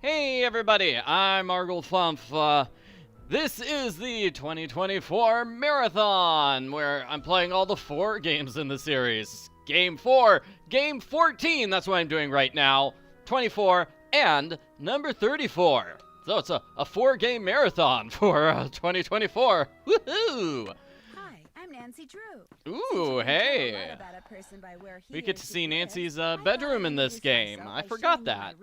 Hey everybody, I'm Arglefumf. This is the 2024 Marathon, where I'm playing all the 4 games in the series. Game 4, Game 14, that's what I'm doing right now, 24, and number 34. So it's a 4-game marathon for 2024. Woohoo! Hi, I'm Nancy Drew. Ooh, hey! We get to see Nancy's bedroom in this game. I forgot that.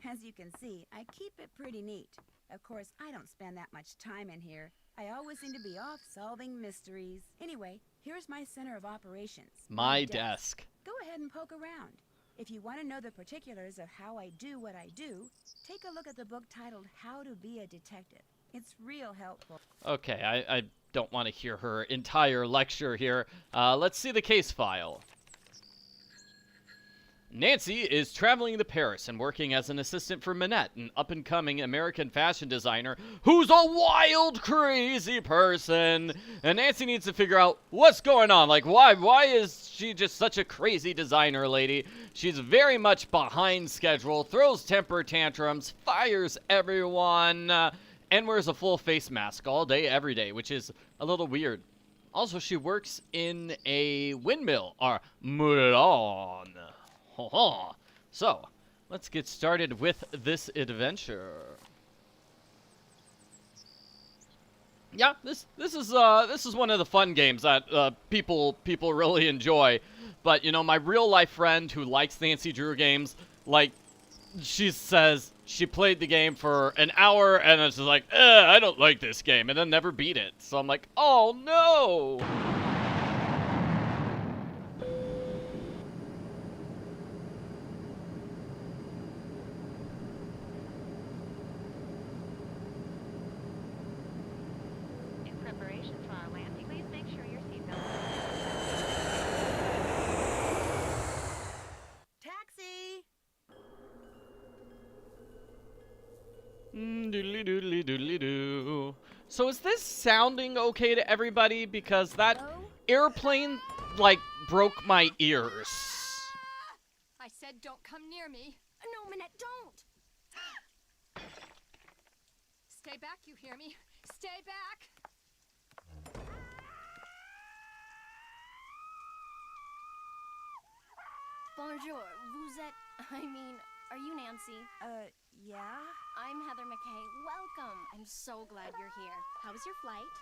As you can see, I keep it pretty neat. Of course, I don't spend that much time in here. I always seem to be off solving mysteries. Anyway, here's my center of operations. My desk. Go ahead and poke around. If you want to know the particulars of how I do what I do, take a look at the book titled How to Be a Detective. It's real helpful. Okay, I don't want to hear her entire lecture here. Let's see the case file. Nancy is traveling to Paris and working as an assistant for Minette, an up-and-coming American fashion designer who's a wild, crazy person. And Nancy needs to figure out what's going on. Like, why is she just such a crazy designer lady? She's very much behind schedule, throws temper tantrums, fires everyone, and wears a full face mask all day, every day, which is a little weird. Also, she works in a windmill, or moulin. So, let's get started with this adventure. Yeah, this is one of the fun games that people really enjoy. But you know, my real life friend who likes Nancy Drew games, like, she says she played the game for an hour and it's just like, I don't like this game, and then never beat it. So I'm like, oh no. Doodly doodly doodly doo. So is this sounding okay to everybody? Because that airplane, like, broke my ears. I said don't come near me. No, Minette, don't! Stay back, you hear me? Stay back! Bonjour, vous êtes... are you Nancy? Yeah? I'm Heather McKay. Welcome. I'm so glad you're here. How was your flight?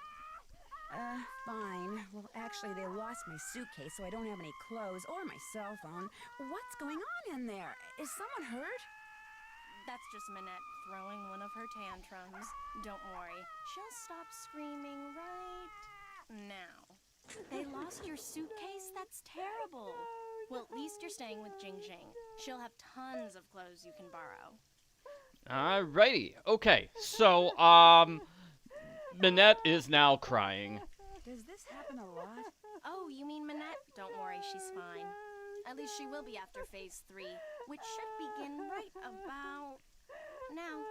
Fine. Well, actually, they lost my suitcase, so I don't have any clothes or my cell phone. What's going on in there? Is someone hurt? That's just Minette throwing one of her tantrums. Don't worry. She'll stop screaming right now. They lost your suitcase? That's terrible. Well, at least you're staying with Jing Jing. She'll have tons of clothes you can borrow. Alrighty. Okay, so, Minette is now crying. Does this happen a lot? Oh, you mean Minette? Don't worry, she's fine. At least she will be after phase 3, which should begin right about now.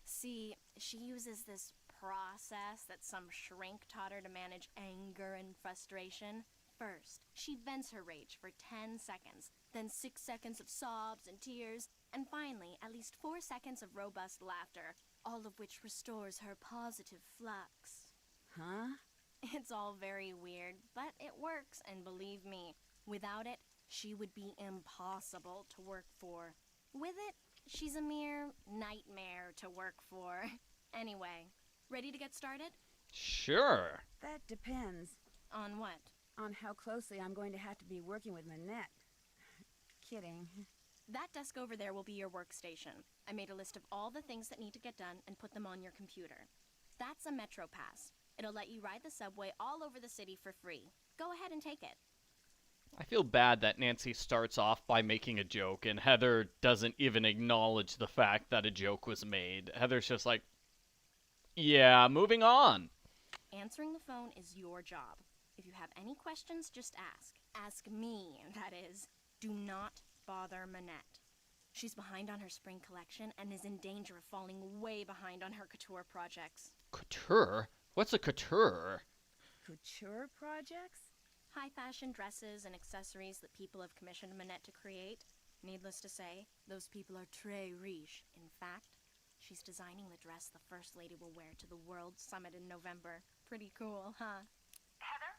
See, she uses this process that some shrink taught her to manage anger and frustration. First, she vents her rage for 10 seconds, then 6 seconds of sobs and tears, and finally, at least 4 seconds of robust laughter, all of which restores her positive flux. Huh? It's all very weird, but it works, and believe me, without it, she would be impossible to work for. With it, she's a mere nightmare to work for. Anyway, ready to get started? Sure. That depends. On what? On how closely I'm going to have to be working with Minette. Kidding. That desk over there will be your workstation. I made a list of all the things that need to get done and put them on your computer. That's a Metro Pass. It'll let you ride the subway all over the city for free. Go ahead and take it. I feel bad that Nancy starts off by making a joke, and Heather doesn't even acknowledge the fact that a joke was made. Heather's just like, yeah, moving on. Answering the phone is your job. If you have any questions, just ask. Ask me, that is. Do not bother Minette. She's behind on her spring collection and is in danger of falling way behind on her couture projects. Couture? What's a couture? couture projects? High fashion dresses and accessories that people have commissioned Minette to create. Needless to say, those people are très riche. In fact, she's designing the dress the First Lady will wear to the World Summit in November. Pretty cool, huh? Heather?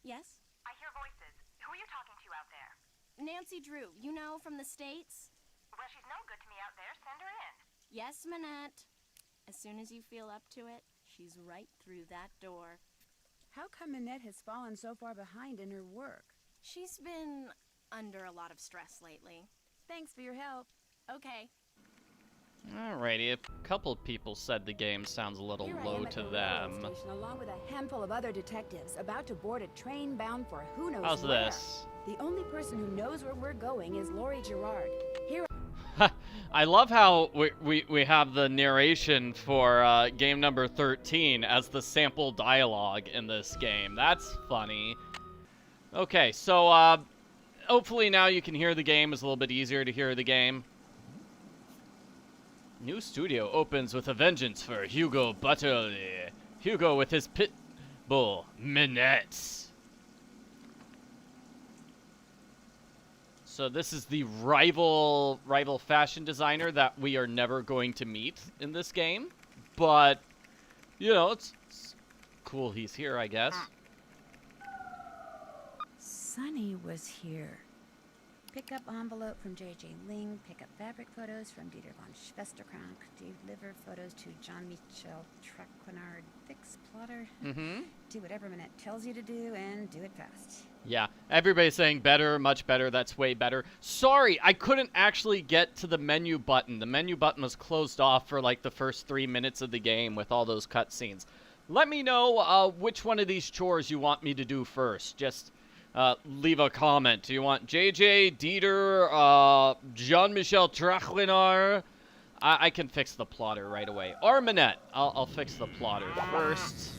Yes? I hear voices. Who are you talking to out there? Nancy Drew, you know, from the States? Well, she's no good to me out there. Send her in. Yes, Minette. As soon as you feel up to it, she's right through that door. How come Minette has fallen so far behind in her work? She's been under a lot of stress lately. Thanks for your help. Okay. Alrighty, a couple people said the game sounds a little Here I low am at to the them. railroad station, along with a handful of other detectives, about to board a train bound for who knows How's where. this? The only person who knows where we're going is Laurie Gerard. Here. I love how we have the narration for game number 13 as the sample dialogue in this game. That's funny. Okay, so hopefully now you can hear the game. It's a little bit easier to hear the game. New studio opens with a vengeance for Hugo Butterly. Hugo with his pit bull, Minette. So this is the rival fashion designer that we are never going to meet in this game. But, you know, it's cool he's here, I guess. Sonny was here. Pick up envelope from JJ Ling. Pick up fabric photos from Dieter von Schwesterkrank. Deliver photos to Jean-Michel Traquenard. Fix plotter. Mm-hmm. Do whatever Minette tells you to do and do it fast. Yeah, everybody's saying better, much better, that's way better. Sorry, I couldn't actually get to the menu button. The menu button was closed off for like the first 3 minutes of the game with all those cutscenes. Let me know which one of these chores you want me to do first. Just leave a comment. Do you want JJ, Dieter, Jean-Michel Traquenard? I can fix the plotter right away. Or Minette. I'll fix the plotter first.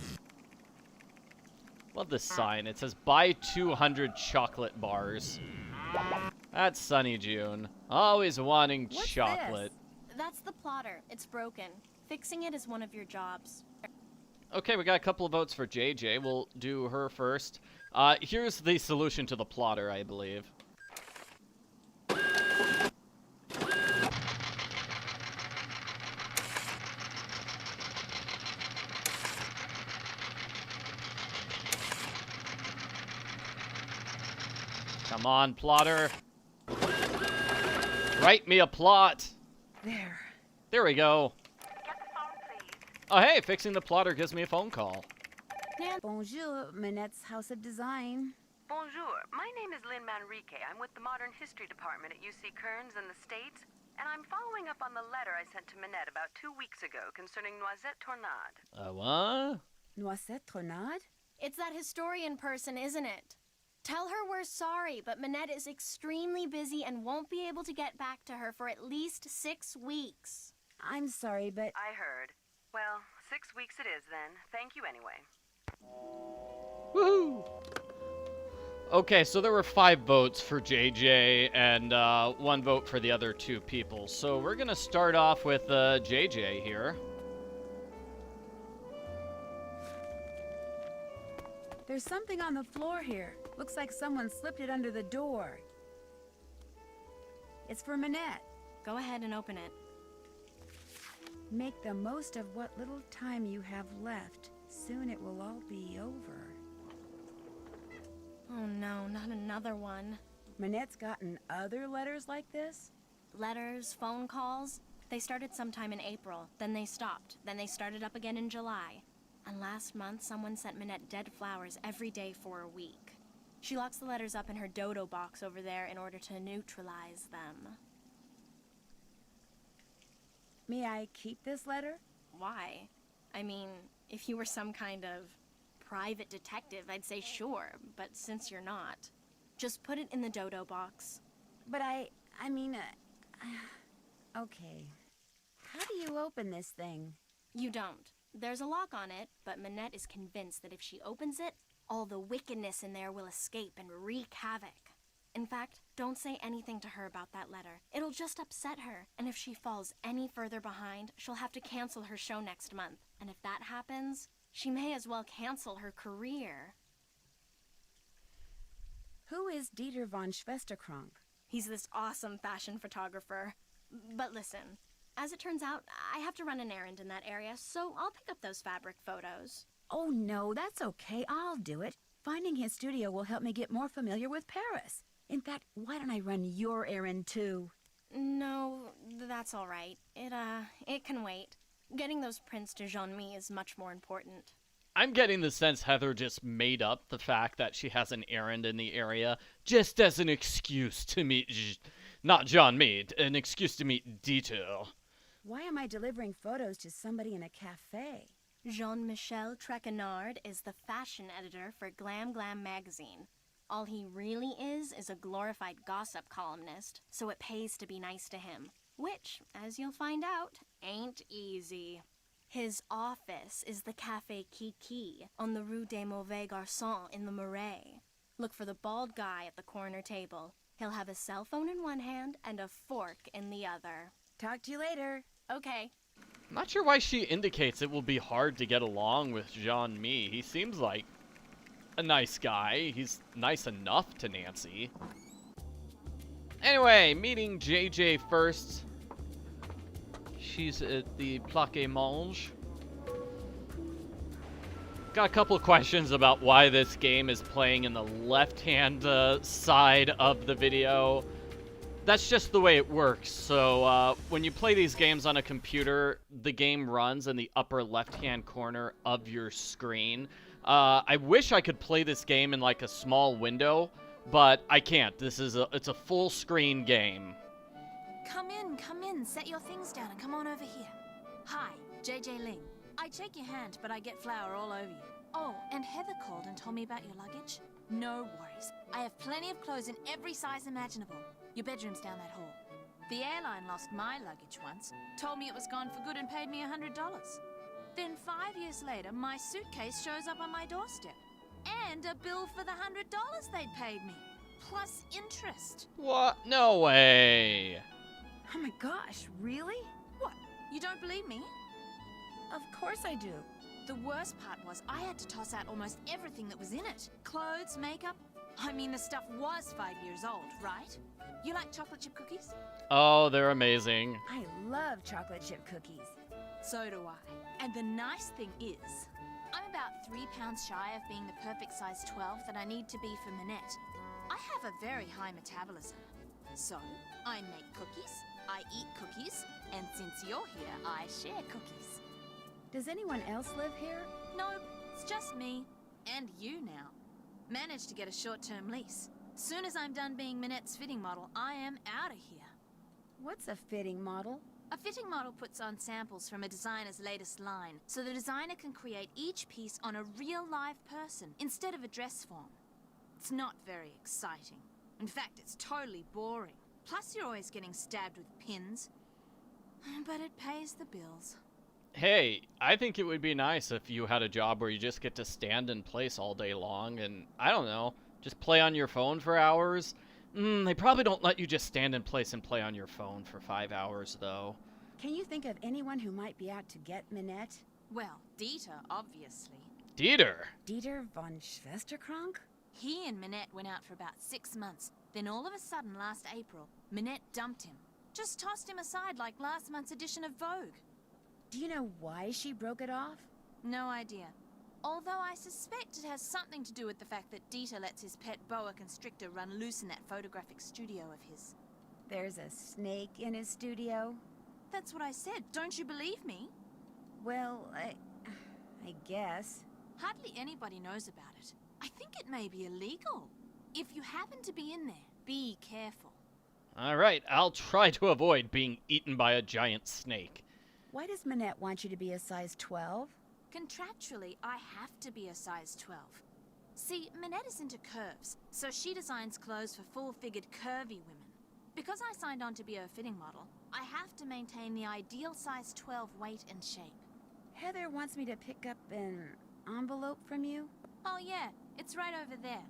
Love this sign. It says buy 200 chocolate bars. That's Sunny June. Always wanting What's chocolate. That's the plotter. It's broken. Fixing it is one of your jobs. Okay, we got a couple of votes for JJ. We'll do her first. Here's the solution to the plotter, I believe. Come on, plotter. Write me a plot. There. There we go. Get the phone, please. Oh, hey, fixing the plotter gives me a phone call. Bonjour, Minette's House of Design. Bonjour. My name is Lynn Manrique. I'm with the Modern History Department at UC Kearns in the States, and I'm following up on the letter I sent to Minette about 2 weeks ago concerning Noisette Tornade. What? Noisette Tornade? It's that historian person, isn't it? Tell her we're sorry, but Minette is extremely busy and won't be able to get back to her for at least 6 weeks. I'm sorry, but I heard. Well, 6 weeks it is then. Thank you anyway. Woohoo! Okay, so there were 5 votes for JJ and 1 vote for the other 2 people. So we're gonna start off with JJ here. there's something on the floor here. Looks like someone slipped it under the door. It's for Minette. Go ahead and open it. Make the most of what little time you have left. Soon it will all be over. Oh no, not another one. Minette's gotten other letters like this? Letters, phone calls. They started sometime in April, then they stopped, then they started up again in July. And last month, someone sent Minette dead flowers every day for a week. She locks the letters up in her dodo box over there in order to neutralize them. May I keep this letter? Why? I mean, if you were some kind of private detective, I'd say sure, but since you're not, just put it in the dodo box. But I mean, okay. How do you open this thing? You don't. There's a lock on it, but Minette is convinced that if she opens it, all the wickedness in there will escape and wreak havoc. In fact, don't say anything to her about that letter. It'll just upset her, and if she falls any further behind, she'll have to cancel her show next month. And if that happens, she may as well cancel her career. is Dieter von Schwesterkrank? He's this awesome fashion photographer. But listen, as it turns out, I have to run an errand in that area, so I'll pick up those fabric photos. Oh, no, that's okay. I'll do it. Finding his studio will help me get more familiar with Paris. In fact, why don't I run your errand, too? No, that's all right. It can wait. Getting those prints to Jean-Mi is much more important. I'm getting the sense Heather just made up the fact that she has an errand in the area just as an excuse to meet, not Jean-Mi, an excuse to meet Dieter. Why am I delivering photos to somebody in a cafe? Jean-Michel Traquenard is the fashion editor for Glam Glam magazine. All he really is a glorified gossip columnist, so it pays to be nice to him. Which, as you'll find out, ain't easy. His office is the Café Kiki on the Rue des Mauvais Garçons in the Marais. Look for the bald guy at the corner table. He'll have a cell phone in one hand and a fork in the other. Talk to you later. Okay. Not sure why she indicates it will be hard to get along with Jean-Mi. He seems like a nice guy. He's nice enough to Nancy. Anyway, meeting JJ first. She's at the Plaque Mange. Got a couple of questions about why this game is playing in the left-hand side of the video. That's just the way it works. So when you play these games on a computer, the game runs in the upper left-hand corner of your screen. I wish I could play this game in like a small window, but I can't. It's a full-screen game. Come in, set your things down and come on over here. Hi, JJ Ling. I'd shake your hand, but I get flour all over you. Oh, and Heather called and told me about your luggage. No worries. I have plenty of clothes in every size imaginable. Your bedroom's down that hall. The airline lost my luggage once, told me it was gone for good and paid me $100. Then 5 years later, my suitcase shows up on my doorstep. And a bill for the $100 they'd paid me. Plus interest. What? No way. Oh my gosh, really? What? You don't believe me? Of course I do. The worst part was I had to toss out almost everything that was in it. Clothes, makeup. I mean, the stuff was 5 years old, right? You like chocolate chip cookies? Oh, they're amazing. I love chocolate chip cookies. So do I. And the nice thing is, I'm about 3 pounds shy of being the perfect size 12 that I need to be for Minette. I have a very high metabolism. So, I make cookies, I eat cookies, and since you're here, I share cookies. Does anyone else live here? No, it's just me. And you now. Managed to get a short-term lease. Soon as I'm done being Minette's fitting model, I am out of here. What's a fitting model? A fitting model puts on samples from a designer's latest line, so the designer can create each piece on a real live person instead of a dress form. It's not very exciting. In fact, it's totally boring. Plus, you're always getting stabbed with pins. But it pays the bills. Hey, I think it would be nice if you had a job where you just get to stand in place all day long and, I don't know, just play on your phone for hours. They probably don't let you just stand in place and play on your phone for 5 hours, though. Can you think of anyone who might be out to get Minette? Well, Dieter, obviously. Dieter? Dieter von Schwesterkrank? He and Minette went out for about 6 months. Then all of a sudden, last April, Minette dumped him. Just tossed him aside like last month's edition of Vogue. Do you know why she broke it off? No idea. Although I suspect it has something to do with the fact that Dieter lets his pet boa constrictor run loose in that photographic studio of his. There's a snake in his studio? That's what I said. Don't you believe me? Well, I guess. Hardly anybody knows about it. I think it may be illegal. If you happen to be in there, be careful. Alright, I'll try to avoid being eaten by a giant snake. Why does Minette want you to be a size 12? Contractually, I have to be a size 12. See, Minette is into curves, so she designs clothes for full-figured curvy women. Because I signed on to be her fitting model, I have to maintain the ideal size 12 weight and shape. Heather wants me to pick up an envelope from you? Oh yeah, it's right over there.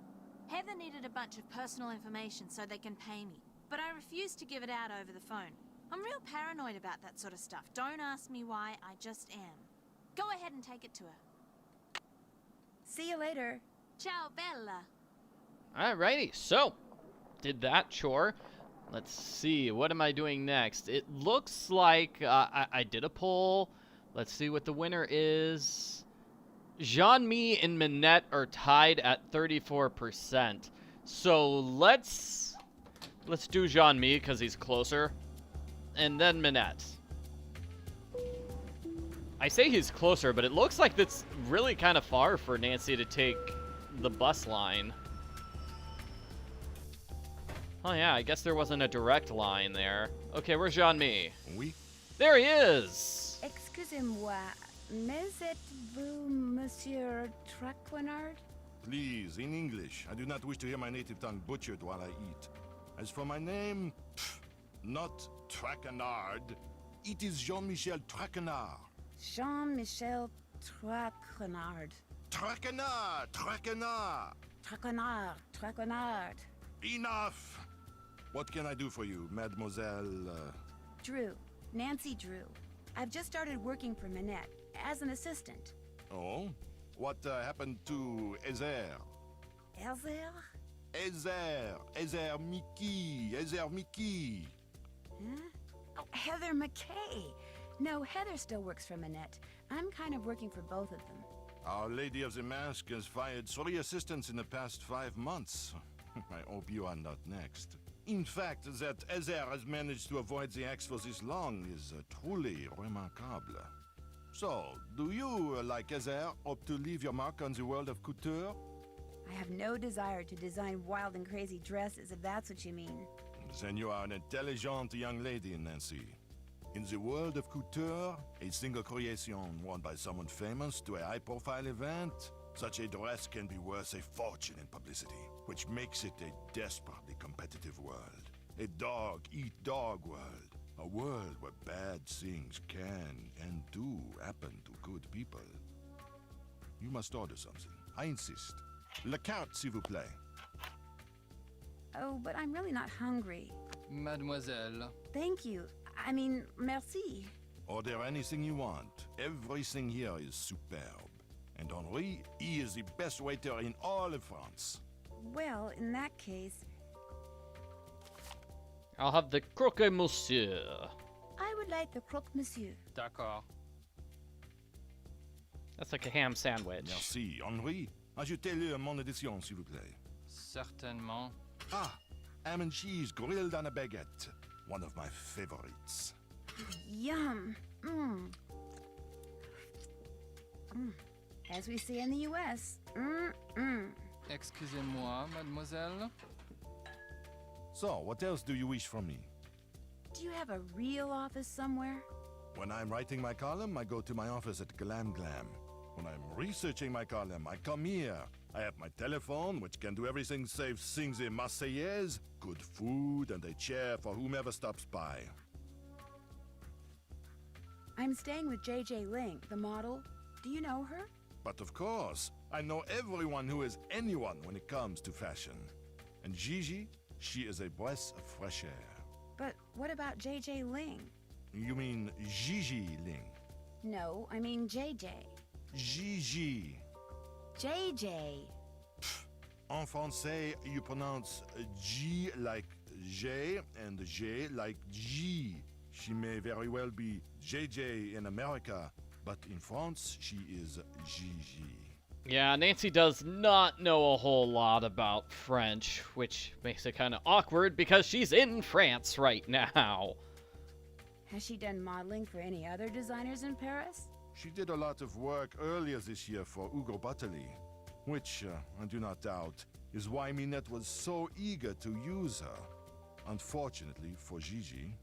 Heather needed a bunch of personal information so they can pay me, but I refused to give it out over the phone. I'm real paranoid about that sort of stuff. Don't ask me why, I just am. Go ahead and take it to her. See you later. Ciao, Bella. Alrighty, so did that chore. Let's see, what am I doing next? It looks like I did a poll. Let's see what the winner is. Jean-Mi and Minette are tied at 34%. So let's do Jean-Mi because he's closer. And then Minette. I say he's closer, but it looks like it's really kind of far for Nancy to take the bus line. Oh yeah, I guess there wasn't a direct line there. Okay, where's Jean-Mi? Oui. There he is! Excusez-moi, mais êtes-vous Monsieur Traquenard? Please, in English. I do not wish to hear my native tongue butchered while I eat. As for my name, not Traquenard. It is Jean-Michel Traquenard. Jean-Michel Traquenard. Traquenard! Traquenard! Traquenard. Traquenard. Enough! What can I do for you, Mademoiselle? Drew. Nancy Drew. I've just started working for Minette as an assistant. Oh? What happened to Ezer? Elzer? Ezer Mickey. Huh? Oh, Heather McKay. No, Heather still works for Minette. I'm kind of working for both of them. Our Lady of the Mask has fired 3 assistants in the past 5 months. I hope you are not next. In fact, that Ezer has managed to avoid the axe for this long is truly remarkable. So, do you, like Ezer, hope to leave your mark on the world of couture? I have no desire to design wild and crazy dresses, if that's what you mean. Then you are an intelligent young lady, Nancy. In the world of couture, a single creation worn by someone famous to a high-profile event, such a dress can be worth a fortune in publicity, which makes it a desperately competitive world. A dog-eat-dog world. A world where bad things can and do happen to good people. You must order something. I insist. La carte, s'il vous plaît. Oh, but I'm really not hungry. Mademoiselle. Thank you. I mean, merci. Order anything you want. Everything here is superb. And Henri, he is the best waiter in all of France. Well, in that case, I'll have the croque monsieur. I would like the croque monsieur. D'accord. That's like a ham sandwich. Merci. Henri, ajoutez-le à mon édition, s'il vous plaît. Certainement. Ah, ham and cheese grilled on a baguette. One of my favorites. Yum. Mmm. As we say in the U.S. Excusez-moi, mademoiselle. So, what else do you wish from me? Do you have a real office somewhere? When I'm writing my column, I go to my office at Glam Glam. When I'm researching my column, I come here. I have my telephone, which can do everything save sing the Marseillaise, good food, and a chair for whomever stops by. I'm staying with JJ Ling, the model. Do you know her? But of course, I know everyone who is anyone when it comes to fashion. And Gigi, she is a breath of fresh air. But what about JJ Ling? You mean Gigi Ling? No, I mean JJ. Gigi. JJ. En français, you pronounce G like J and J like G. She may very well be JJ in America, but in France, she is Gigi. Yeah, Nancy does not know a whole lot about French, which makes it kind of awkward because she's in France right now. Has she done modeling for any other designers in Paris? She did a lot of work earlier this year for Ugo Bottoli, which, I do not doubt, is why Minette was so eager to use her. Unfortunately for Gigi,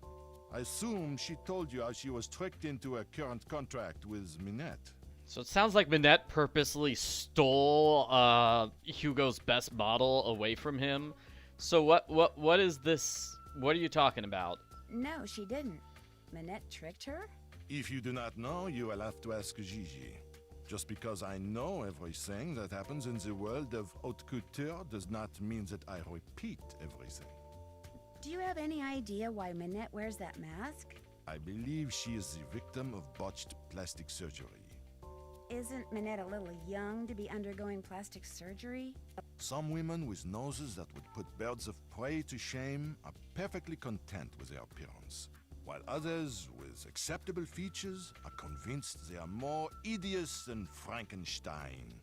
I assume she told you how she was tricked into a current contract with Minette. So it sounds like Minette purposely stole Hugo's best model away from him. So what is this? What are you talking about? No, she didn't. Minette tricked her? If you do not know, you will have to ask Gigi. Just because I know everything that happens in the world of haute couture does not mean that I repeat everything. Do you have any idea why Minette wears that mask? I believe she is the victim of botched plastic surgery. Isn't Minette a little young to be undergoing plastic surgery? Some women with noses that would put birds of prey to shame are perfectly content with their appearance, while others with acceptable features are convinced they are more hideous than Frankenstein.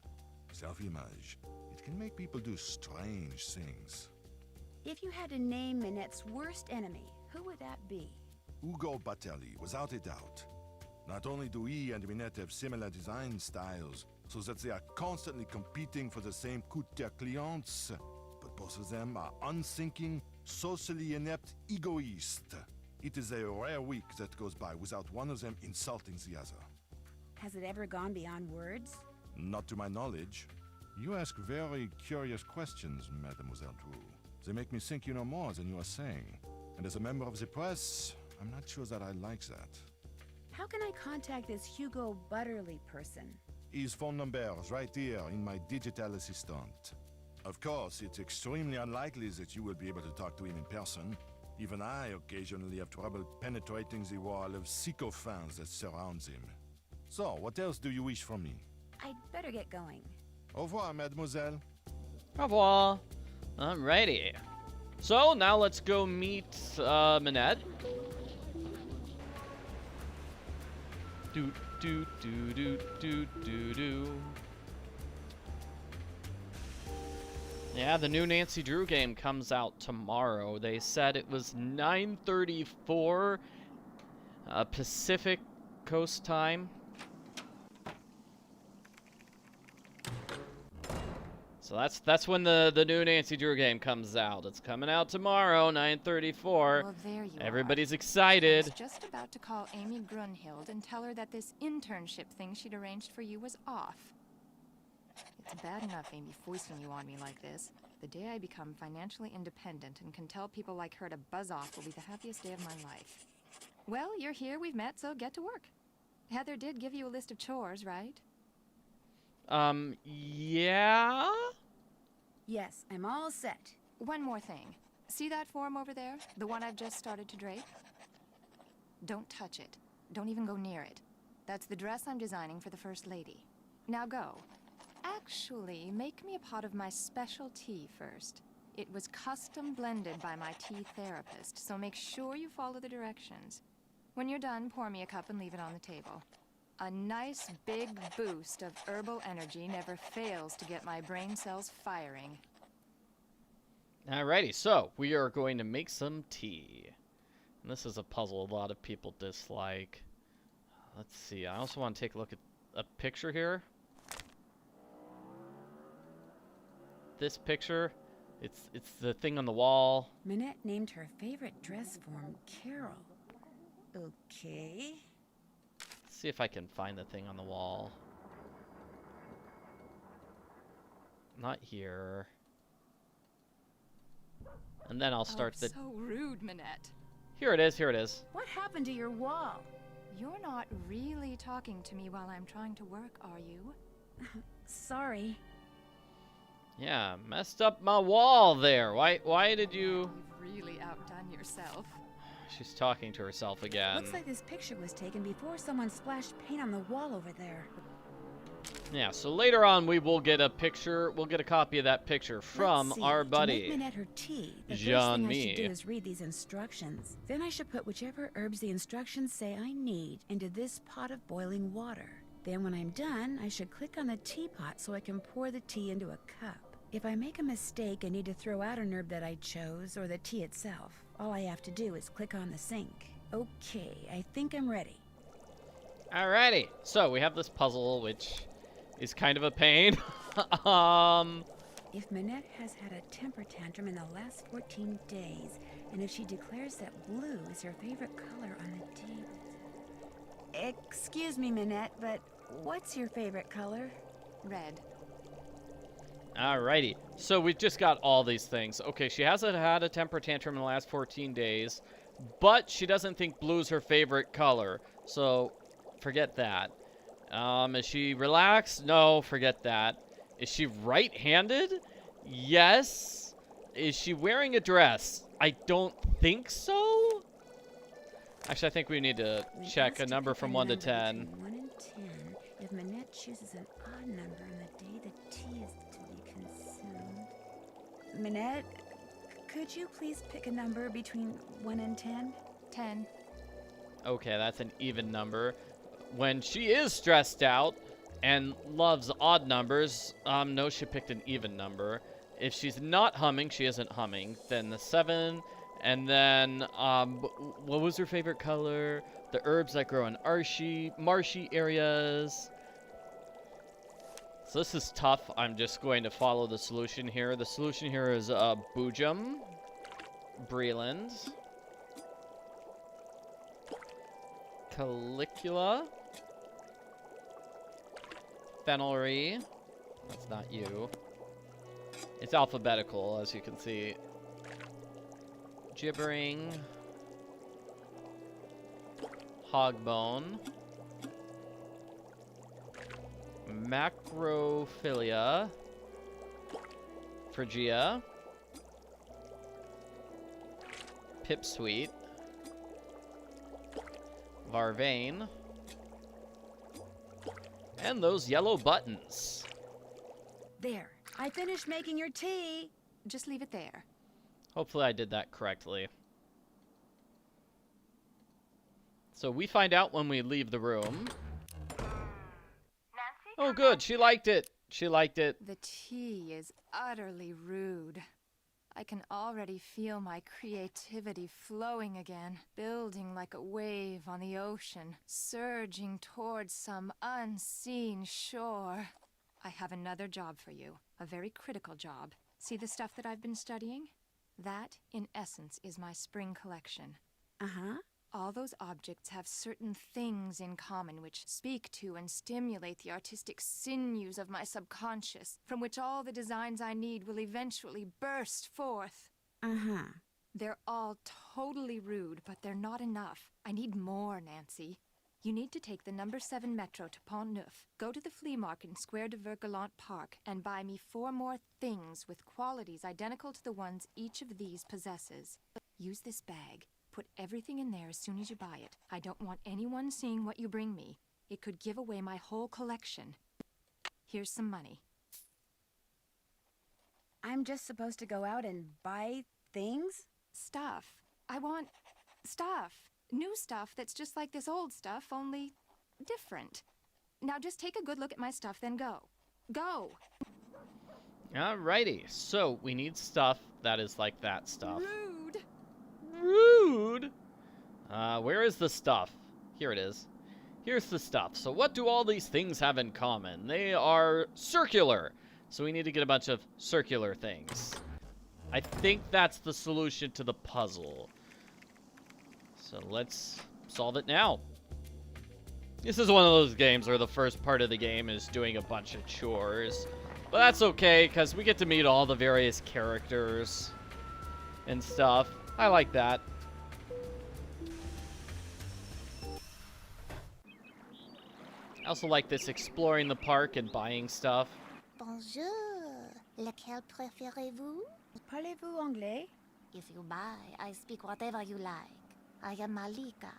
Self-image, it can make people do strange things. If you had to name Minette's worst enemy, who would that be? Ugo Batelli, without a doubt. Not only do he and Minette have similar design styles, so that they are constantly competing for the same couture clients, but both of them are unthinking, socially inept egoists. It is a rare week that goes by without one of them insulting the other. Has it ever gone beyond words? Not to my knowledge. You ask very curious questions, Mademoiselle Drew. They make me think you know more than you are saying. And as a member of the press, I'm not sure that I like that. How can I contact this Hugo Butterly person? His phone number is right here in my digital assistant. Of course, it's extremely unlikely that you will be able to talk to him in person. Even I occasionally have trouble penetrating the wall of sycophants that surrounds him. So, what else do you wish from me? I'd better get going. Au revoir, mademoiselle. Au revoir. Alrighty. So now let's go meet Minette. Do do do do do do do. Yeah, the new Nancy Drew game comes out tomorrow. They said it was 9:34 Pacific Coast time. So that's when the new Nancy Drew game comes out. It's coming out tomorrow, 9:34. Well, there you Everybody's are. excited. I was just about to call Amy Grunhild and tell her that this internship thing she'd arranged for you was off. It's bad enough Amy foisting you on me like this. The day I become financially independent and can tell people like her to buzz off will be the happiest day of my life. Well, you're here, we've met, so get to work. Heather did give you a list of chores, right? Yeah? Yes, I'm all set. One more thing. See that form over there? The one I've just started to drape? Don't touch it. Don't even go near it. That's the dress I'm designing for the First Lady. Now go. Actually, make me a pot of my special tea first. It was custom blended by my tea therapist, so make sure you follow the directions. When you're done, pour me a cup and leave it on the table. A nice big boost of herbal energy never fails to get my brain cells firing. Alrighty, so we are going to make some tea. And this is a puzzle a lot of people dislike. Let's see, I also want to take a look at a picture here. This picture, it's the thing on the wall. Minette named her favorite dress form Carol. Okay. Let's see if I can find the thing on the wall. Not here. And then I'll start the... So rude, Minette. Here it is, here it is. What happened to your wall? You're not really talking to me while I'm trying to work, are you? Sorry. Yeah, messed up my wall there. Why did you... You've really outdone yourself. She's talking to herself again. Looks like this picture was taken before someone splashed paint on the wall over there. Yeah, so later on we will get a picture, we'll get a copy of that picture from our buddy. To make Minette her tea, the first Jean thing I should Mi. do is read these instructions. Then I should put whichever herbs the instructions say I need into this pot of boiling water. Then when I'm done, I should click on the teapot so I can pour the tea into a cup. If I make a mistake and need to throw out an herb that I chose, or the tea itself, all I have to do is click on the sink. Okay, I think I'm ready. Alrighty, so we have this puzzle, which is kind of a pain. If Minette has had a temper tantrum in the last 14 days, and if she declares that blue is her favorite color on the table... Excuse me, Minette, but what's your favorite color? Red. Alrighty, so we've just got all these things. Okay, she hasn't had a temper tantrum in the last 14 days, but she doesn't think blue's her favorite color, so forget that. Is she relaxed? No, forget that. Is she right-handed? Yes. Is she wearing a dress? I don't think so. Actually, I think we need to check a number from 1 to 10. Between 1 and 10. If Minette chooses an odd number on the day the tea is to be consumed. Minette, could you please pick a number between 1 and 10? 10. Okay, that's an even number. When she is stressed out and loves odd numbers, no, she picked an even number. If she's not humming, she isn't humming. Then the 7, and then, what was her favorite color? The herbs that grow in marshy areas. So this is tough. I'm just going to follow the solution here. The solution here is, Boojum, Breland, Calicula, Fenelry. That's not you. It's alphabetical, as you can see. Gibbering, Hogbone, Macrophilia, Phrygia, Pipsqueak, Varvain, and those yellow buttons. There, I finished making your tea. Just leave it there. Hopefully I did that correctly. So we find out when we leave the room. Oh, good. She liked it. She liked it. The tea is utterly rude. I can already feel my creativity flowing again, building like a wave on the ocean, surging towards some unseen shore. I have another job for you, a very critical job. See the stuff that I've been studying? That, in essence, is my spring collection. Uh-huh. All those objects have certain things in common which speak to and stimulate the artistic sinews of my subconscious, from which all the designs I need will eventually burst forth. Uh-huh. They're all totally rude, but they're not enough. I need more, Nancy. You need to take the number 7 metro to Pont-Neuf, go to the flea market in Square de Vergalant Park, and buy me 4 more things with qualities identical to the ones each of these possesses. Use this bag. Put everything in there as soon as you buy it. I don't want anyone seeing what you bring me. It could give away my whole collection. Here's some money. I'm just supposed to go out and buy things? Stuff. I want stuff. New stuff that's just like this old stuff, only different. Now just take a good look at my stuff, then go. Go! Alrighty. So we need stuff that is like that stuff. Rude! Rude! Where is the stuff? Here it is. Here's the stuff. So what do all these things have in common? They are circular. So we need to get a bunch of circular things. I think that's the solution to the puzzle. So let's solve it now. This is one of those games where the first part of the game is doing a bunch of chores. But that's okay, because we get to meet all the various characters and stuff. I like that. I also like this exploring the park and buying stuff. Bonjour. Lequel préférez-vous? Parlez-vous anglais? If you buy, I speak whatever you like. I am Malika.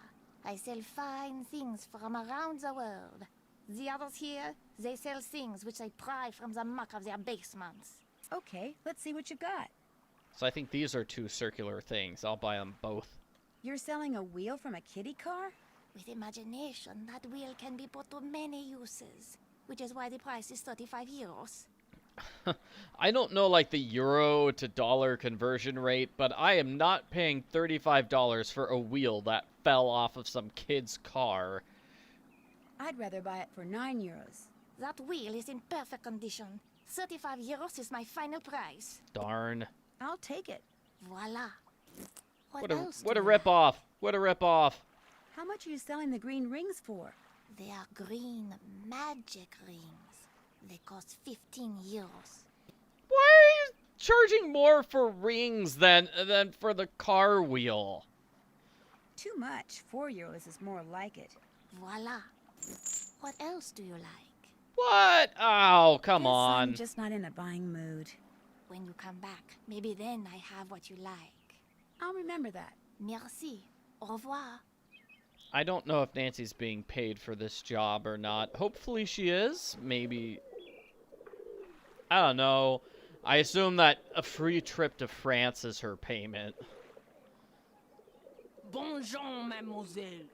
I sell fine things from around the world. The others here, they sell things which they pry from the muck of their basements. Okay, let's see what you got. So I think these are 2 circular things. I'll buy them both. You're selling a wheel from a kiddie car? With imagination, that wheel can be put to many uses, which is why the price is 35 euros. I don't know like the euro to dollar conversion rate, but I am not paying $35 for a wheel that fell off of some kid's car. I'd rather buy it for 9 euros. That wheel is in perfect condition. 35 euros is my final price. Darn. I'll take it. Voila. What a do you rip-off. What a rip-off. How much are you selling the green rings for? They are green magic rings. They cost 15 euros. Why are you charging more for rings than for the car wheel? Too much. 4 euros is more like it. Voila. What else do you like? What? Oh, come Guess on. I'm just not in a buying mood. When you come back, maybe then I have what you like. I'll remember that. Merci. Au revoir. I don't know if Nancy's being paid for this job or not. Hopefully she is. Maybe. I don't know. I assume that a free trip to France is her payment. Bonjour, mademoiselle.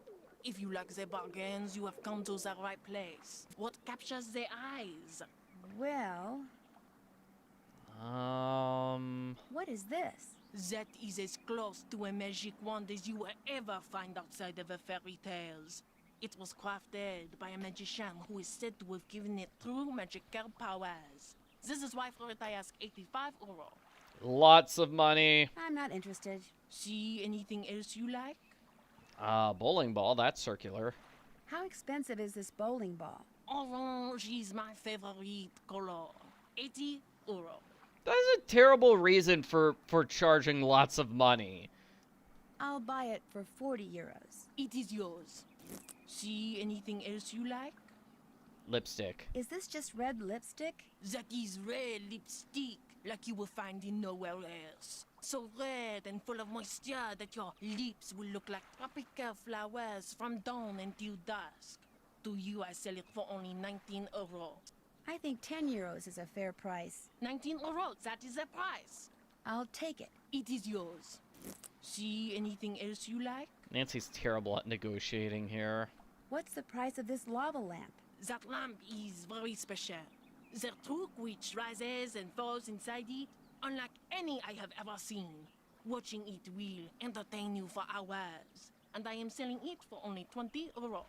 If you like the bargains, you have come to the right place. What captures the eyes? Well, what is this? That is as close to a magic wand as you will ever find outside of the fairy tales. It was crafted by a magician who is said to have given it true magical powers. This is why for it I ask 85 euro. Lots of money. I'm not interested. See anything else you like? Bowling ball, that's circular. How expensive is this bowling ball? Orange is my favorite color. 80 euro. That's a terrible reason for charging lots of money. I'll buy it for 40 euros. It is yours. See anything else you like? Lipstick. Is this just red lipstick? That is red lipstick, like you will find in nowhere else. So red and full of moisture that your lips will look like tropical flowers from dawn until dusk. To you, I sell it for only 19 euro. I think 10 euros is a fair price. 19 euro, that is the price. I'll take it. It is yours. See anything else you like? Nancy's terrible at negotiating here. What's the price of this lava lamp? That lamp is very special. The trunk which rises and falls inside it, unlike any I have ever seen. Watching it will entertain you for hours. And I am selling it for only 20 euro.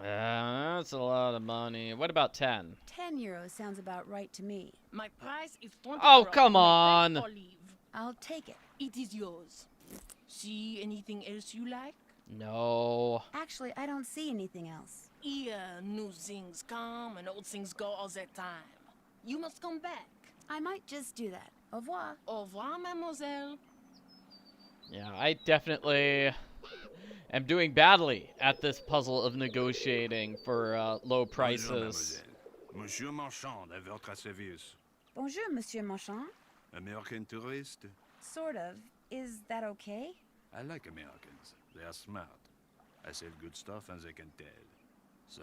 That's a lot of money. What about 10? 10 euros sounds about right to me. My price is 20 Oh, euro. come on. Or leave. I'll take it. It is yours. See anything else you like? No. Actually, I don't see anything else. Here, new things come and old things go all the time. You must come back. I might just do that. Au revoir. Au revoir, mademoiselle. Yeah, I definitely am doing badly at this puzzle of negotiating for low prices. Monsieur Marchand, à votre service. Bonjour, Monsieur Marchand. American tourist? Sort of. Is that okay? I like Americans. They are smart. I sell good stuff and they can tell. So,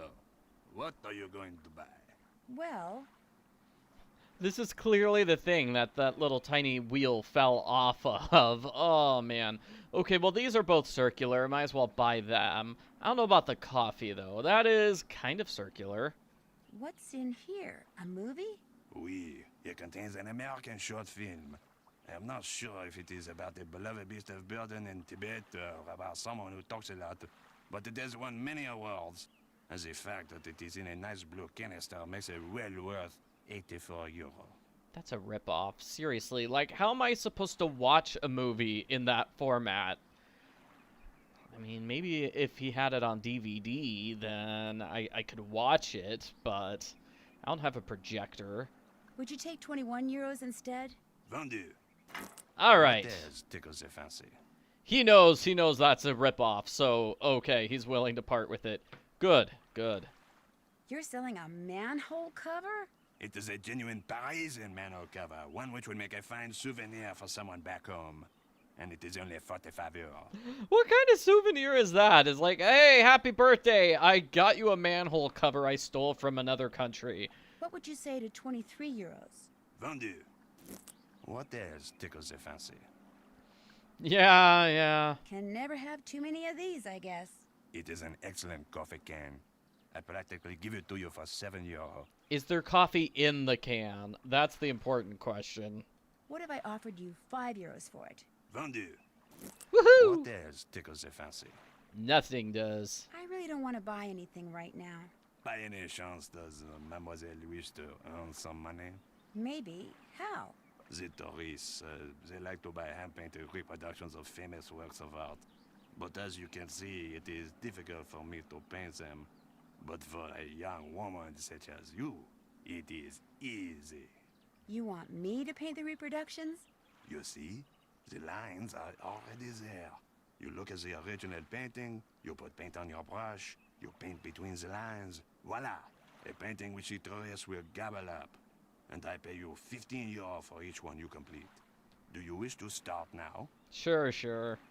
what are you going to buy? Well, This is clearly the thing that little tiny wheel fell off of. Oh, man. Okay, well, these are both circular. Might as well buy them. I don't know about the coffee, though. That is kind of circular. what's in here? A movie? Oui, it contains an American short film. I'm not sure if it is about a beloved beast of burden in Tibet or about someone who talks a lot, but it has won many awards. And the fact that it is in a nice blue canister makes it well worth 84 euro. That's a ripoff. Seriously, like, how am I supposed to watch a movie in that format? I mean, maybe if he had it on DVD, then I could watch it, but I don't have a projector. Would you take 21 euros instead? Vendu. All right. What else tickles the fancy? He knows that's a ripoff, so okay, he's willing to part with it. Good, good. You're selling a manhole cover? It is a genuine Parisian manhole cover, one which would make a fine souvenir for someone back home. And it is only 45 euro. What kind of souvenir is that? It's like, hey, happy birthday, I got you a manhole cover I stole from another country. What would you say to 23 euros? Vendu. What else tickles the fancy? Yeah. Can never have too many of these, I guess. It is an excellent coffee can. I practically give it to you for 7 euro. Is there coffee in the can? That's the important question. What if I offered you 5 euros for it? Vendu. Woohoo! What else tickles the fancy? Nothing does. I really don't want to buy anything right now. By any chance does Mademoiselle wish to earn some money? Maybe. How? The tourists, they like to buy hand-painted reproductions of famous works of art. But as you can see, it is difficult for me to paint them. But for a young woman such as you, it is easy. You want me to paint the reproductions? You see, the lines are already there. You look at the original painting, you put paint on your brush, you paint between the lines. Voila! A painting which the tourists will gobble up. And I pay you 15 euro for each one you complete. Do you wish to start now? Sure.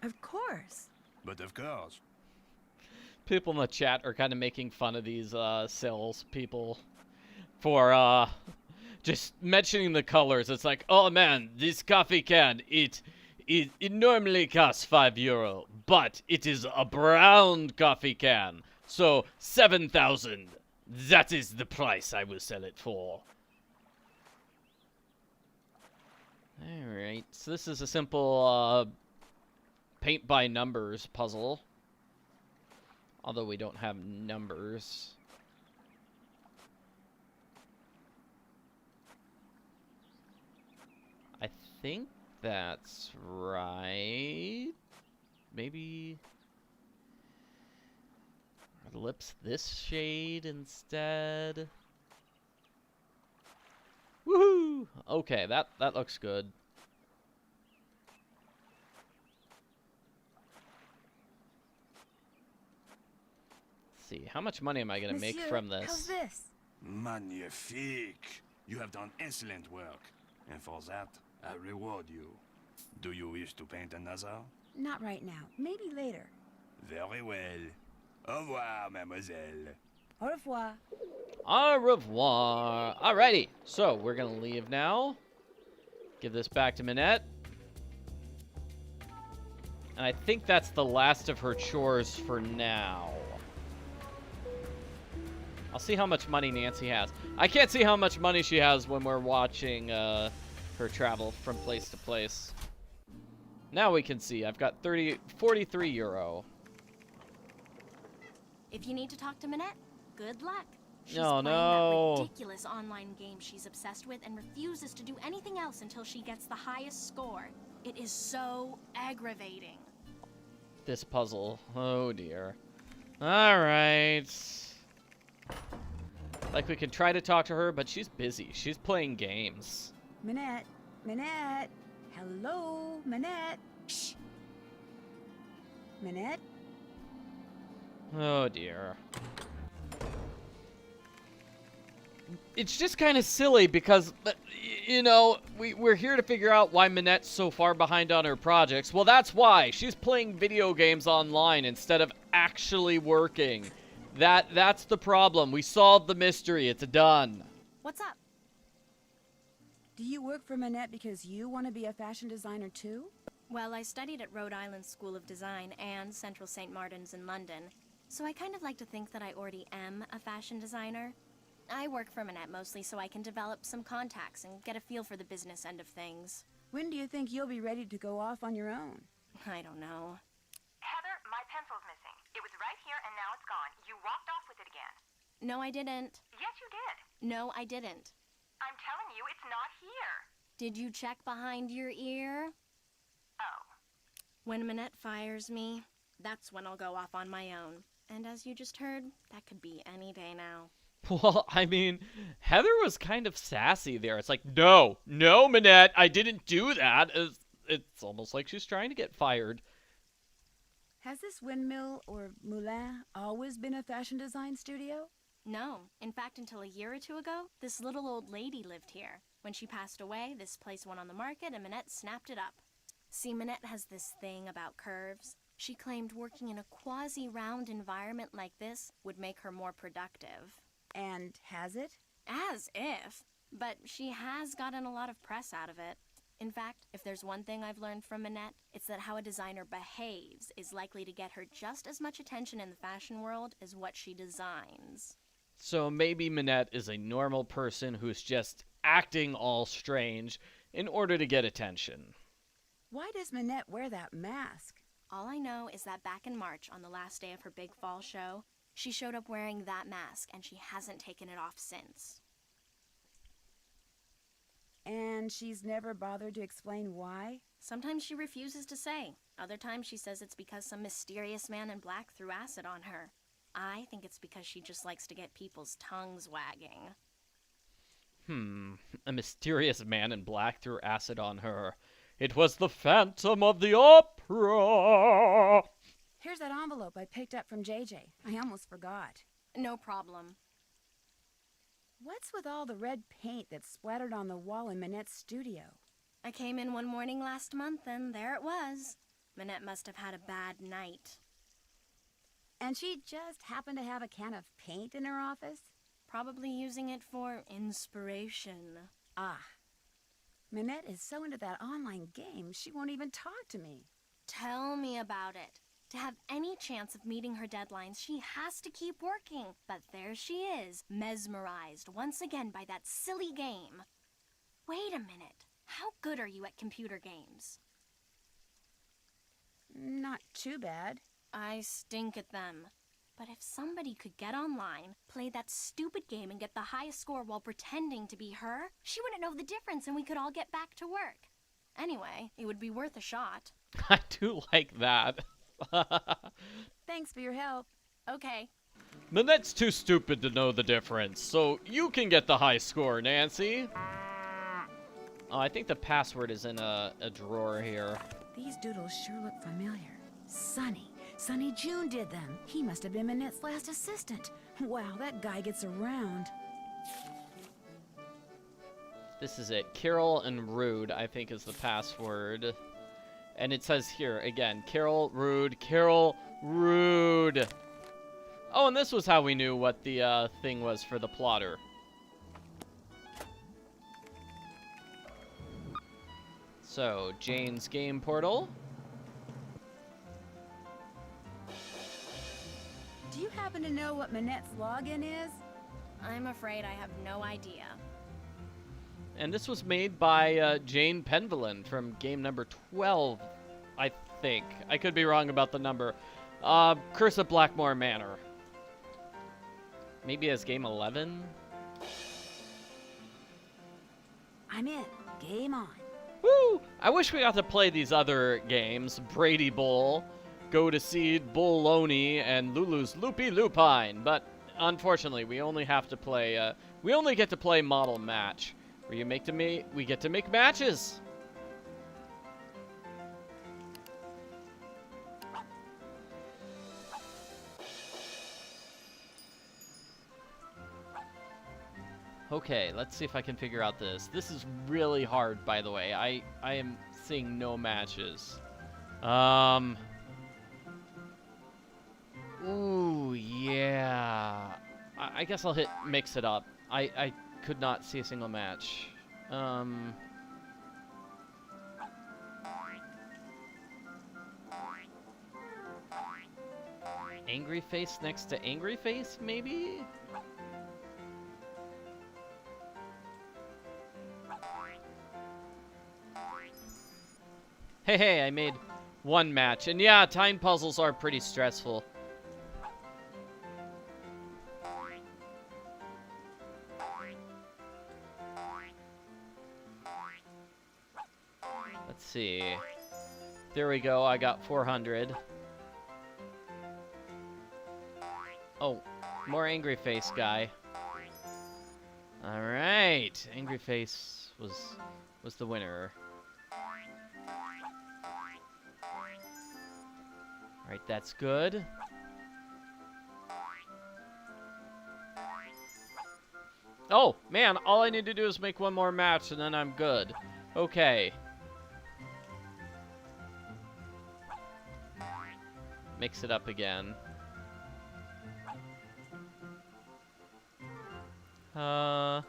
Of course. But of course. People in the chat are kind of making fun of these sales people for just mentioning the colors. It's like, oh man, this coffee can, it normally costs €5, but it is a brown coffee can, so 7,000. That is the price I will sell it for. Alright, so this is a simple paint by numbers puzzle. Although we don't have numbers. I think that's right. Maybe are the lips this shade instead? Woohoo! Okay, that looks good. Let's see, how much money am I gonna make from this? How's this? Magnifique! You have done excellent work. And for that, I reward you. Do you wish to paint another? Not right now. Maybe later. Very well. Au revoir, mademoiselle. Au revoir. Au revoir. Alrighty, so we're gonna leave now. Give this back to Minette. And I think that's the last of her chores for now. I'll see how much money Nancy has. I can't see how much money she has when we're watching her travel from place to place. Now we can see. I've got 43 euro. If you need to talk to Minette, good luck. She's Oh, playing no. that ridiculous online game she's obsessed with and refuses to do anything else until she gets the highest score. It is so aggravating. This puzzle. Oh, dear. Alright. Like, we can try to talk to her, but she's busy. She's playing games. Minette. Minette. Hello, Minette. Shh. Minette? Oh, dear. It's just kind of silly because, you know, we're here to figure out why Minette's so far behind on her projects. Well, that's why. She's playing video games online instead of actually working. That's the problem. We solved the mystery. It's done. What's up? Do you work for Minette because you want to be a fashion designer too? Well, I studied at Rhode Island School of Design and Central St. Martin's in London, so I kind of like to think that I already am a fashion designer. I work for Minette mostly so I can develop some contacts and get a feel for the business end of things. When do you think you'll be ready to go off on your own? I don't know. Heather, my pencil's missing. It was right here and now it's gone. You walked off with it again. No, I didn't. Yes, you did. No, I didn't. I'm telling you, it's not here. Did you check behind your ear? Oh. When Minette fires me, that's when I'll go off on my own. And as you just heard, that could be any day now. Well, I mean, Heather was kind of sassy there. It's like, no, Minette, I didn't do that. It's almost like she's trying to get fired. Has this windmill or moulin always been a fashion design studio? No. In fact, until a year or two ago, this little old lady lived here. When she passed away, this place went on the market and Minette snapped it up. See, Minette has this thing about curves. She claimed working in a quasi-round environment like this would make her more productive. And has it? As if. But she has gotten a lot of press out of it. In fact, if there's one thing I've learned from Minette, it's that how a designer behaves is likely to get her just as much attention in the fashion world as what she designs. So maybe Minette is a normal person who's just acting all strange in order to get attention. Why does Minette wear that mask? All I know is that back in March, on the last day of her big fall show, she showed up wearing that mask, and she hasn't taken it off since. And she's never bothered to explain why? Sometimes she refuses to say. Other times she says it's because some mysterious man in black threw acid on her. I think it's because she just likes to get people's tongues wagging. A mysterious man in black threw acid on her. It was the Phantom of the Opera! Here's that envelope I picked up from JJ. I almost forgot. No problem. What's with all the red paint that's splattered on the wall in Minette's studio? I came in one morning last month, and there it was. Minette must have had a bad night. And she just happened to have a can of paint in her office? Probably using it for inspiration. Ah. Minette is so into that online game, she won't even talk to me. Tell me about it. To have any chance of meeting her deadlines, she has to keep working. But there she is, mesmerized once again by that silly game. Wait a minute. How good are you at computer games? Not too bad. I stink at them. But if somebody could get online, play that stupid game and get the highest score while pretending to be her, she wouldn't know the difference and we could all get back to work. Anyway, it would be worth a shot. I do like that. Thanks for your help. Okay. Minette's too stupid to know the difference, so you can get the high score, Nancy. Oh, I think the password is in a drawer here. These doodles sure look familiar. Sonny June did them. He must have been Minette's last assistant. Wow, that guy gets around. This is it. Carol and Rude, I think, is the password. And it says here, again, Carol, Rude, Carol, Rude. Oh, and this was how we knew what the thing was for the plotter. So, Jane's game portal. Do you happen to know what Minette's login is? I'm afraid I have no idea. And this was made by Jane Penvelin from game number 12, I think. I could be wrong about the number. Curse of Blackmore Manor. Maybe as game 11? I'm in. Game on. Woo! I wish we got to play these other games. Brady Bowl, Go to Seed, Bulloney, and Lulu's Loopy Lupine. But unfortunately, we only have to play, we only get to play Model Match. Where we get to make matches. Okay, let's see if I can figure out this. This is really hard, by the way. I am seeing no matches. Ooh, yeah. I guess I'll hit mix it up. I could not see a single match. Angry face next to angry face, maybe? Hey, I made one match. And yeah, time puzzles are pretty stressful. Let's see. There we go. I got 400. Oh, more angry face guy. All right, angry face was the winner. All right, that's good. Oh, man, all I need to do is make one more match and then I'm good. Okay. Mix it up again. Oh.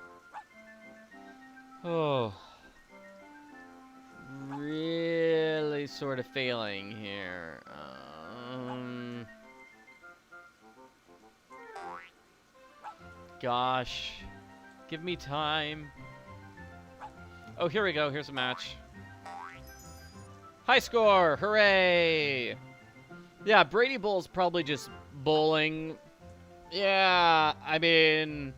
Really sort of failing here. Gosh. Give me time. Oh, here we go. Here's a match. High score! Hooray! Yeah, Brady Bull's probably just bowling. Yeah, I mean,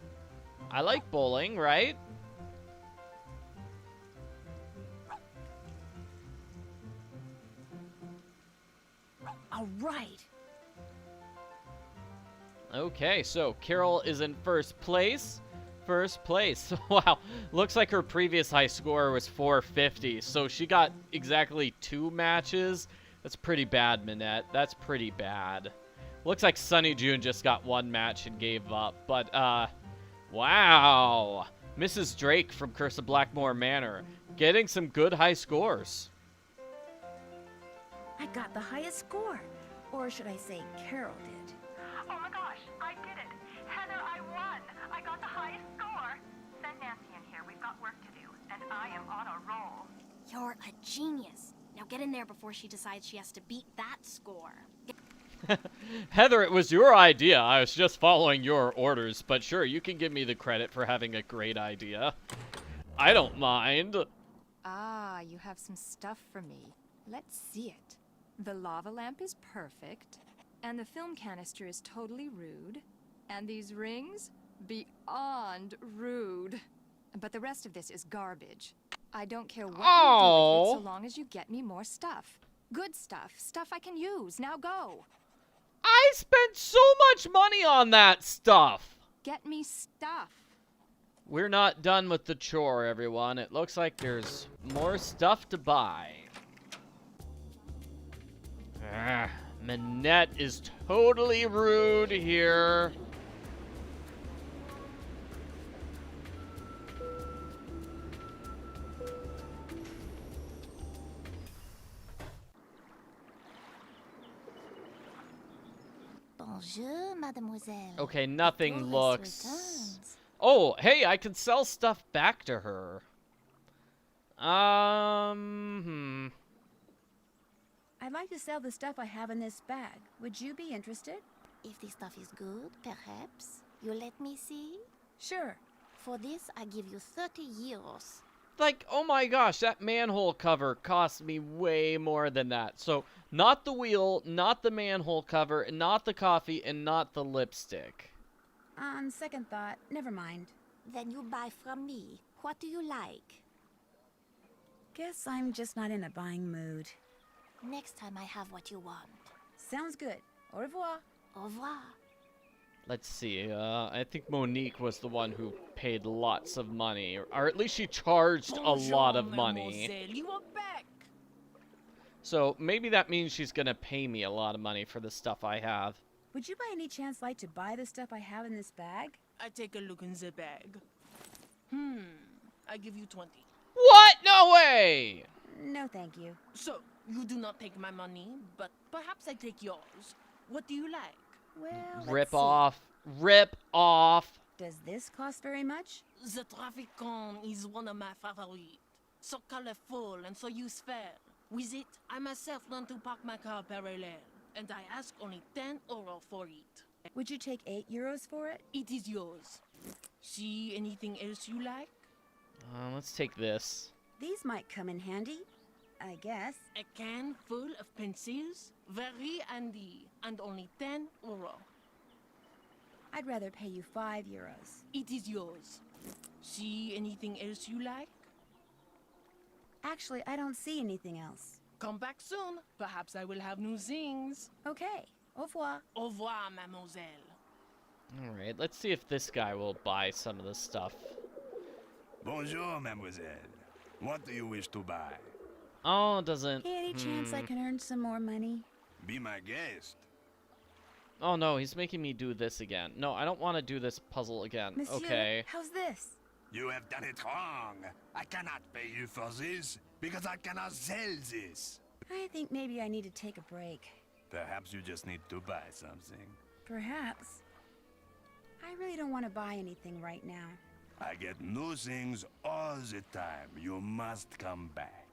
I like bowling, right? All right. Okay, so Carol is in first place. First place. Wow, looks like her previous high score was 450, so she got exactly 2 matches. That's pretty bad, Minette. That's pretty bad. Looks like Sunny June just got 1 match and gave up, but, wow. Mrs. Drake from Curse of Blackmore Manor getting some good high scores. I got the highest score. Or should I say Carol did. Oh my gosh, I did it. Heather, I won. I got the highest score. Send Nancy in here. We've got work to do, and I am on a roll. You're a genius. Now get in there before she decides she has to beat that score. Heather, it was your idea. I was just following your orders, but sure, you can give me the credit for having a great idea. I don't mind. Ah, you have some stuff for me. Let's see it. The lava lamp is perfect, and the film canister is totally rude, and these rings, beyond rude. But the rest of this is garbage. I don't care what you do with it so long as you get me more stuff. Good stuff. Stuff I can use. Now go. I spent so much money on that stuff. Get me stuff. We're not done with the chore, everyone. It looks like there's more stuff to buy. Minette is totally rude here. Bonjour, mademoiselle. Okay, nothing looks... Oh, hey, I can sell stuff back to her. I'd like to sell the stuff I have in this bag. Would you be interested? If the stuff is good, perhaps you let me see. Sure. For this, I give you 30 euros. Like, oh my gosh, that manhole cover cost me way more than that. So, not the wheel, not the manhole cover, not the coffee, and not the lipstick. On second thought, never mind. Then you buy from me. What do you like? Guess I'm just not in a buying mood. Next time I have what you want. Sounds good. Au revoir. Au revoir. Let's see, I think Monique was the one who paid lots of money, or at least she charged a lot of money. You are back. So maybe that means she's gonna pay me a lot of money for the stuff I have. Would you by any chance like to buy the stuff I have in this bag? I take a look in the bag. I give you 20. What? No way! No, thank you. So, you do not take my money, but perhaps I take yours. What do you like? Well, Rip off. Rip off. Does this cost very much? The traffic cone is one of my favorites. So colorful and so useful. With it, I myself learned to park my car parallel, and I ask only 10 euro for it. Would you take 8 euros for it? It is yours. See anything else you like? Let's take this. These might come in handy, I guess. A can full of pencils? Very handy, and only 10 euro. I'd rather pay you 5 euros. It is yours. See anything else you like? Actually, I don't see anything else. Come back soon. Perhaps I will have new things. Okay. Au revoir. Au revoir, mademoiselle. Alright, let's see if this guy will buy some of the stuff. Bonjour, mademoiselle. What do you wish to buy? Oh, it doesn't... Any chance I can earn some more money? Be my guest. Oh no, he's making me do this again. No, I don't want to do this puzzle again. Monsieur, Okay. how's this? You have done it wrong. I cannot pay you for this because I cannot sell this. I think maybe I need to take a break. Perhaps you just need to buy something. Perhaps. I really don't want to buy anything right now. I get new things all the time. You must come back.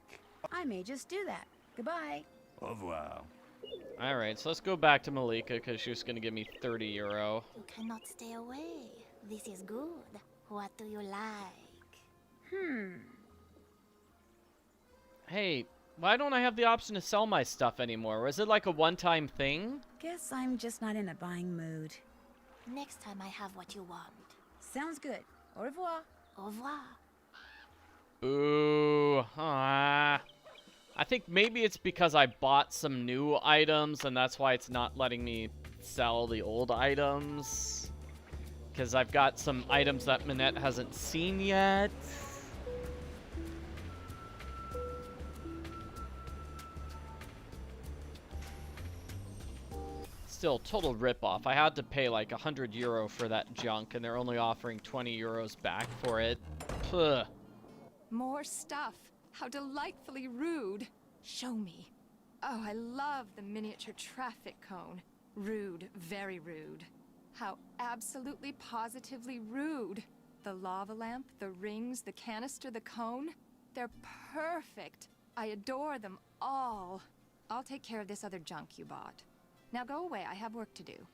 I may just do that. Goodbye. Au revoir. Alright, so let's go back to Malika because she was going to give me 30 euro. You cannot stay away. This is good. What do you like? Hey, why don't I have the option to sell my stuff anymore? Was it like a one-time thing? Guess I'm just not in a buying mood. Next time I have what you want. Sounds good. Au revoir. Au revoir. Boo. I think maybe it's because I bought some new items and that's why it's not letting me sell the old items. Because I've got some items that Minette hasn't seen yet. Still, total ripoff. I had to pay like 100 euro for that junk and they're only offering 20 euros back for it. Ugh. More stuff. How delightfully rude. Show me. Oh, I love the miniature traffic cone. Rude, very rude. How absolutely positively rude. The lava lamp, the rings, the canister, the cone. They're perfect. I adore them all. I'll take care of this other junk you bought. Now go away, I have work to do.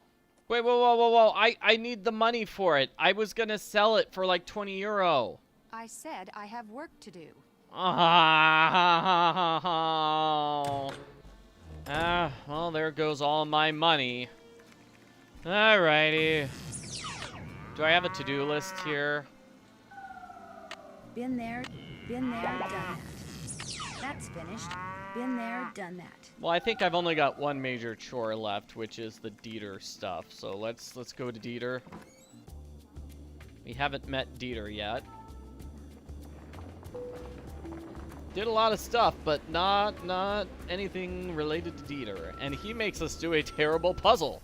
Wait, whoa, whoa, whoa, whoa. I need the money for it. I was gonna sell it for like 20 euro. I said I have work to do. Well, there goes all my money. Alrighty. Do I have a to-do list here? Been there, done that. That's finished. Been there, done that. Well, I think I've only got one major chore left, which is the Dieter stuff. So let's go to Dieter. We haven't met Dieter yet. Did a lot of stuff, but not anything related to Dieter. And he makes us do a terrible puzzle.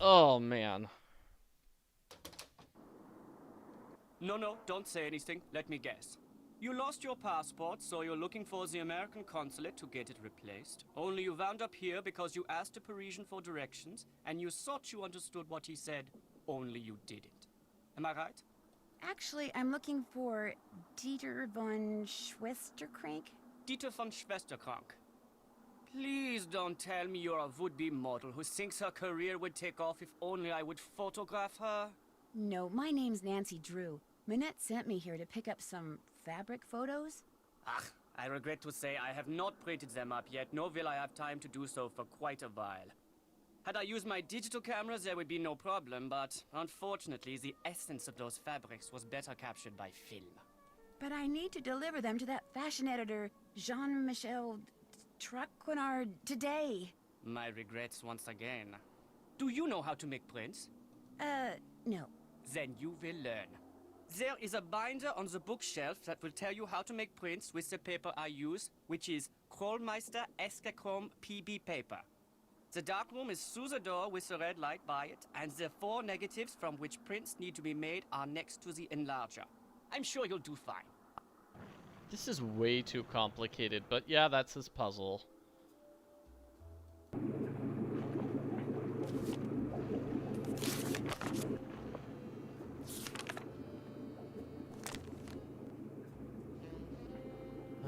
Oh, man. No, don't say anything. Let me guess. You lost your passport, so you're looking for the American consulate to get it replaced. Only you wound up here because you asked a Parisian for directions, and you thought you understood what he said, only you didn't. Am I right? Actually, I'm looking for Dieter von Schwesterkrank. Dieter von Schwesterkrank. Please don't tell me you're a would-be model who thinks her career would take off if only I would photograph her. No, my name's Nancy Drew. Minette sent me here to pick up some fabric photos. I regret to say I have not printed them up yet, nor will I have time to do so for quite a while. Had I used my digital cameras, there would be no problem, but unfortunately, the essence of those fabrics was better captured by film. But I need to deliver them to that fashion editor, Jean-Michel Traquenard, today. My regrets once again. Do you know how to make prints? No. Then you will learn. There is a binder on the bookshelf that will tell you how to make prints with the paper I use, which is Krollmeister Escachrome PB paper. The darkroom is through the door with the red light by it, and the 4 negatives from which prints need to be made are next to the enlarger. I'm sure you'll do fine. This is way too complicated, but yeah, that's his puzzle.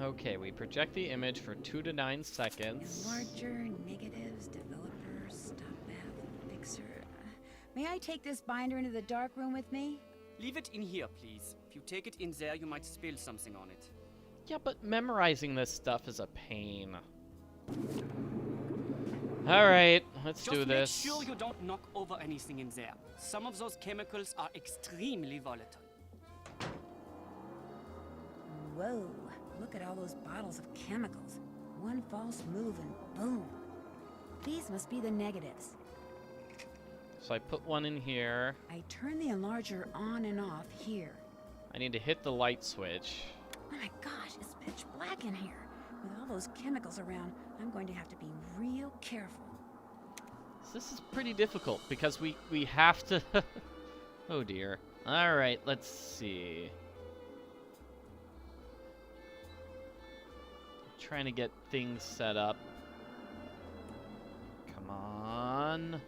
Okay, we project the image for 2 to 9 seconds. Enlarger, negatives, developer, stop bath, fixer. May I take this binder into the dark room with me? Leave it in here, please. If you take it in there, you might spill something on it. Yeah, but memorizing this stuff is a pain. Alright, let's do this. Just make sure you don't knock over anything in there. Some of those chemicals are extremely volatile. Whoa, look at all those bottles of chemicals. One false move and boom. These must be the negatives. So I put one in here. I turn the enlarger on and off here. I need to hit the light switch. Oh my gosh, it's pitch black in here. With all those chemicals around, I'm going to have to be real careful. This is pretty difficult because we have to... Oh dear. Alright, let's see. Trying to get things set up. Come on.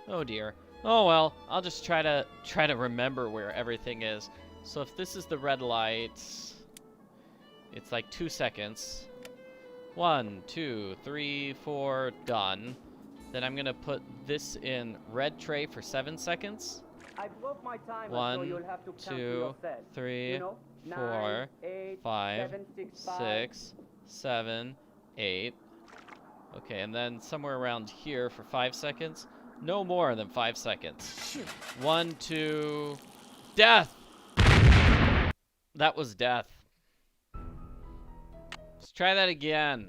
Oh dear. Oh well, I'll just try to remember where everything is. So if this is the red light, it's like 2 seconds. 1, 2, 3, 4, done. Then I'm gonna put this in red tray for 7 seconds. I broke my timer, 1, so you'll have to count 2, yourself. 3, You know, 4, 9, 8, 5, 7, 6, 6, 7, 8. Okay, and then somewhere around here for 5 seconds. No more than 5 seconds. Shoot. 1, 2, death! That was death. Let's try that again.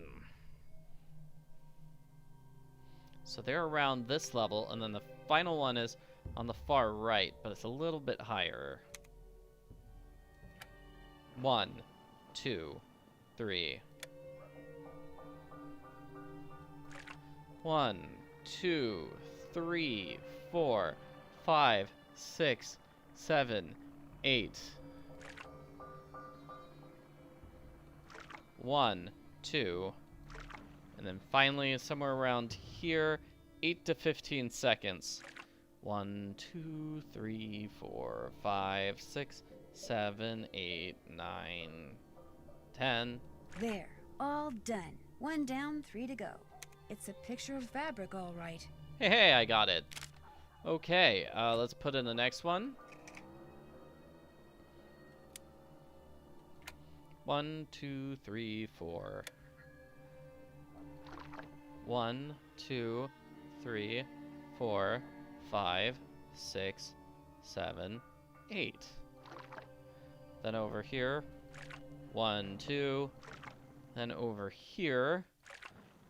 So they're around this level, and then the final one is on the far right, but it's a little bit higher. 1, 2, 3. 1, 2, 3, 4, 5, 6, 7, 8. 1, 2, And then finally, somewhere around here, 8 to 15 seconds. 1, 2, 3, 4, 5, 6, 7, 8, 9, 10. There, all done. 1 down, 3 to go. It's a picture of fabric, all right. Hey, I got it. Okay, let's put in the next one. 1, 2, 3, 4. 1, 2, 3, 4, 5, 6, 7, 8. Then over here, 1, 2. Then over here,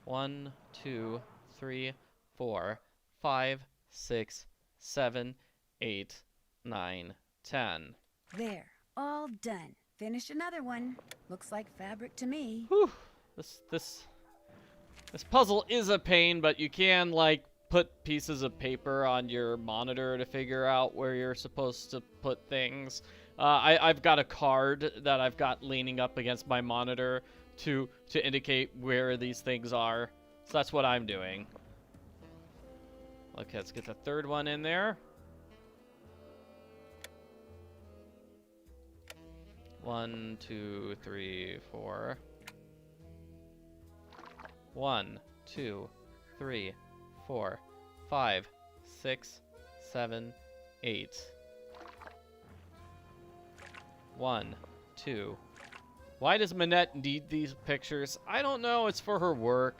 1, 2, 3, 4, 5, 6, 7, 8, 9, 10. There, all done. Finished another one. Looks like fabric to me. Whew. This puzzle is a pain, but you can, like, put pieces of paper on your monitor to figure out where you're supposed to put things. I've got a card that I've got leaning up against my monitor to indicate where these things are. So that's what I'm doing. Okay, let's get the third one in there. 1, 2, 3, 4. 1, 2, 3, 4, 5, 6, 7, 8. 1, 2. Why does Minette need these pictures? I don't know. It's for her work.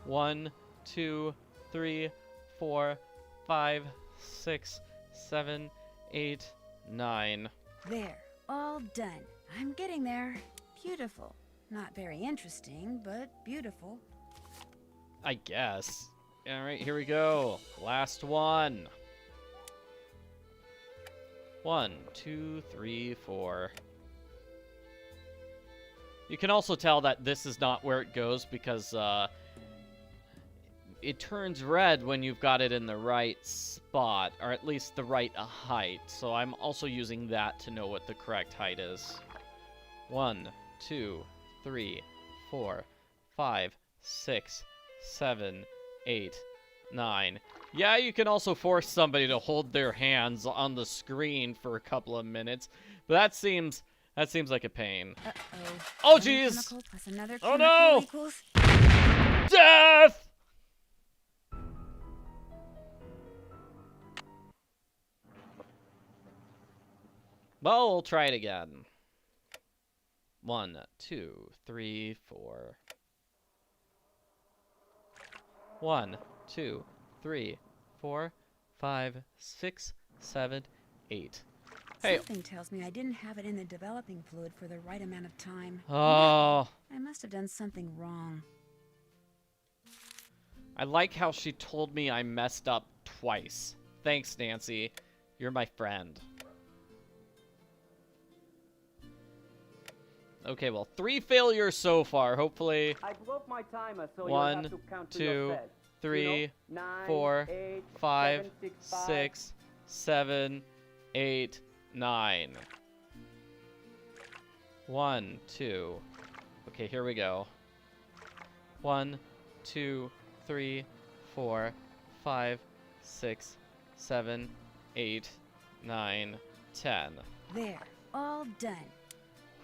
1, 2, 3, 4, 5, 6, 7, 8, 9. There, all done. I'm getting there. Beautiful. Not very interesting, but beautiful. I guess. All right, here we go. Last one. 1, 2, 3, 4. You can also tell that this is not where it goes because it turns red when you've got it in the right spot, or at least the right height. So I'm also using that to know what the correct height is. 1, 2, 3, 4, 5, 6, 7, 8, 9. Yeah, you can also force somebody to hold their hands on the screen for a couple of minutes, but that seems like a pain. Uh-oh. Oh, jeez! Oh, no! Equals... Death! Well, we'll try it again. 1, 2, 3, 4. 1, 2, 3, 4, 5, 6, 7, 8. Hey. Something tells me I didn't have it in the developing fluid for the right amount of time. Oh. I must have done something wrong. I like how she told me I messed up twice. Thanks, Nancy. You're my friend. Okay, well, 3 failures so far. Hopefully. I broke my timer, so 1, you have to count to 2, yourself. 3, You know, 9, 4, 8, 5, 7, 6, 7, 8, 9. 1, 2. Okay, here we go. 1, 2, 3, 4, 5, 6, 7, 8, 9, 10. There, all done.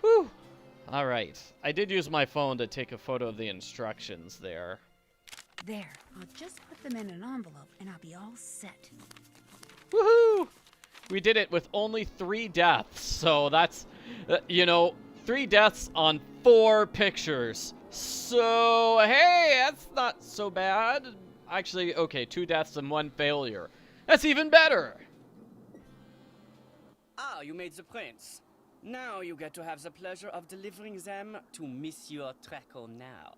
Whew. All right. I did use my phone to take a photo of the instructions there. There, I'll just put them in an envelope and I'll be all set. Woohoo! We did it with only 3 deaths, so that's, 3 deaths on 4 pictures. So, hey, that's not so bad. Actually, okay, 2 deaths and 1 failure. That's even better. Ah, you made the prints. Now you get to have the pleasure of delivering them to Monsieur Traquenard.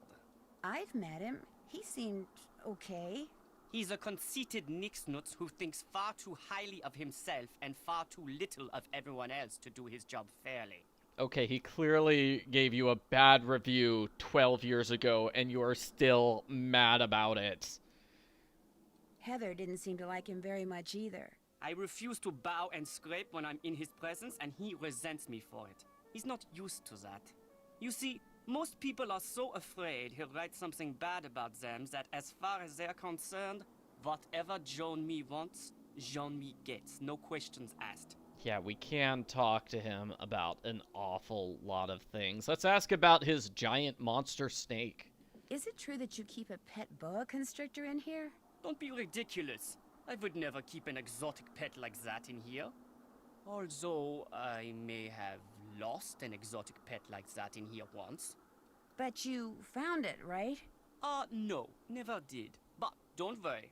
I've met him. He seemed okay. He's a conceited nixnutz who thinks far too highly of himself and far too little of everyone else to do his job fairly. Okay, he clearly gave you a bad review 12 years ago, and you are still mad about it. Heather didn't seem to like him very much either. I refuse to bow and scrape when I'm in his presence, and he resents me for it. He's not used to that. You see, Most people are so afraid he'll write something bad about them that as far as they're concerned, whatever Jean-Mi wants, Jean-Mi gets. No questions asked. Yeah, we can talk to him about an awful lot of things. Let's ask about his giant monster snake. Is it true that you keep a pet boa constrictor in here? Don't be ridiculous. I would never keep an exotic pet like that in here. Although I may have lost an exotic pet like that in here once. But you found it, right? No, never did. But don't worry.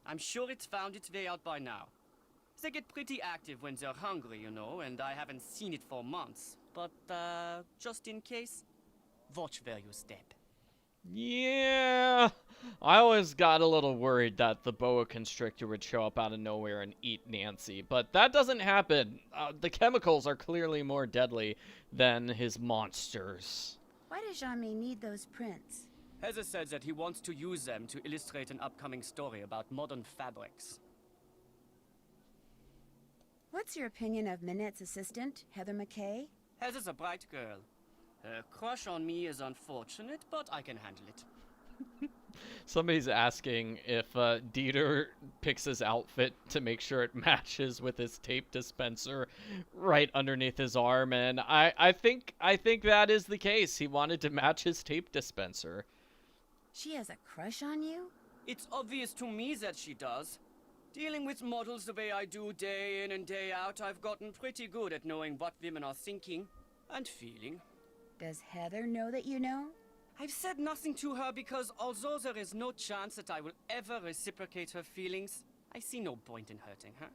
I'm sure it's found its way out by now. They get pretty active when they're hungry, you know, and I haven't seen it for months. But, just in case, watch where you step. Yeah, I always got a little worried that the boa constrictor would show up out of nowhere and eat Nancy, but that doesn't happen. The chemicals are clearly more deadly than his monsters. Why does Jean-Mi need those prints? Heather said that he wants to use them to illustrate an upcoming story about modern fabrics. What's your opinion of Minette's assistant, Heather McKay? Heather's a bright girl. Her crush on me is unfortunate, but I can handle it. Somebody's asking if Dieter picks his outfit to make sure it matches with his tape dispenser right underneath his arm, and I think that is the case. He wanted to match his tape dispenser. She has a crush on you? It's obvious to me that she does. Dealing with models the way I do day in and day out, I've gotten pretty good at knowing what women are thinking and feeling. Does Heather know that you know? I've said nothing to her because although there is no chance that I will ever reciprocate her feelings, I see no point in hurting her.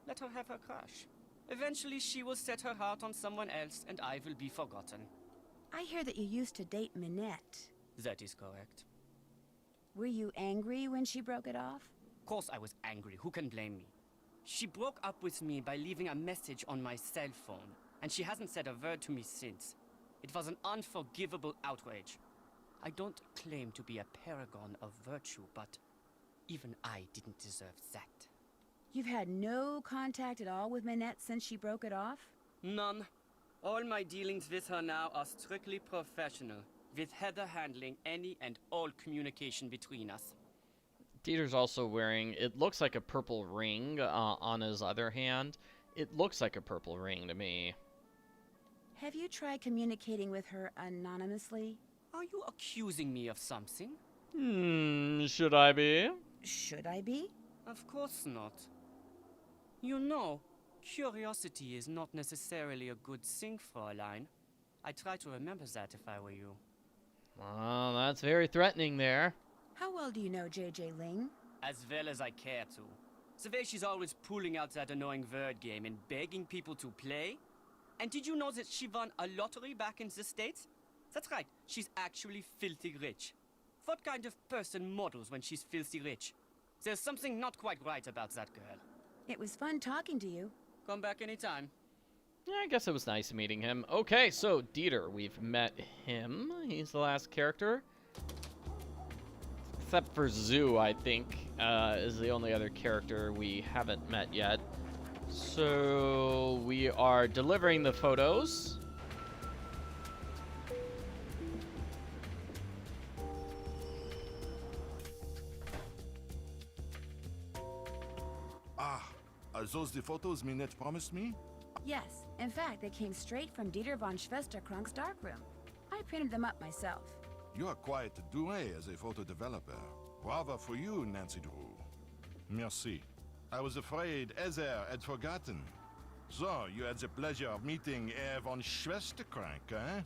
Let her have her crush. Eventually she will set her heart on someone else and I will be forgotten. I hear that you used to date Minette. That is correct. Were you angry when she broke it off? Of course I was angry. Who can blame me? She broke up with me by leaving a message on my cell phone, and she hasn't said a word to me since. It was an unforgivable outrage. I don't claim to be a paragon of virtue, but even I didn't deserve that. You've had no contact at all with Minette since she broke it off? None. All my dealings with her now are strictly professional, with Heather handling any and all communication between us. Dieter's also wearing, it looks like a purple ring on his other hand. It looks like a purple ring to me. Have you tried communicating with her anonymously? Are you accusing me of something? Should I be? Should I be? Of course not. You know, curiosity is not necessarily a good thing, Fräulein. I try to remember that if I were you. Well, that's very threatening there. How well do you know JJ Ling? As well as I care to. The way she's always pulling out that annoying word game and begging people to play. And did you know that she won a lottery back in the States? That's right, she's actually filthy rich. What kind of person models when she's filthy rich? There's something not quite right about that girl. It was fun talking to you. Come back anytime. Yeah, I guess it was nice meeting him. Okay, so Dieter, we've met him. He's the last character. Except for Zoo, I think, is the only other character we haven't met yet. So we are delivering the photos. Are those the photos Minette promised me? Yes. In fact, they came straight from Dieter von Schwesterkrank's darkroom. I printed them up myself. You are quite doué as a photo developer. Bravo for you, Nancy Drew. Merci. I was afraid Heather had forgotten. So, you had the pleasure of meeting Herr von Schwesterkrank, eh?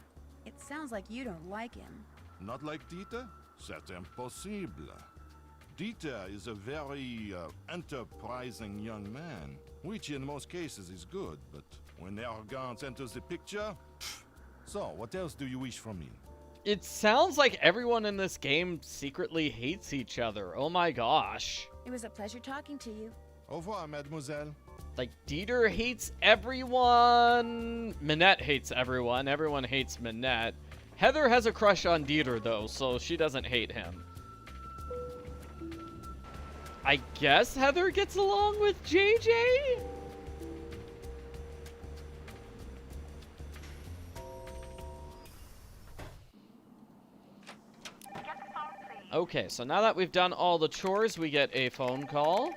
It sounds like you don't like him. Not like Dieter? C'est impossible. Dieter is a very enterprising young man, which in most cases is good, but when arrogance enters the picture... Pff. So, what else do you wish from me? It sounds like everyone in this game secretly hates each other. Oh my gosh. It was a pleasure talking to you. Au revoir, mademoiselle. Like, Dieter hates everyone. Minette hates everyone. Everyone hates Minette. Heather has a crush on Dieter, though, so she doesn't hate him. I guess Heather gets along with JJ? Okay, so now that we've done all the chores, we get a phone call.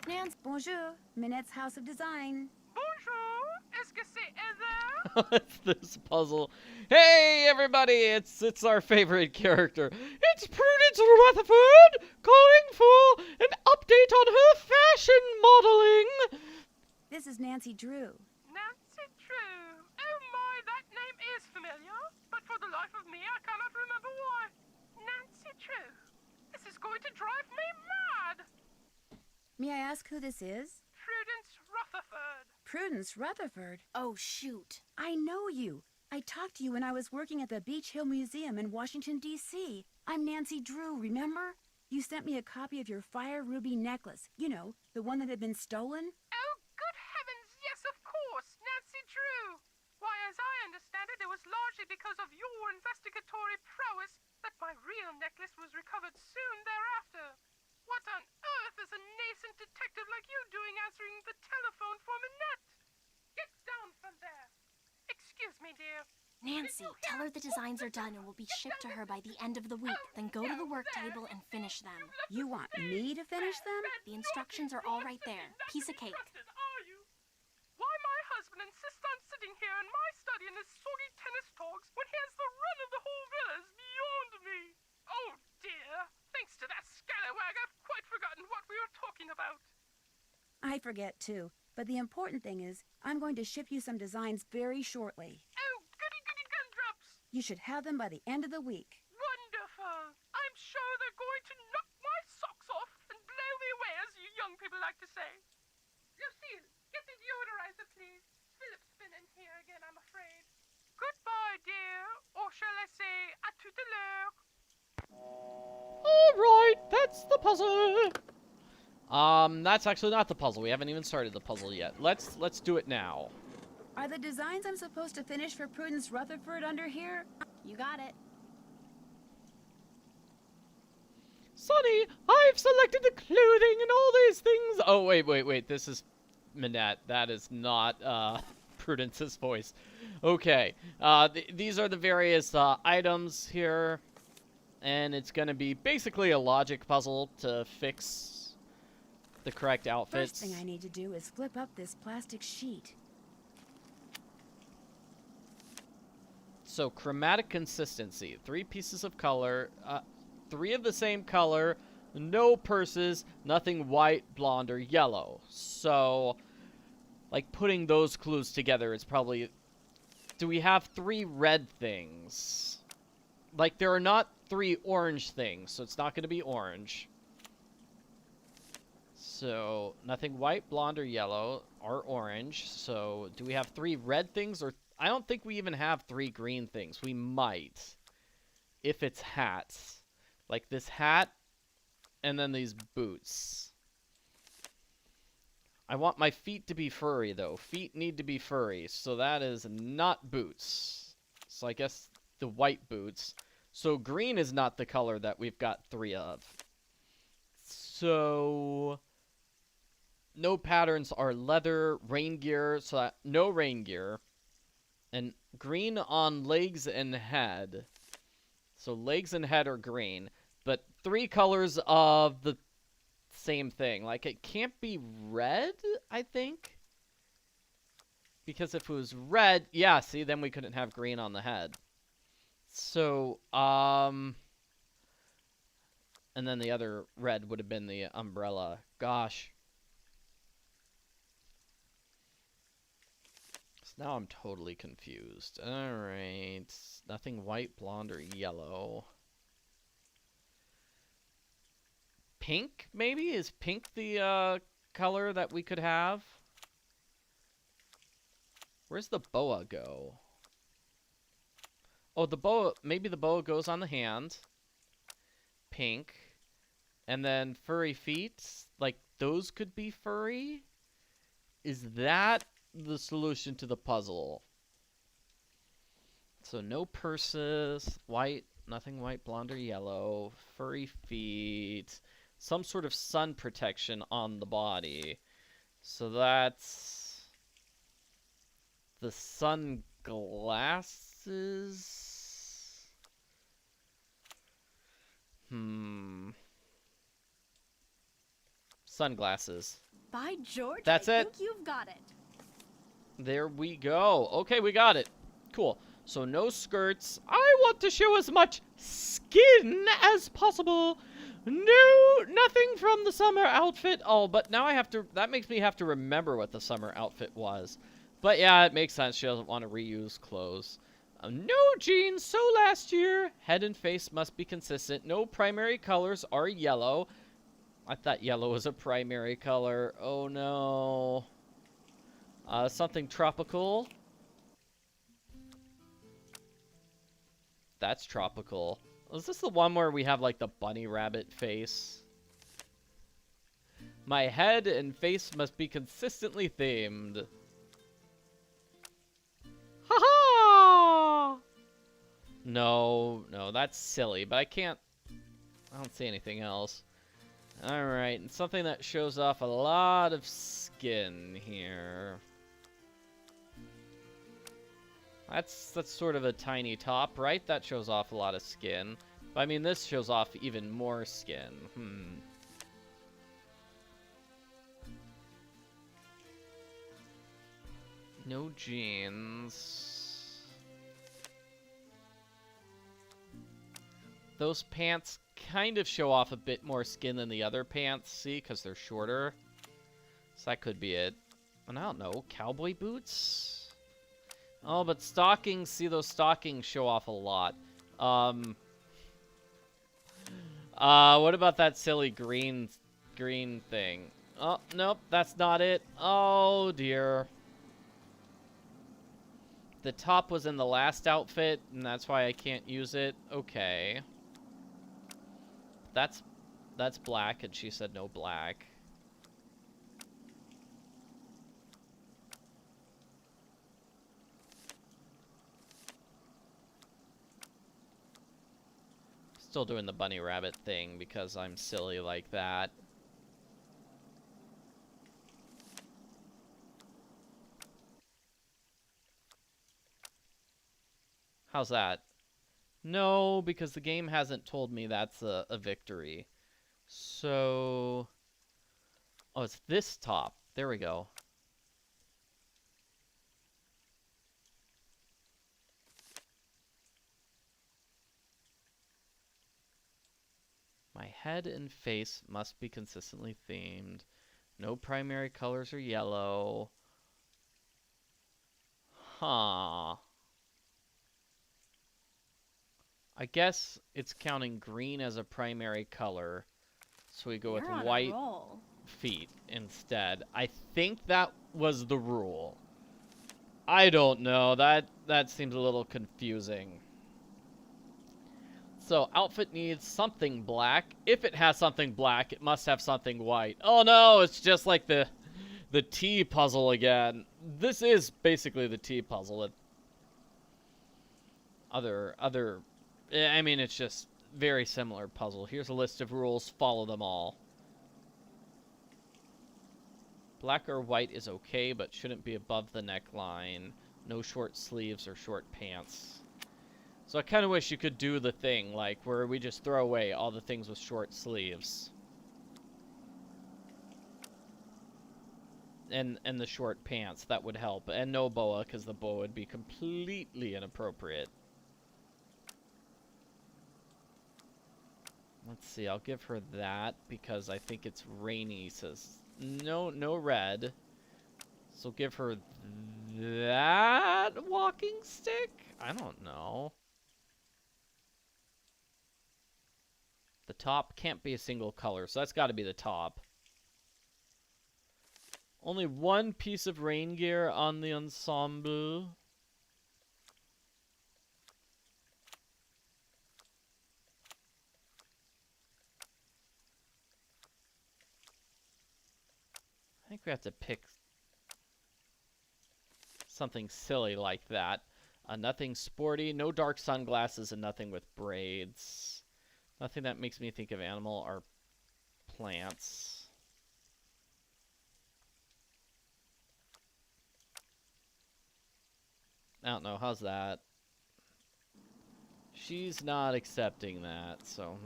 Nance, bonjour. Minette's House of Design. Bonjour. Est-ce que c'est Heather? It's this puzzle. Hey, everybody! It's our favorite character. It's Prudence Rutherford calling for an update on her fashion modeling. This is Nancy Drew. Nancy Drew. Oh my, that name is familiar. But for the life of me, I cannot remember why. Nancy Drew. This is going to drive me mad. May I ask who this is? Prudence Rutherford. Prudence Rutherford. Oh, shoot. I know you. I talked to you when I was working at the Beach Hill Museum in Washington, D.C. I'm Nancy Drew, remember? You sent me a copy of your fire ruby necklace. You know, the one that had been stolen. Oh, good heavens, yes, of course, Nancy Drew. Why, as I understand it, it was largely because of your investigatory prowess that my real necklace was recovered soon thereafter. What on earth is a nascent detective like you doing answering the telephone for Minette? Get down from there. Excuse me, dear. Nancy, tell her the designs are done and will be shipped to her by the end of the week. Then go to the work table and finish them. You want me to finish them? The instructions are all right there. Piece of cake. Are you? Why my husband insists on sitting here in my study in his soggy tennis togs when he has the run of the whole villa is beyond me. Oh dear. Thanks to that scallywag, I've quite forgotten what we were talking about. I forget too. But the important thing is, I'm going to ship you some designs very shortly. Oh, goody goody gumdrops. You should have them by the end of the week. Wonderful. I'm sure they're going to knock my socks off and blow me away, as you young people like to say. Lucille, get the deodorizer, please. Philip's been in here again, I'm afraid. Goodbye, dear. Or shall I say, à tout à l'heure. Alright, that's the puzzle. That's actually not the puzzle. We haven't even started the puzzle yet. Let's do it now. Are the designs I'm supposed to finish for Prudence Rutherford under here? You got it. Sonny, I've selected the clothing and all these things. Oh, wait. This is Minette. That is not, Prudence's voice. Okay. These are the various, items here. And it's gonna be basically a logic puzzle to fix the correct outfits. First thing I need to do is flip up this plastic sheet. So, chromatic consistency. 3 pieces of color. 3 of the same color. No purses. Nothing white, blonde, or yellow. So, like, putting those clues together is probably... Do we have 3 red things? Like, there are not 3 orange things, so it's not going to be orange. So, nothing white, blonde, or yellow, or orange. So, do we have 3 red things, or... I don't think we even have 3 green things. We might. If it's hats. Like this hat, and then these boots. I want my feet to be furry, though. Feet need to be furry, so that is not boots. So I guess the white boots. So green is not the color that we've got 3 of. So... no patterns are leather, rain gear, so that no rain gear. And green on legs and head. So legs and head are green. But 3 colors of the same thing. Like, it can't be red, I think. Because if it was red, yeah, see, then we couldn't have green on the head. So, and then the other red would have been the umbrella. Gosh. Now I'm totally confused. Alright. Nothing white, blonde, or yellow. Pink, maybe? Is pink the color that we could have? Where's the boa go? Oh, the boa... maybe the boa goes on the hand. Pink. And then furry feet. Like, those could be furry? Is that... the solution to the puzzle? So no purses, white, nothing white, blonde, or yellow, furry feet, some sort of sun protection on the body. So that's the sunglasses. Sunglasses. By George, That's I it. think you've got it. There we go. Okay, we got it. Cool. So no skirts. I want to show as much skin as possible. No, nothing from the summer outfit. Oh, but now I have to, that makes me have to remember what the summer outfit was. But yeah, it makes sense. She doesn't want to reuse clothes. No jeans, so last year. Head and face must be consistent. No primary colors are yellow. I thought yellow was a primary color. Oh no. Something tropical. That's tropical. Is this the one where we have like the bunny rabbit face? My head and face must be consistently themed. Ha-ha! No, that's silly, but I don't see anything else. Alright, and something that shows off a lot of skin here. That's sort of a tiny top, right? That shows off a lot of skin. But I mean, this shows off even more skin. No jeans. Those pants kind of show off a bit more skin than the other pants, see? Because they're shorter. So that could be it. And I don't know, cowboy boots? Oh, but stockings, see, those stockings show off a lot. What about that silly green thing? Oh, nope, that's not it. Oh, dear. The top was in the last outfit, and that's why I can't use it. Okay. That's black, and she said no black. Still doing the bunny rabbit thing because I'm silly like that. How's that? No, because the game hasn't told me that's a victory. So... oh, it's this top. There we go. My head and face must be consistently themed. No primary colors are yellow. Huh. I guess it's counting green as a primary color. So we go with white feet instead. I think that was the rule. I don't know. That seems a little confusing. So, outfit needs something black. If it has something black, it must have something white. Oh no, it's just like the T puzzle again. This is basically the T puzzle. I mean, it's just very similar puzzle. Here's a list of rules. Follow them all. Black or white is okay, but shouldn't be above the neckline. No short sleeves or short pants. So I kind of wish you could do the thing, like, where we just throw away all the things with short sleeves. And the short pants, that would help. And no boa, because the boa would be completely inappropriate. Let's see, I'll give her that, because I think it's rainy, says... no red. So give her that walking stick? I don't know. The top can't be a single color, so that's got to be the top. Only one piece of rain gear on the ensemble. I think we have to pick something silly like that. Nothing sporty, no dark sunglasses, and nothing with braids. Nothing that makes me think of animal or plants. I don't know, how's that? She's not accepting that, so,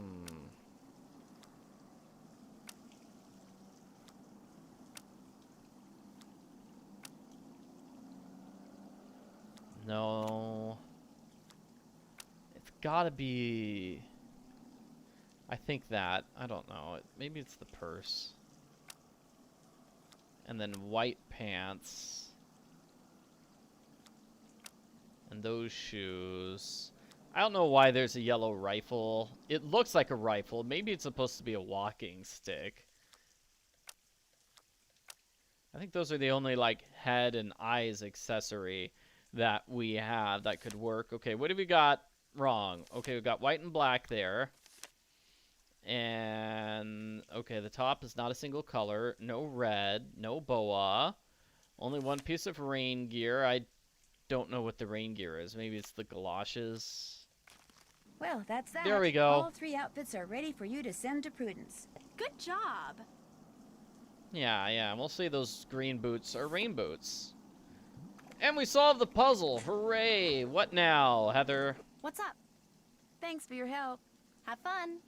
No. It's gotta be... I think that. I don't know. Maybe it's the purse. And then white pants. And those shoes. I don't know why there's a yellow rifle. It looks like a rifle. Maybe it's supposed to be a walking stick. I think those are the only, like, head and eyes accessory that we have that could work. Okay, what have we got wrong? Okay, we've got white and black there. And, okay, the top is not a single color. No red. No boa. Only one piece of rain gear. I don't know what the rain gear is. Maybe it's the galoshes. Well, that's that. There we go. All 3 outfits are ready for you to send to Prudence. Good job. Yeah, we'll say those green boots are rain boots. And we solved the puzzle. Hooray! What now, Heather? What's up? Thanks for your help. Have fun.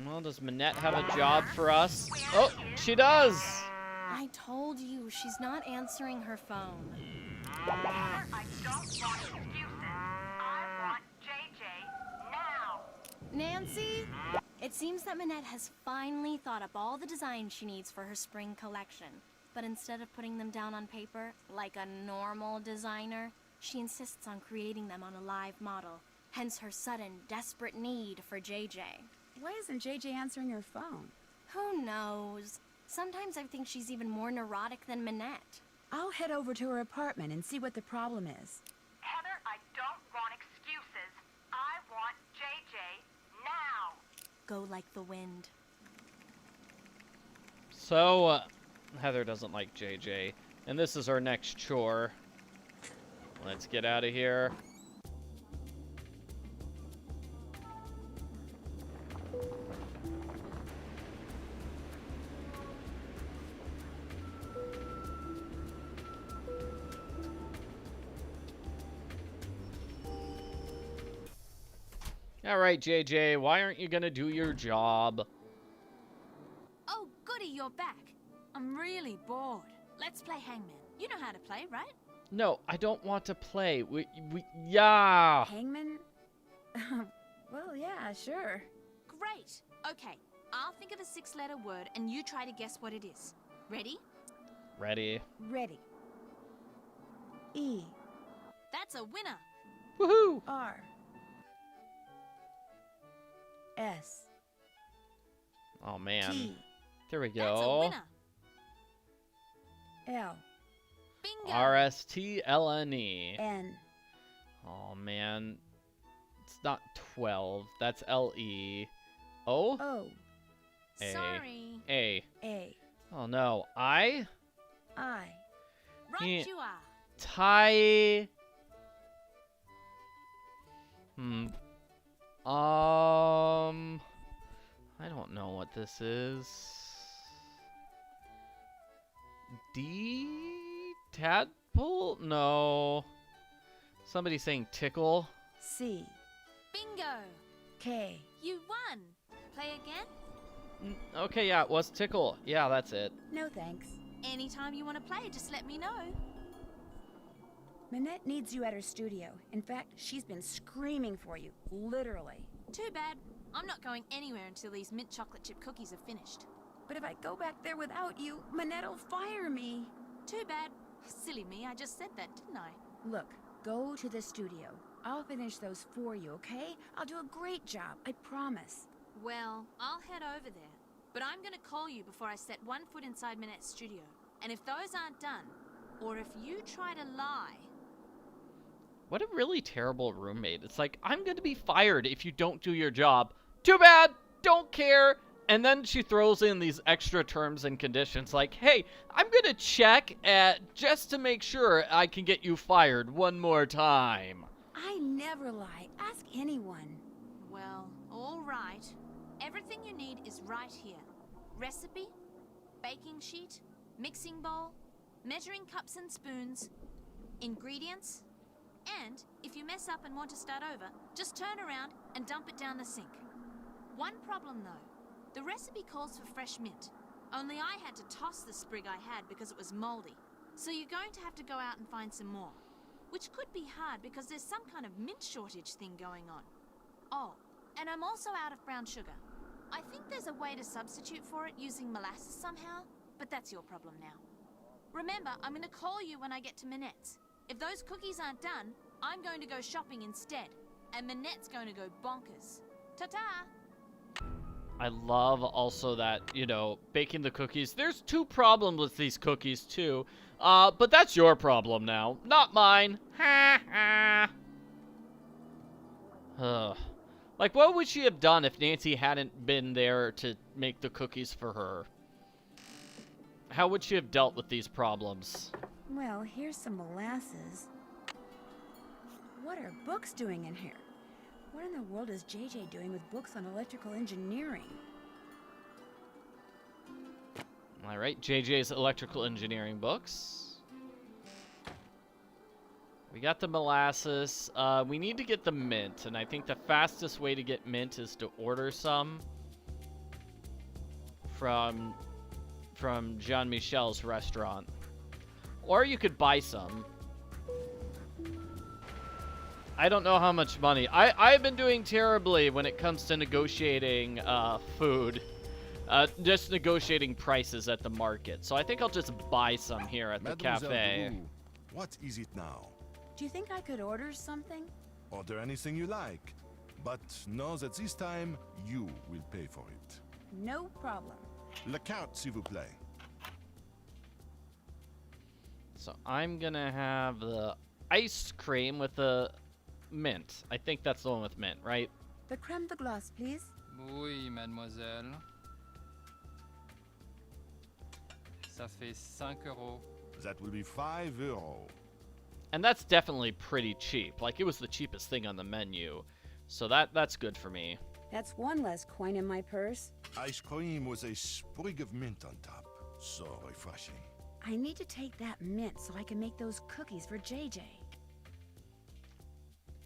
Well, does Minette have a job for us? Oh, she does! I told you, she's not answering her phone. I don't want excuses. I want JJ now. Nancy? It seems that Minette has finally thought up all the designs she needs for her spring collection. But instead of putting them down on paper, like a normal designer, she insists on creating them on a live model. Hence her sudden, desperate need for JJ. Why isn't JJ answering her phone? Who knows? Sometimes I think she's even more neurotic than Minette. I'll head over to her apartment and see what the problem is. Heather, I don't want excuses. I want JJ now. Go like the wind. So, Heather doesn't like JJ. And this is our next chore. Let's get out of here. All right, JJ, why aren't you gonna do your job? Oh, goody, you're back. I'm really bored. Let's play hangman. You know how to play, right? No, I don't want to play. Yeah. Hangman? Well, yeah, sure. Great. Okay, I'll think of a 6-letter word and you try to guess what it is. Ready? Ready. Ready. E. That's a winner. Woohoo! R. S. Oh man. T. There we That's a go. winner. L. Bingo. RSTLNE. N. Oh man. It's not 12. That's LE. O? O. A. Sorry. A. A. Oh no. I? I. Right Yeah. you are. Tie. I don't know what this is. D? Tadpole? No. Somebody saying tickle? C. Bingo. K. You won. Play again? Okay, yeah, it was tickle. Yeah, that's it. No thanks. Anytime you want to play, just let me know. Minette needs you at her studio. In fact, she's been screaming for you, literally. Too bad. I'm not going anywhere until these mint chocolate chip cookies are finished. But if I go back there without you, Minette'll fire me. Too bad. Silly me, I just said that, didn't I? Look, go to the studio. I'll finish those for you, okay? I'll do a great job, I promise. Well, I'll head over there. But I'm gonna call you before I set one foot inside Minette's studio. And if those aren't done, or if you try to lie... What a really terrible roommate. It's like, I'm going to be fired if you don't do your job. Too bad. Don't care. And then she throws in these extra terms and conditions like, hey, I'm going to check just to make sure I can get you fired one more time. I never lie. Ask anyone. Well, all right. Everything you need is right here. Recipe, baking sheet, mixing bowl, measuring cups and spoons, ingredients, And if you mess up and want to start over, just turn around and dump it down the sink. One problem though, the recipe calls for fresh mint. Only I had to toss the sprig I had because it was moldy. So you're going to have to go out and find some more. Which could be hard because there's some kind of mint shortage thing going on. Oh, and I'm also out of brown sugar. I think there's a way to substitute for it using molasses somehow, but that's your problem now. Remember, I'm going to call you when I get to Minette's. If those cookies aren't done, I'm going to go shopping instead. And Minette's going to go bonkers. Ta-ta! I love also that, you know, baking the cookies. There's 2 problems with these cookies, too. But that's your problem now, not mine. Ha ha. Like, what would she have done if Nancy hadn't been there to make the cookies for her? How would she have dealt with these problems? Well, here's some molasses. What are books doing in here? What in the world is JJ doing with books on electrical engineering? All right, JJ's electrical engineering books. We got the molasses. We need to get the mint, and I think the fastest way to get mint is to order some from Jean-Michel's restaurant. Or you could buy some. I don't know how much money. I've been doing terribly when it comes to negotiating food. Just negotiating prices at the market. So I think I'll just buy some here at the Mademoiselle cafe. Blue, what is it now? Do you think I could order something? Order anything you like. But know that this time, you will pay for it. No problem. Le carte, s'il vous plaît. So I'm gonna have the ice cream with the mint. I think that's the one with mint, right? The crème de glace, please. Oui, mademoiselle. Ça fait 5 euros. That will be 5 euros. And that's definitely pretty cheap. Like, it was the cheapest thing on the menu. So that's good for me. That's one less coin in my purse. Ice cream with a sprig of mint on top. So refreshing. I need to take that mint so I can make those cookies for JJ.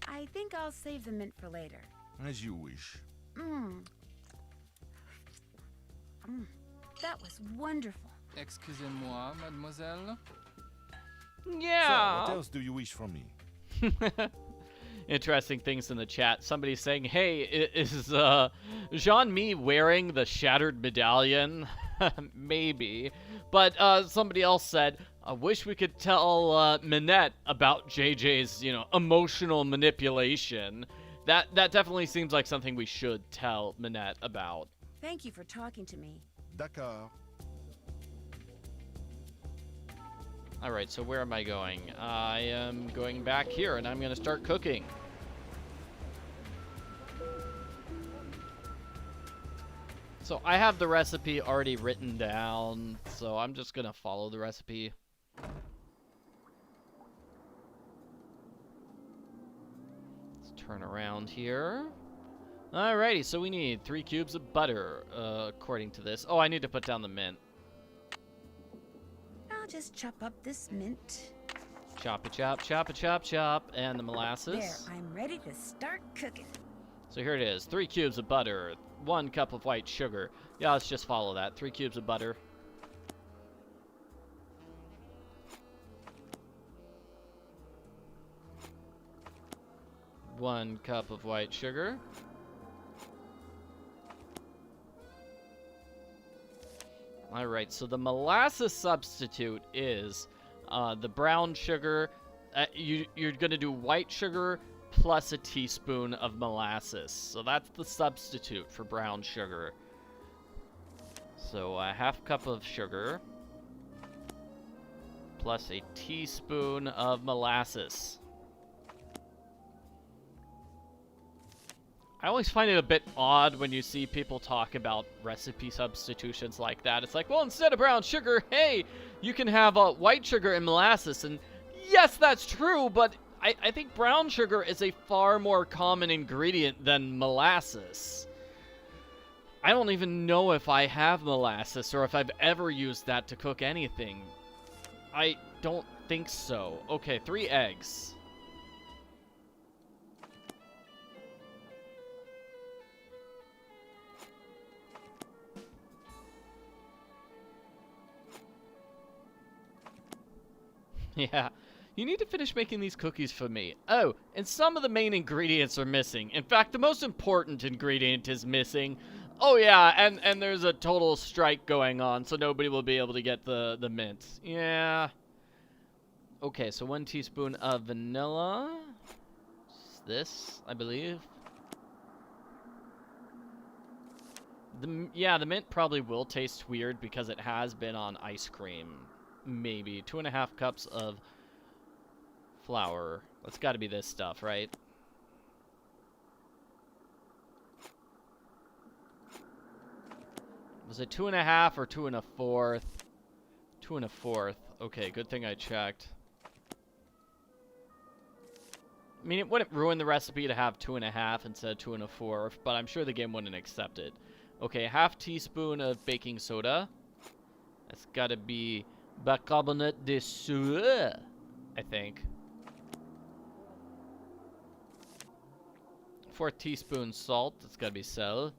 I think I'll save the mint for later. As you wish. That was wonderful. Excusez-moi, mademoiselle. Yeah. So, what else do you wish from me? Interesting things in the chat. Somebody's saying, hey, is Jean-Mi wearing the shattered medallion? Maybe. But somebody else said, I wish we could tell Minette about JJ's, you know, emotional manipulation. That definitely seems like something we should tell Minette about. Thank you for talking to me. D'accord. Alright, so where am I going? I am going back here, and I'm going to start cooking. So I have the recipe already written down, so I'm just going to follow the recipe. Let's turn around here. Alrighty, so we need 3 cubes of butter, according to this. Oh, I need to put down the mint. I'll just chop up this mint. Chop it, chop, chop it, chop, chop, and the molasses. There, I'm ready to start cooking. So here it is, 3 cubes of butter, 1 cup of white sugar. Yeah, let's just follow that. 3 cubes of butter. One cup of white sugar. Alright, so the molasses substitute is the brown sugar. You're going to do white sugar plus a teaspoon of molasses. So that's the substitute for brown sugar. So a half cup of sugar plus a teaspoon of molasses. I always find it a bit odd when you see people talk about recipe substitutions like that. It's like, well, instead of brown sugar, hey, you can have white sugar and molasses. And yes, that's true, but I think brown sugar is a far more common ingredient than molasses. I don't even know if I have molasses or if I've ever used that to cook anything. I don't think so. Okay, 3 eggs. Yeah. You need to finish making these cookies for me. Oh, and some of the main ingredients are missing. In fact, the most important ingredient is missing. Oh yeah, and there's a total strike going on, so nobody will be able to get the mint. Yeah. Okay, so 1 teaspoon of vanilla. It's this, I believe. Yeah, the mint probably will taste weird because it has been on ice cream. Maybe 2.5 cups of flour. That's got to be this stuff, right? Was it 2.5 or 2 1/4? 2 1/4. Okay, good thing I checked. I mean, it wouldn't ruin the recipe to have 2.5 instead of 2 1/4, but I'm sure the game wouldn't accept it. Okay, 1/2 teaspoon of baking soda. That's got to be bicarbonate de soude, I think. 1/4 teaspoon salt. That's got to be sel.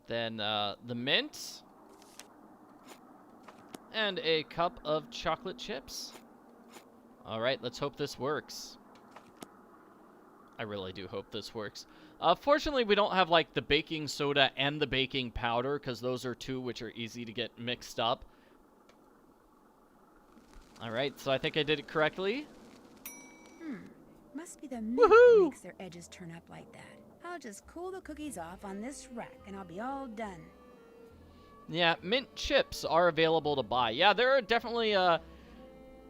Then the mint. And a cup of chocolate chips. All right, let's hope this works. I really do hope this works. Fortunately, we don't have like the baking soda and the baking powder because those are two which are easy to get mixed up. All right, so I think I did it correctly. Must be the mint that makes their edges turn up like that. I'll just cool the cookies off on this rack and I'll be all done. Yeah, mint chips are available to buy. Yeah, there are definitely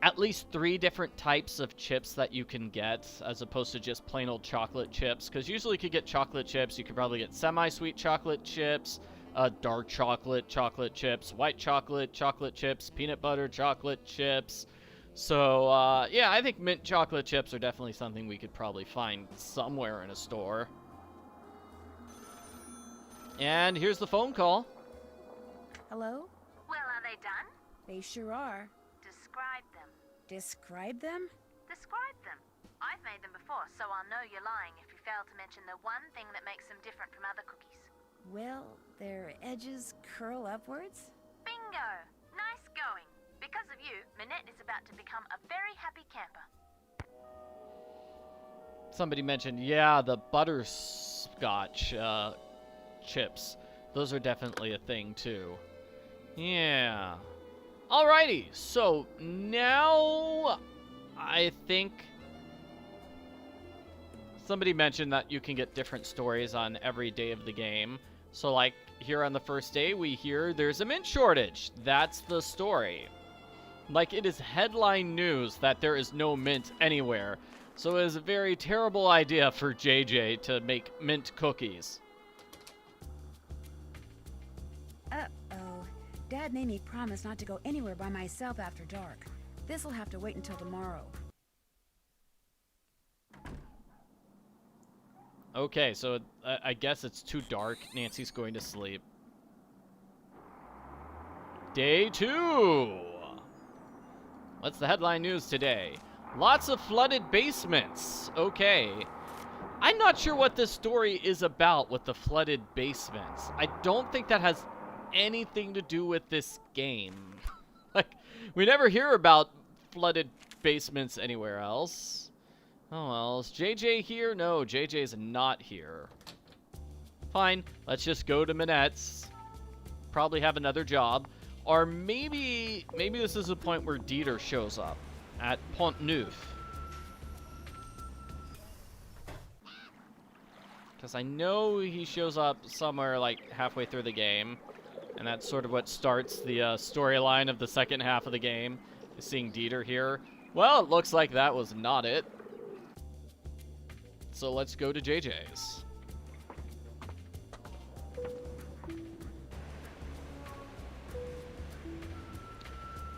at least 3 different types of chips that you can get as opposed to just plain old chocolate chips. Because usually you could get chocolate chips. You could probably get semi-sweet chocolate chips, dark chocolate chips, white chocolate chips, peanut butter chocolate chips. So, yeah, I think mint chocolate chips are definitely something we could probably find somewhere in a store. And here's the phone call. Hello? Well, are they done? They sure are. Describe them. Describe them? Describe them. I've made them before, so I'll know you're lying if you fail to mention the one thing that makes them different from other cookies. Well, their edges curl upwards? Bingo! Nice going. Because of you, Minette is about to become a very happy camper. Somebody mentioned, yeah, the butterscotch chips. Those are definitely a thing, too. Yeah. Alrighty, so now I think somebody mentioned that you can get different stories on every day of the game. So like here on the first day, we hear there's a mint shortage. That's the story. Like it is headline news that there is no mint anywhere. So it is a very terrible idea for JJ to make mint cookies. Dad made me promise not to go anywhere by myself after dark. This'll have to wait until tomorrow. Okay, so I guess it's too dark. Nancy's going to sleep. Day 2. What's the headline news today? Lots of flooded basements. Okay. I'm not sure what this story is about with the flooded basements. I don't think that has anything to do with this game. Like, we never hear about flooded basements anywhere else. Oh well, is JJ here? No, JJ's not here. Fine, let's just go to Minette's. Probably have another job. Or maybe this is the point where Dieter shows up at Pont Neuf. Because I know he shows up somewhere like halfway through the game. And that's sort of what starts the storyline of the second half of the game, is seeing Dieter here. Well, it looks like that was not it. So let's go to JJ's.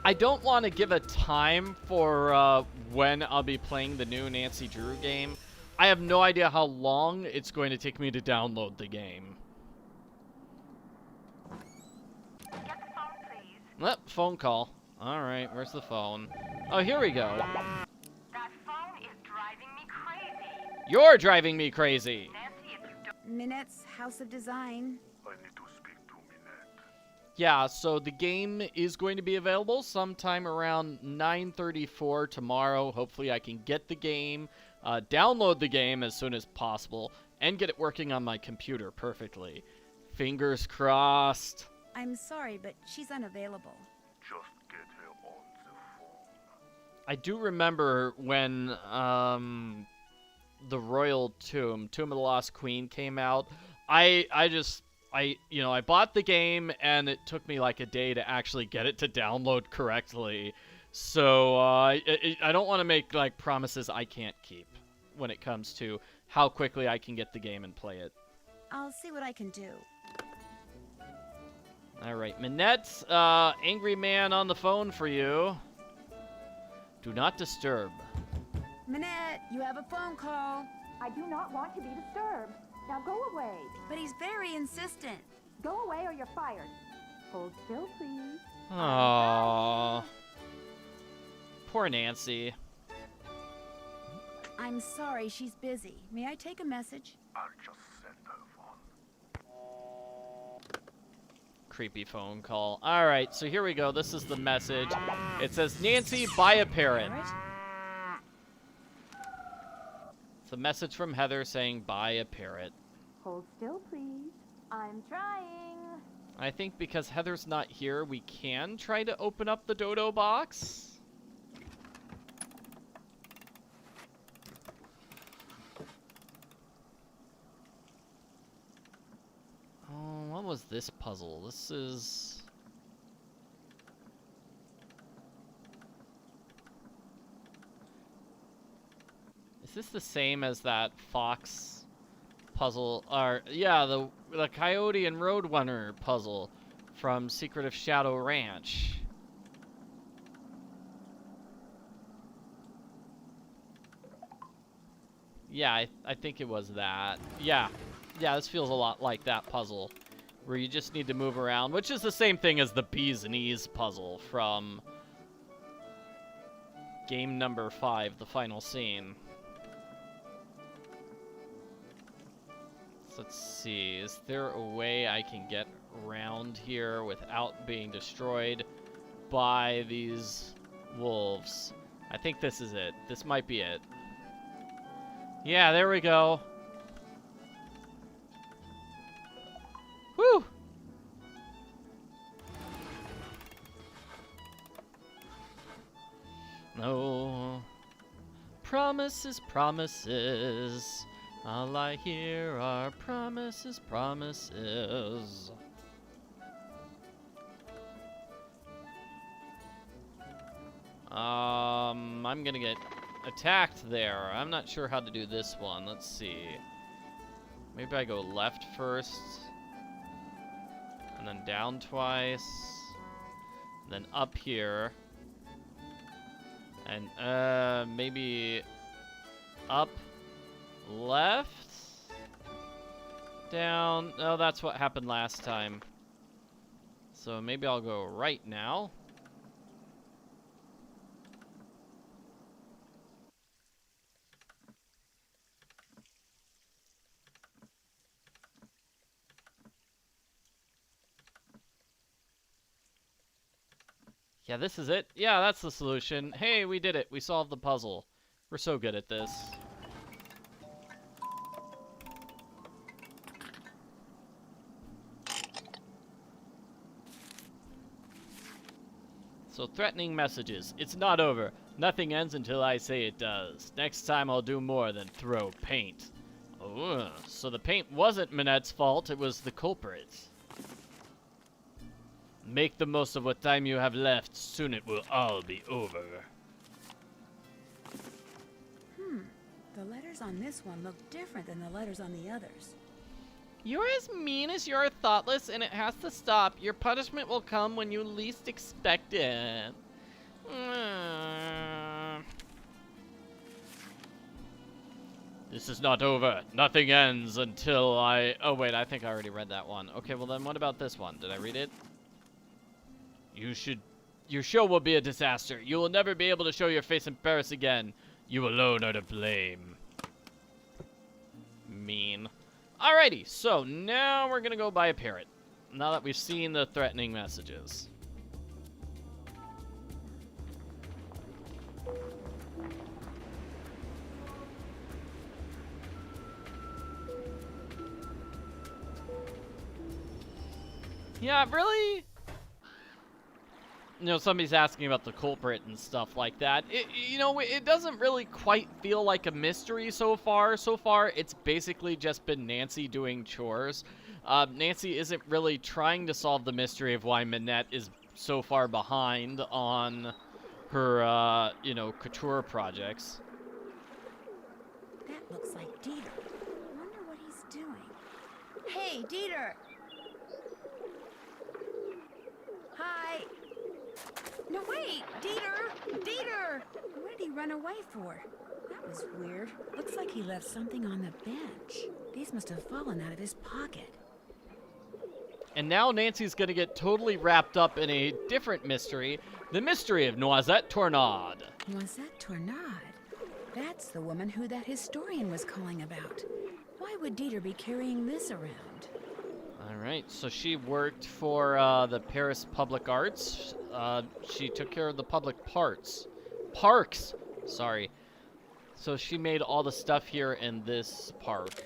I don't want to give a time for when I'll be playing the new Nancy Drew game. I have no idea how long it's going to take me to download the game. Phone call. Alright, where's the phone? Oh, here we go. That phone is driving me crazy. You're driving me crazy. Nancy, if you don't... Minette's House of Design. I need to speak to Minette. Yeah, so the game is going to be available sometime around 9:34 tomorrow. Hopefully I can get the game, download the game as soon as possible, and get it working on my computer perfectly. Fingers crossed. I'm sorry, but she's unavailable. Just get her on the phone. I do remember when the Royal Tomb of the Lost Queen came out. I bought the game and it took me like a day to actually get it to download correctly. So I don't want to make like promises I can't keep when it comes to how quickly I can get the game and play it. I'll see what I can do. All right, Minette, angry man on the phone for you. Do not disturb. Minette, you have a phone call. I do not want to be disturbed. Now go away. But he's very insistent. Go away or you're fired. Hold still, please. Aww. Poor Nancy. I'm sorry, she's busy. May I take a message? I'll just send her one. Creepy phone call. All right, so here we go. This is the message. It says, Nancy, buy a parrot. It's a message from Heather saying, buy a parrot. Hold still, please. I'm trying. I think because Heather's not here, we can try to open up the dodo box. Oh, what was this puzzle? This is... Is this the same as that fox puzzle? Or, yeah, the Coyote and Roadrunner puzzle from Secret of Shadow Ranch. Yeah, I think it was that. Yeah, this feels a lot like that puzzle, where you just need to move around, which is the same thing as the Bees Knees puzzle from game number 5, the final scene. So let's see, is there a way I can get around here without being destroyed by these wolves? I think this is it. This might be it. Yeah, there we go. Whew! No. Promises, promises. All I hear are promises, promises. I'm gonna get attacked there. I'm not sure how to do this one. Let's see. Maybe I go left first. And then down twice. And then up here. And maybe up, left, down. Oh, that's what happened last time. So maybe I'll go right now. Yeah, this is it. Yeah, that's the solution. Hey, we did it. We solved the puzzle. We're so good at this. So, threatening messages. It's not over. Nothing ends until I say it does. Next time I'll do more than throw paint. Oh, so the paint wasn't Minette's fault. It was the culprit. Make the most of what time you have left. Soon it will all be over. The letters on this one look different than the letters on the others. You're as mean as you're thoughtless, and it has to stop. Your punishment will come when you least expect it. This is not over. Nothing ends until I... Oh, wait, I think I already read that one. Okay, well then what about this one? Did I read it? Your show will be a disaster. You will never be able to show your face in Paris again. You alone are to blame. Mean. Alrighty, so now we're gonna go buy a parrot. Now that we've seen the threatening messages. Yeah, really? You know, somebody's asking about the culprit and stuff like that. It doesn't really quite feel like a mystery so far. So far, it's basically just been Nancy doing chores. Nancy isn't really trying to solve the mystery of why Minette is so far behind on her, couture projects. That looks like Dieter. I wonder what he's doing. Hey, Dieter! Hi! No, wait! Dieter! Dieter! What did he run away for? That was weird. Looks like he left something on the bench. These must have fallen out of his pocket. And now Nancy's gonna get totally wrapped up in a different mystery, the mystery of Noisette Tornade. Noisette Tornade? That's the woman who that historian was calling about. Why would Dieter be carrying this around? Alright, so she worked for the Paris Public Arts. She took care of the public parks, sorry. So she made all the stuff here in this park.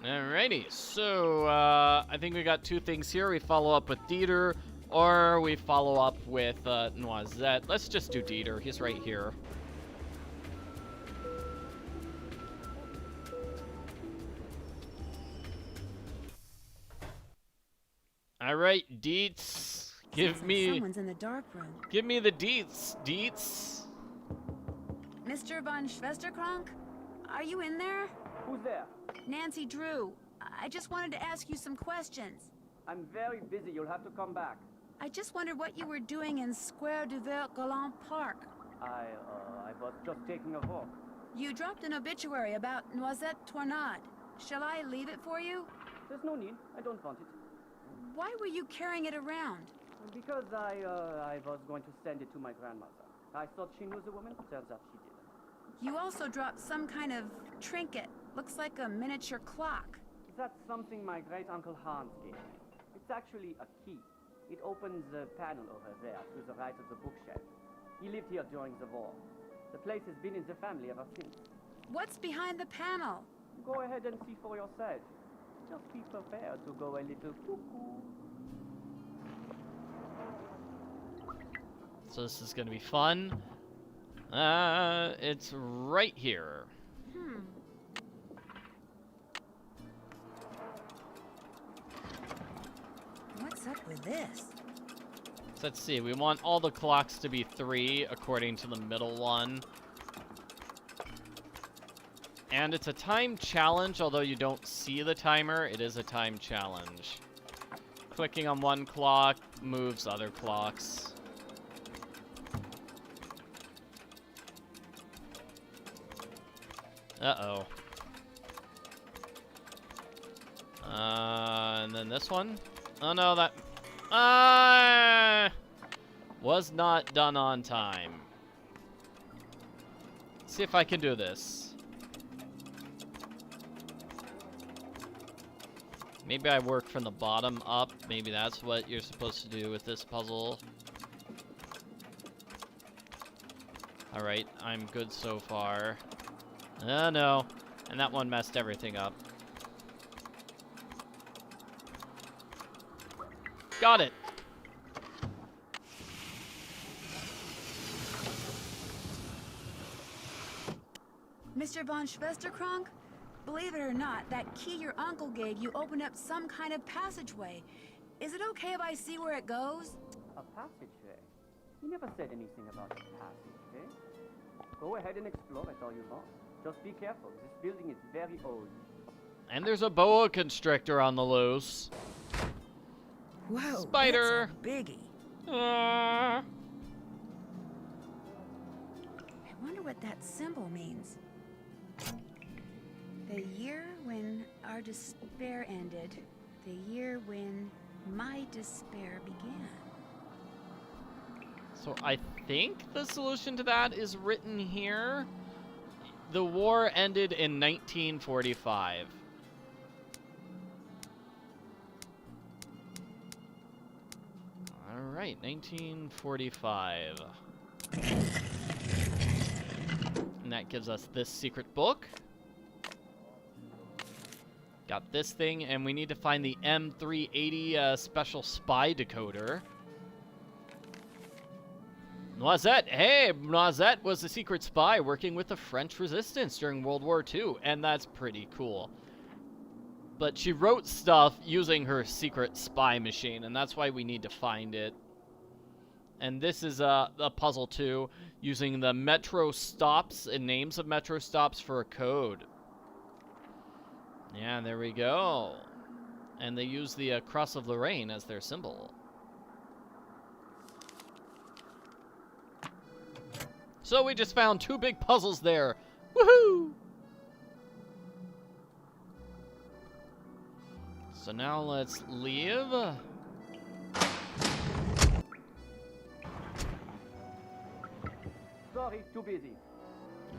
Alrighty, so I think we got two things here. We follow up with Dieter, or we follow up with Noisette. Let's just do Dieter, he's right here. Alright, Deets. Someone's in the dark room. Give me the deets, Deets. Mr. von Schwesterkrank? Are you in there? Who's there? Nancy Drew. I just wanted to ask you some questions. I'm very busy. You'll have to come back. I just wondered what you were doing in Square du Vert Galant Park. I was just taking a walk. You dropped an obituary about Noisette Tornade. Shall I leave it for you? There's no need. I don't want it. Why were you carrying it around? Because I was going to send it to my grandmother. I thought she knew the woman. Turns out she didn't. You also dropped some kind of trinket. Looks like a miniature clock. That's something my great-uncle Hans gave me. It's actually a key. It opens the panel over there to the right of the bookshelf. He lived here during the war. The place has been in the family ever since. What's behind the panel? Go ahead and see for yourself. Just be prepared to go a little cuckoo. So this is gonna be fun. It's right here. What's up with this? So let's see, we want all the clocks to be 3 according to the middle one. And it's a time challenge, although you don't see the timer, it is a time challenge. Clicking on one clock moves other clocks. Uh-oh. And then this one. Oh no, that was not done on time. Let's see if I can do this. Maybe I work from the bottom up. Maybe that's what you're supposed to do with this puzzle. Alright, I'm good so far. Oh no. And that one messed everything up. Got it. Mr. von Schwesterkrank? Believe it or not, that key your uncle gave you opened up some kind of passageway. Is it okay if I see where it goes? A passageway? He never said anything about a passageway. Go ahead and explore it all you want. Just be careful. This building is very old. And there's a boa constrictor on the loose. Whoa, Spider! That's a biggie. I wonder what that symbol means. The year when our despair ended. The year when my despair began. So I think the solution to that is written here. The war ended in 1945. All right, 1945. And that gives us this secret book. Got this thing, and we need to find the M380 special spy decoder. Noisette! Hey, Noisette was a secret spy working with the French resistance during World War II, and that's pretty cool. But she wrote stuff using her secret spy machine, and that's why we need to find it. And this is a puzzle too, using the metro stops and names of metro stops for a code. Yeah, there we go. And they use the Cross of Lorraine as their symbol. So we just found 2 big puzzles there. Woohoo! So now let's leave. Sorry, too busy.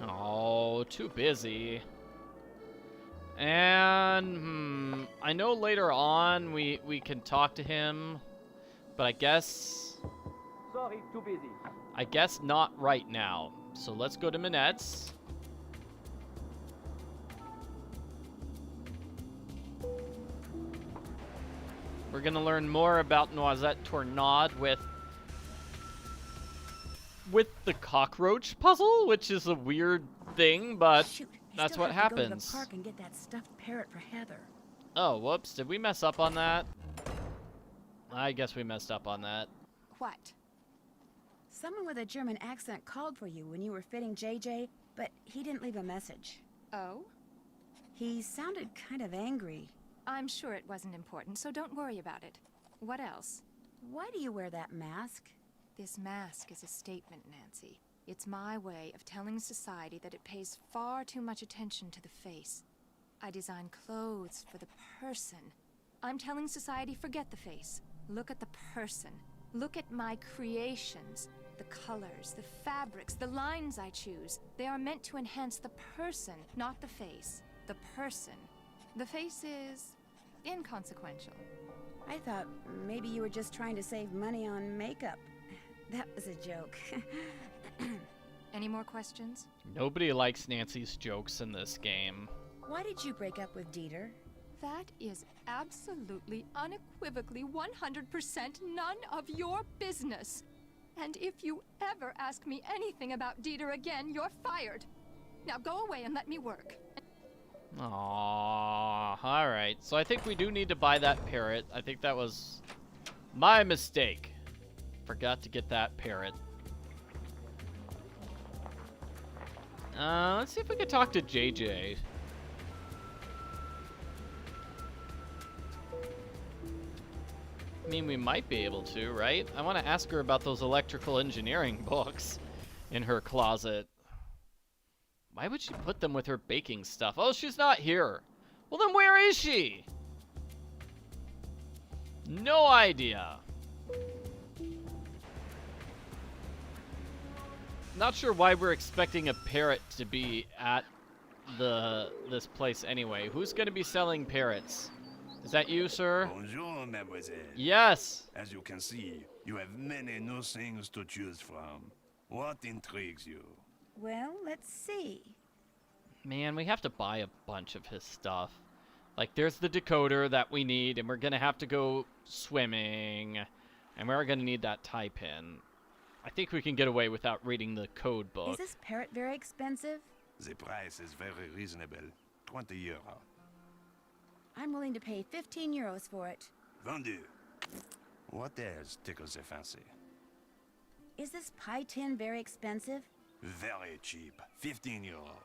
Oh, too busy. And, I know later on we can talk to him, but I guess... Sorry, too busy. I guess not right now. So let's go to Minette's. We're gonna learn more about Noisette Tornade with the cockroach puzzle, which is a weird thing, but Shoot, that's what happens. Go to the park and get that stuffed parrot for Heather. Oh, whoops. Did we mess up on that? I guess we messed up on that. What? Someone with a German accent called for you when you were fitting JJ, but he didn't leave a message. Oh? He sounded kind of angry. I'm sure it wasn't important, so don't worry about it. What else? Why do you wear that mask? This mask is a statement, Nancy. It's my way of telling society that it pays far too much attention to the face. I design clothes for the person. I'm telling society, forget the face. Look at the person. Look at my creations. The colors, the fabrics, the lines I choose. They are meant to enhance the person, not the face. The person. The face is inconsequential. I thought maybe you were just trying to save money on makeup. That was a joke. Any more questions? Nobody likes Nancy's jokes in this game. Why did you break up with Dieter? That is absolutely, unequivocally, 100% none of your business. And if you ever ask me anything about Dieter again, you're fired. Now go away and let me work. Aww, alright. So I think we do need to buy that parrot. I think that was my mistake. Forgot to get that parrot. Let's see if we can talk to JJ. I mean, we might be able to, right? I want to ask her about those electrical engineering books in her closet. Why would she put them with her baking stuff? Oh, she's not here. Well, then where is she? No idea. Not sure why we're expecting a parrot to be at this place anyway. Who's going to be selling parrots? Is that you, sir? Bonjour, mademoiselle. Yes. As you can see, you have many new things to choose from. What intrigues you? Well, let's see. Man, we have to buy a bunch of his stuff. Like, there's the decoder that we need, and we're going to have to go swimming. And we're going to need that tie pin. I think we can get away without reading the code book. Is this parrot very expensive? The price is very reasonable. 20 euro. I'm willing to pay 15 euros for it. Vendu. What else tickles the fancy? Is this pie tin very expensive? Very cheap. 15 euro.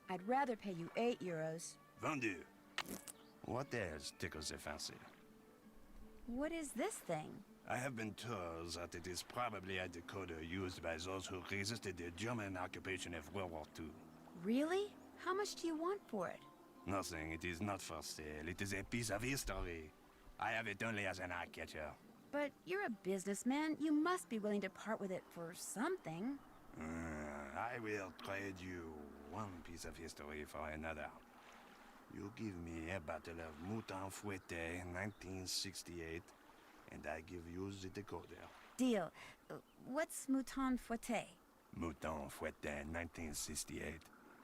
I'd rather pay you 8 euros. Vendu. What else tickles the fancy? What is this thing? I have been told that it is probably a decoder used by those who resisted the German occupation of World War II. Really? How much do you want for it? Nothing. It is not for sale. It is a piece of history. I have it only as an eye-catcher. But you're a businessman. You must be willing to part with it for something. I will trade you one piece of history for another. You give me a bottle of Mouton Fouetté 1968, and I give you the decoder. Deal. What's Mouton Fouetté? Mouton Fouetté 1968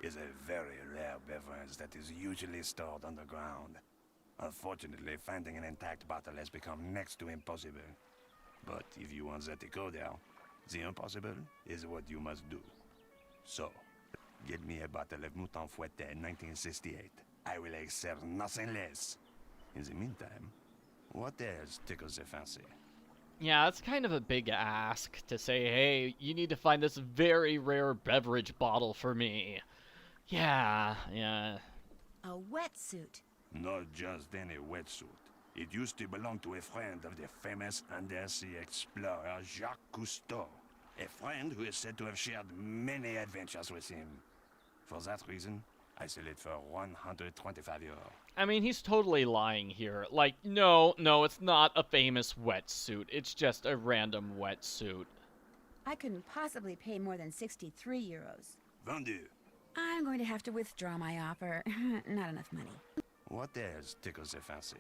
is a very rare beverage that is usually stored underground. Unfortunately, finding an intact bottle has become next to impossible. But if you want the decoder, the impossible is what you must do. So, get me a bottle of Mouton Fouetté 1968. I will accept nothing less. In the meantime, what else tickles the fancy? Yeah, it's kind of a big ask to say, hey, you need to find this very rare beverage bottle for me. Yeah. A wetsuit. Not just any wetsuit. It used to belong to a friend of the famous undersea explorer Jacques Cousteau. A friend who is said to have shared many adventures with him. For that reason, I sell it for 125 euros. I mean, he's totally lying here. Like, no, it's not a famous wetsuit. It's just a random wetsuit. I couldn't possibly pay more than 63 euros. Vendu. I'm going to have to withdraw my offer. Not enough money. What else tickles the fancy?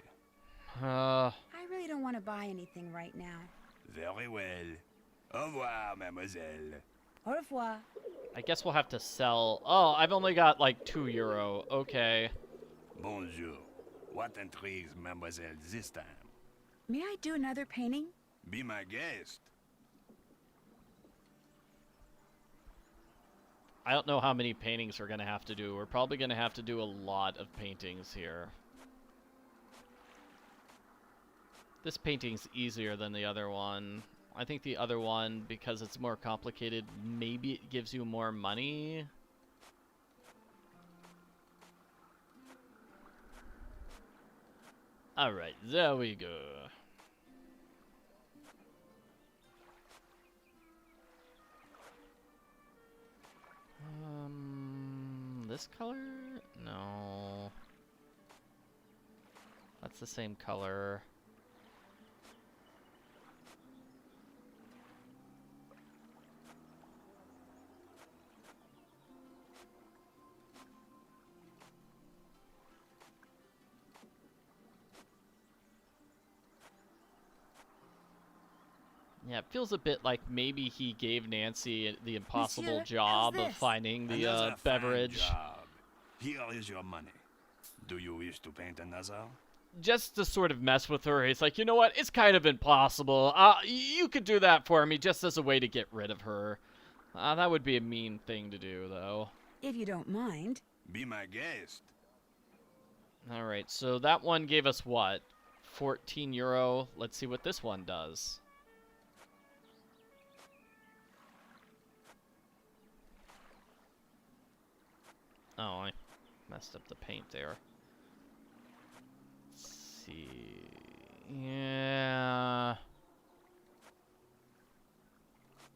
I really don't want to buy anything right now. Very well. Au revoir, mademoiselle. Au revoir. I guess we'll have to sell. Oh, I've only got like 2 euro. Okay. Bonjour. What intrigues mademoiselle this time? May I do another painting? Be my guest. I don't know how many paintings we're going to have to do. We're probably going to have to do a lot of paintings here. This painting's easier than the other one. I think the other one, because it's more complicated, maybe it gives you more money. Alright, there we go. This color? No. That's the same color. Yeah, it feels a bit like maybe he gave Nancy the impossible Monsieur, job how's of this? finding the Another fine beverage. job. Here is your money. Do you wish to paint another? Just to sort of mess with her, he's like, you know what? It's kind of impossible. You could do that for me just as a way to get rid of her. That would be a mean thing to do, though. If you don't mind. Be my guest. Alright, so that one gave us what? 14 euro. Let's see what this one does. Oh, I messed up the paint there. Let's see. Yeah.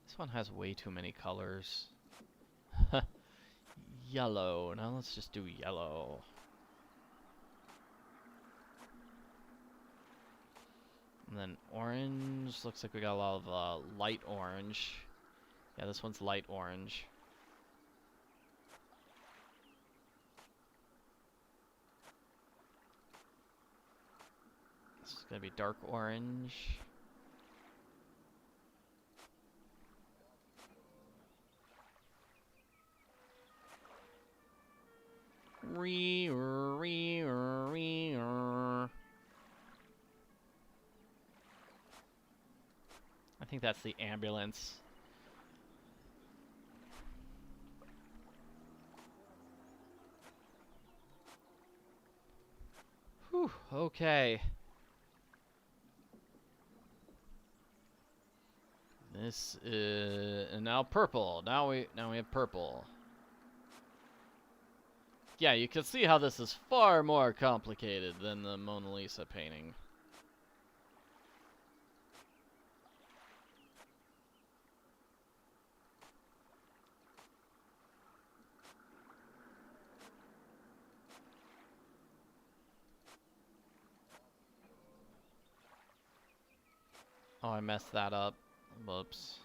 This one has way too many colors. Yellow. Now let's just do yellow. And then orange. Looks like we got a lot of light orange. Yeah, this one's light orange. This is gonna be dark orange. I think that's the ambulance. Whew, okay. This is and now purple. Now we have purple. Yeah, you can see how this is far more complicated than the Mona Lisa painting. Oh, I messed that up. Whoops.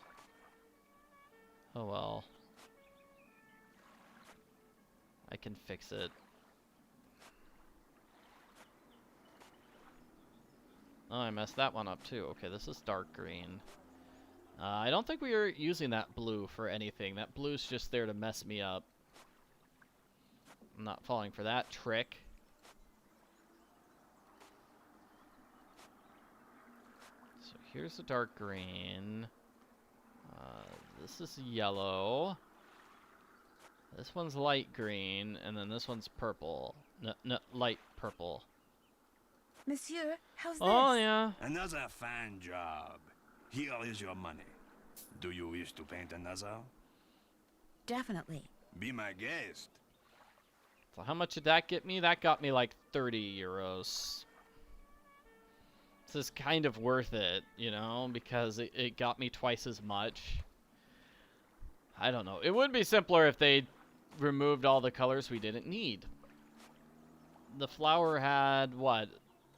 Oh well. I can fix it. Oh, I messed that one up too. Okay, this is dark green. I don't think we are using that blue for anything. That blue's just there to mess me up. I'm not falling for that trick. So here's the dark green. This is yellow. This one's light green, and then this one's purple. No, light purple. Monsieur, how's this? Oh, yeah. Another fine job. Here is your money. Do you wish to paint another? Definitely. Be my guest. So how much did that get me? That got me like 30 euros. This is kind of worth it, you know, because it got me twice as much. I don't know. It would be simpler if they removed all the colors we didn't need. The flower had, what,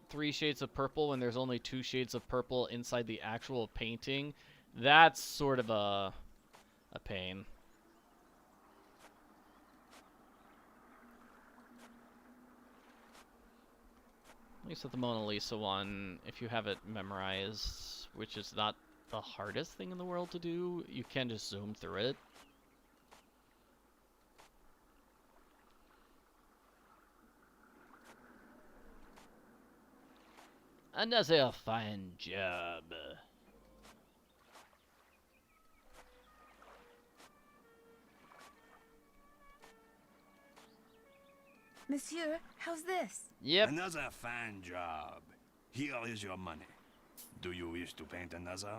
3 shades of purple when there's only 2 shades of purple inside the actual painting. That's sort of a pain. At least with the Mona Lisa one, if you have it memorized, which is not the hardest thing in the world to do, you can just zoom through it. Another fine job. Monsieur, how's this? Yep. Another fine job. Here is your money. Do you wish to paint another?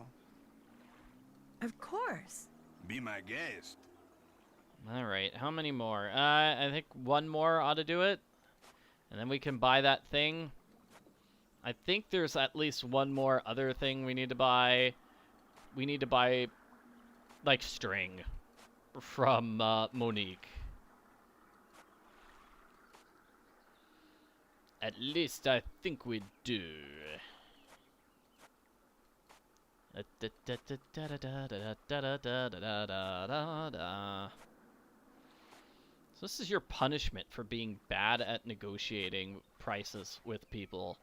Of course. Be my guest. All right, how many more? I think one more ought to do it. And then we can buy that thing. I think there's at least one more other thing we need to buy. We need to buy, like, string from Monique. At least I think we do. So this is your punishment for being bad at negotiating prices with people.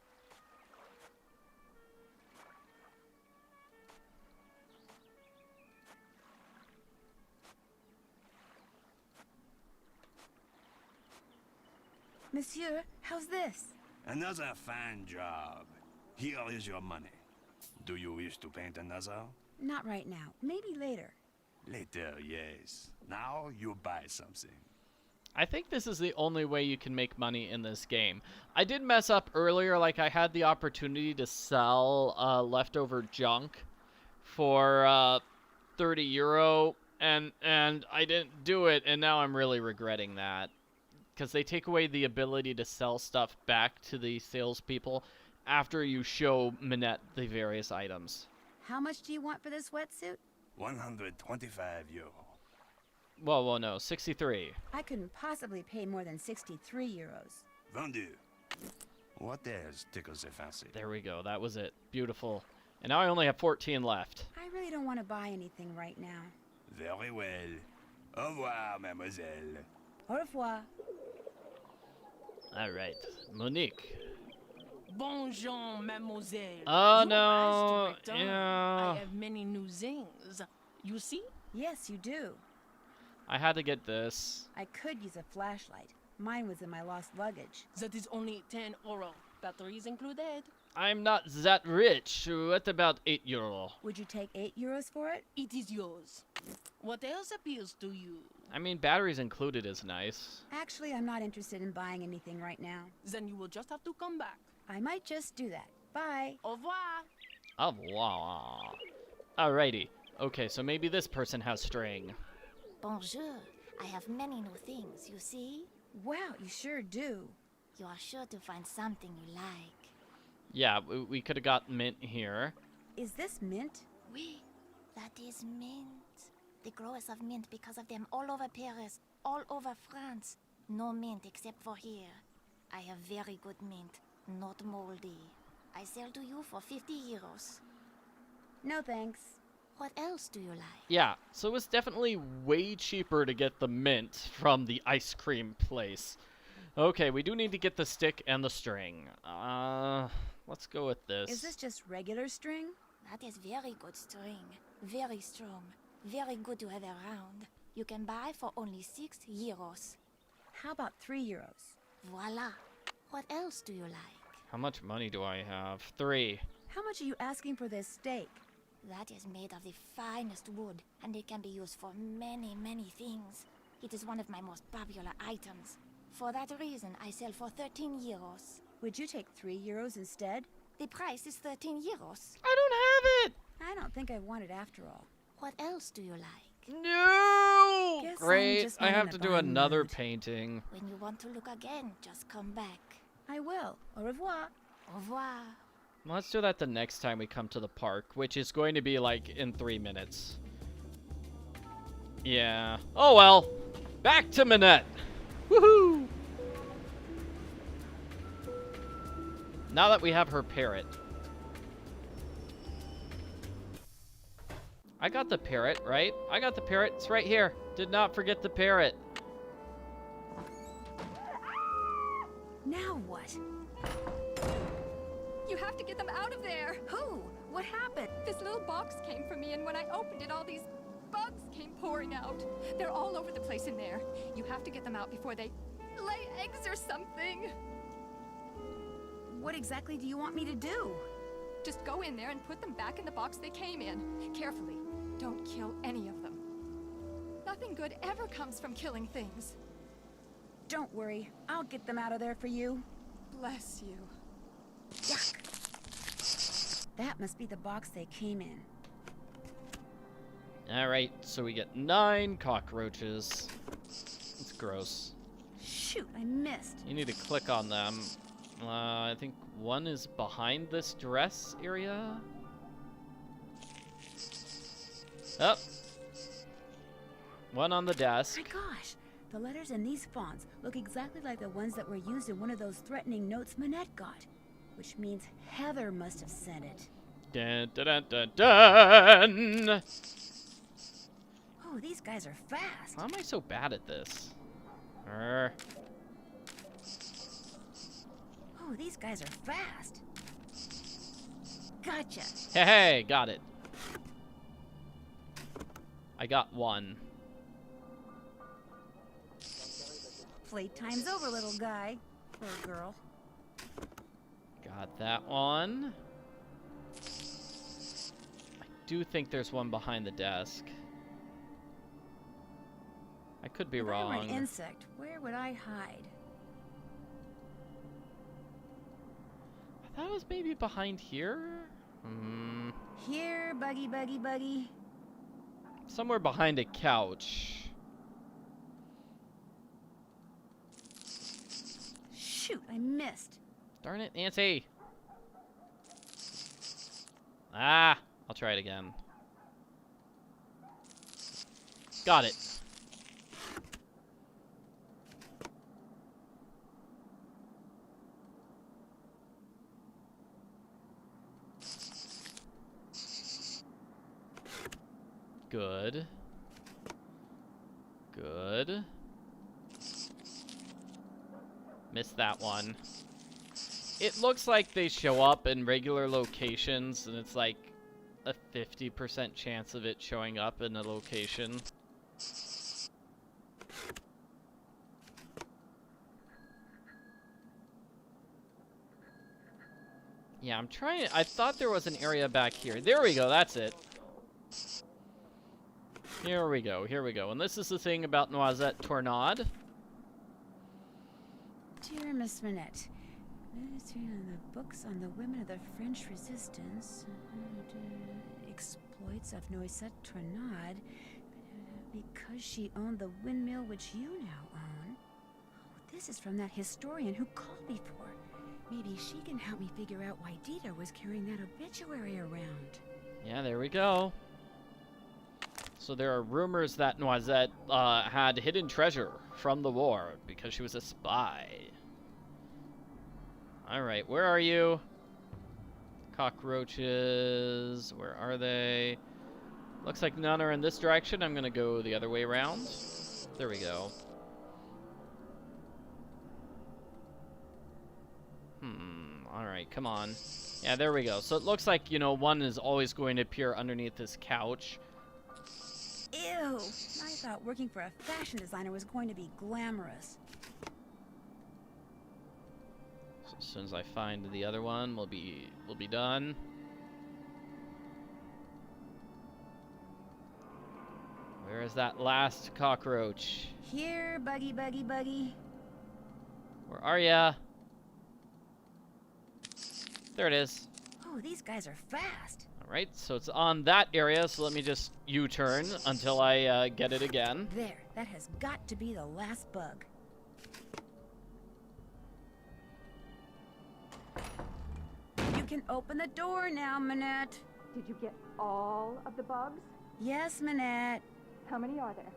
Monsieur, how's this? Another fine job. Here is your money. Do you wish to paint another? Not right now. Maybe later. Later, yes. Now you buy something. I think this is the only way you can make money in this game. I did mess up earlier, like I had the opportunity to sell leftover junk for 30 euro, and I didn't do it, and now I'm really regretting that. Because they take away the ability to sell stuff back to the salespeople after you show Minette the various items. How much do you want for this wetsuit? 125 euro. Whoa, no, 63. I couldn't possibly pay more than 63 euros. Vendu. What else tickles the fancy? There we go, that was it. Beautiful. And now I only have 14 left. I really don't want to buy anything right now. Very well. Au revoir, mademoiselle. Au revoir. All right, Monique. Bonjour, mademoiselle. Oh, You no, are to return. yeah. I have many new things. You see? Yes, you do. I had to get this. I could use a flashlight. Mine was in my lost luggage. That is only 10 euro. Batteries included. I'm not that rich. What about 8 euro? Would you take 8 euros for it? It is yours. What else appeals to you? I mean, batteries included is nice. Actually, I'm not interested in buying anything right now. Then you will just have to come back. I might just do that. Bye. Au revoir. Au revoir. Alrighty. Okay, so maybe this person has string. Bonjour. I have many new things, you see? Wow, you sure do. You are sure to find something you like. Yeah, we could have got mint here. Is this mint? Oui, that is mint. They grow us of mint because of them all over Paris, all over France. No mint except for here. I have very good mint, not moldy. I sell to you for 50 euros. No thanks. What else do you like? Yeah, so it was definitely way cheaper to get the mint from the ice cream place. Okay, we do need to get the stick and the string. Let's go with this. Is this just regular string? That is very good string. Very strong. Very good to have around. You can buy for only 6 euros. How about 3 euros? Voila. What else do you like? How much money do I have? 3. How much are you asking for this steak? That is made of the finest wood, and it can be used for many, many things. It is one of my most popular items. For that reason, I sell for 13 euros. Would you take 3 euros instead? The price is 13 euros. I don't have it! I don't think I want it after all. What else do you like? No! Guess I'm Great, just I not have in to a do buying another mood. painting. When you want to look again, just come back. I will. Au revoir. Au revoir. Let's do that the next time we come to the park, which is going to be like in 3 minutes. Yeah. Oh well. Back to Minette. Woohoo! Now that we have her parrot. I got the parrot, right? I got the parrot. It's right here. Did not forget the parrot. Now what? You have to get them out of there. Who? What happened? This little box came from me, and when I opened it, all these bugs came pouring out. They're all over the place in there. You have to get them out before they lay eggs or something. What exactly do you want me to do? Just go in there and put them back in the box they came in. Carefully. Don't kill any of them. Nothing good ever comes from killing things. Don't worry. I'll get them out of there for you. Bless you. Yuck. That must be the box they came in. Alright, so we get 9 cockroaches. It's gross. Shoot, I missed. You need to click on them. I think one is behind this dress area. Oh. One on the desk. My gosh, the letters in these fonts look exactly like the ones that were used in one of those threatening notes Minette got. Which means Heather must have sent it. Dun, dun, dun, dun, dun. Oh, these guys are fast. Why am I so bad at this? Oh, these guys are fast. Gotcha. Hey, got it. I got 1. Playtime's over, little guy. Or girl. Got that one. I do think there's one behind the desk. I could be If I were wrong. an insect, where would I hide? I thought it was maybe behind here. Here, buggy, buggy, buggy. Somewhere behind a couch. Shoot, I missed. Darn it, Nancy. Ah, I'll try it again. Got it. Good. Good. Missed that one. It looks like they show up in regular locations, and it's like a 50% chance of it showing up in a location. Yeah, I'm trying. I thought there was an area back here. There we go, that's it. Here we go, here we go. And this is the thing about Noisette Tornade. Dear Miss Minette, the books on the women of the French resistance, exploits of Noisette Tornade, because she owned the windmill which you now own. Oh, this is from that historian who called before. Maybe she can help me figure out why Dita was carrying that obituary around. Yeah, there we go. So there are rumors that Noisette had hidden treasure from the war because she was a spy. Alright, where are you? Cockroaches, where are they? Looks like none are in this direction. I'm gonna go the other way around. There we go. Alright, come on. Yeah, there we go. So it looks like, you know, one is always going to appear underneath this couch. Ew! I thought working for a fashion designer was going to be glamorous. So as soon as I find the other one, we'll be done. Where is that last cockroach? Here, buggy, buggy, buggy. Where are ya? There it is. Oh, these guys are fast. Alright, so it's on that area, so let me just U-turn until I get it again. There, that has got to be the last bug. You can open the door now, Minette. Did you get all of the bugs? Yes, Minette. How many are there?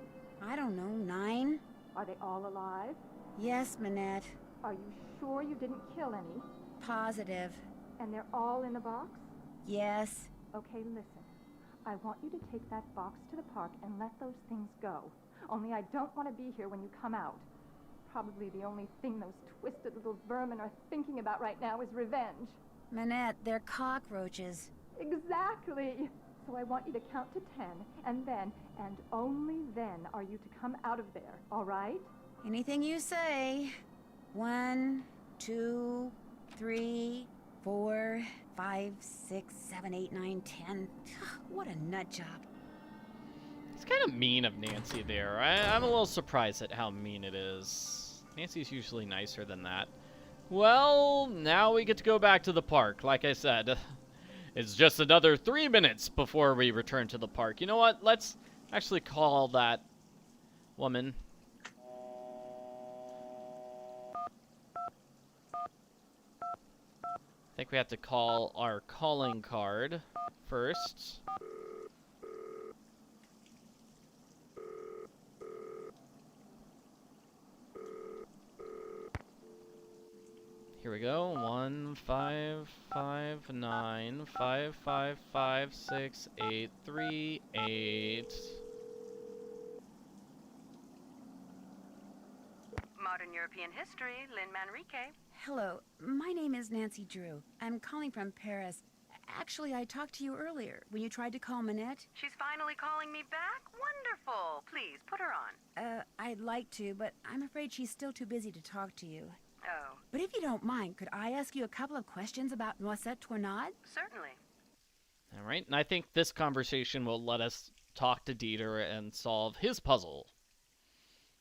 I don't know, 9? Are they all alive? Yes, Minette. Are you sure you didn't kill any? Positive. And they're all in the box? Yes. Okay, listen. I want you to take that box to the park and let those things go. Only I don't want to be here when you come out. Probably the only thing those twisted little vermin are thinking about right now is revenge. Minette, they're cockroaches. Exactly. So I want you to count to 10, and then, and only then, are you to come out of there, all right? Anything you say. 1, 2, 3, 4, 5, 6, 7, 8, 9, 10. What a nut job. It's kind of mean of Nancy there. I'm a little surprised at how mean it is. Nancy's usually nicer than that. Well, now we get to go back to the park. Like I said, it's just another 3 minutes before we return to the park. You know what? Let's actually call that woman. I think we have to call our calling card first. Here we go. 1 5 5 9 5 5 5 6 8 3 8. Modern European history, Lynn Manrique. Hello, my name is Nancy Drew. I'm calling from Paris. Actually, I talked to you earlier when you tried to call Minette. She's finally calling me back? Wonderful. Please, put her on. I'd like to, but I'm afraid she's still too busy to talk to you. Oh. But if you don't mind, could I ask you a couple of questions about Noisette Tornade? Certainly. All right, and I think this conversation will let us talk to Dieter and solve his puzzle.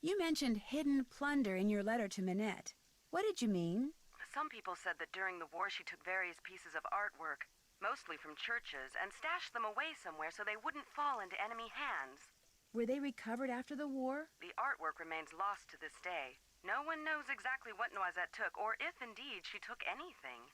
You mentioned hidden plunder in your letter to Minette. What did you mean? Some people said that during the war she took various pieces of artwork, mostly from churches, and stashed them away somewhere so they wouldn't fall into enemy hands. Were they recovered after the war? The artwork remains lost to this day. No one knows exactly what Noisette took, or if indeed she took anything.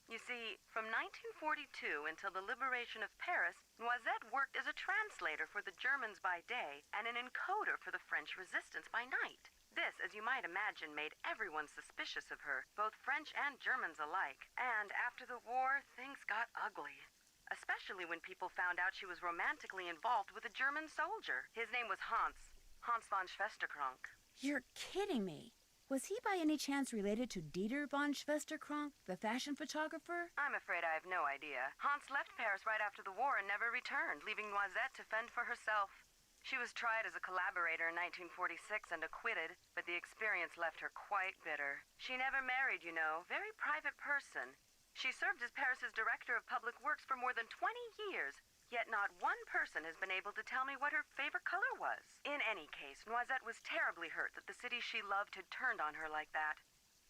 You see, from 1942 until the liberation of Paris, Noisette worked as a translator for the Germans by day and an encoder for the French resistance by night. This, as you might imagine, made everyone suspicious of her, both French and Germans alike. And after the war, things got ugly. Especially when people found out she was romantically involved with a German soldier. His name was Hans von Schwesterkrank. You're kidding me. Was he by any chance related to Dieter von Schwesterkrank, the fashion photographer? I'm afraid I have no idea. Hans left Paris right after the war and never returned, leaving Noisette to fend for herself. She was tried as a collaborator in 1946 and acquitted, but the experience left her quite bitter. She never married, you know. Very private person. She served as Paris's director of public works for more than 20 years, yet not one person has been able to tell me what her favorite color was. In any case, Noisette was terribly hurt that the city she loved had turned on her like that.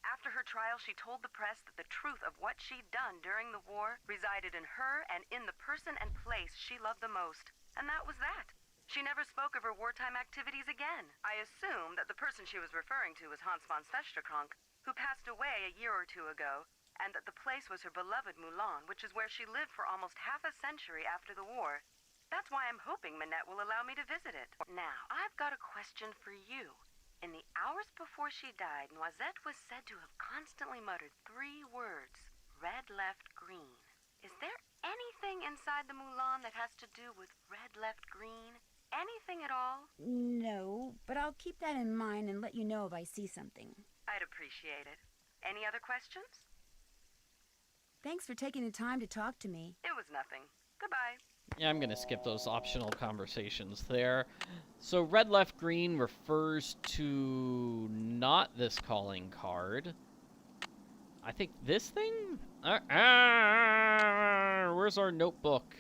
After her trial, she told the press that the truth of what she'd done during the war resided in her and in the person and place she loved the most. And that was that. She never spoke of her wartime activities again. I assume that the person she was referring to was Hans von Schwesterkrank, who passed away a year or two ago, and that the place was her beloved Moulin, which is where she lived for almost half a century after the war. That's why I'm hoping Minette will allow me to visit it. Now, I've got a question for you. In the hours before she died, Noisette was said to have constantly muttered 3 words: red left green. Is there Anything inside the Mulan that has to do with red left green? Anything at all? No, but I'll keep that in mind and let you know if I see something. I'd appreciate it. Any other questions? Thanks for taking the time to talk to me. It was nothing. Goodbye. Yeah, I'm gonna skip those optional conversations there. So red, left, green refers to not this calling card. I think this thing? Where's our notebook?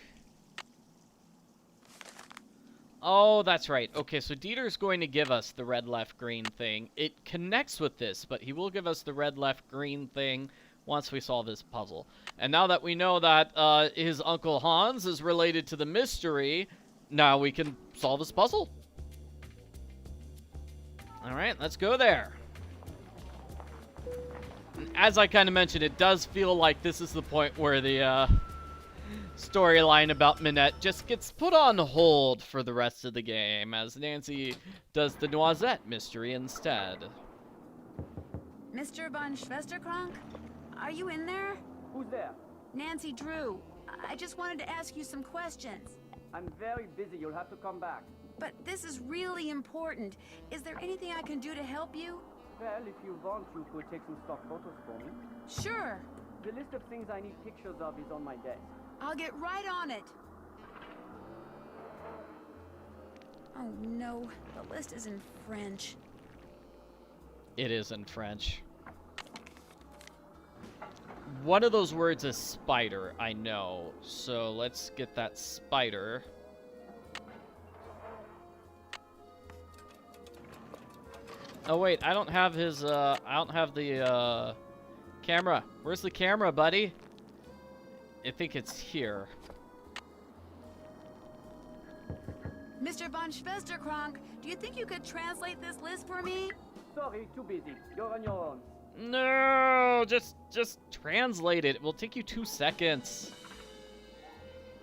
Oh, that's right. Okay, so Dieter's going to give us the red, left, green thing. It connects with this, but he will give us the red, left, green thing once we solve this puzzle. And now that we know that his Uncle Hans is related to the mystery, now we can solve this puzzle. Alright, let's go there. As I kind of mentioned, it does feel like this is the point where the storyline about Minette just gets put on hold for the rest of the game, as Nancy does the Noisette mystery instead. Mr. von Schwesterkrank? Are you in there? Who's there? Nancy Drew. I just wanted to ask you some questions. I'm very busy. You'll have to come back. But this is really important. Is there anything I can do to help you? Well, if you want, you could take some stock photos for me. Sure. The list of things I need pictures of is on my desk. I'll get right on it. Oh no, the list is in French. It is in French. One of those words is spider, I know. So let's get that spider. Oh wait, I don't have his, I don't have the, camera. Where's the camera, buddy? I think it's here. Mr. von Schwesterkrank, do you think you could translate this list for me? Sorry, too busy. You're on your own. No, just translate it. It will take you 2 seconds.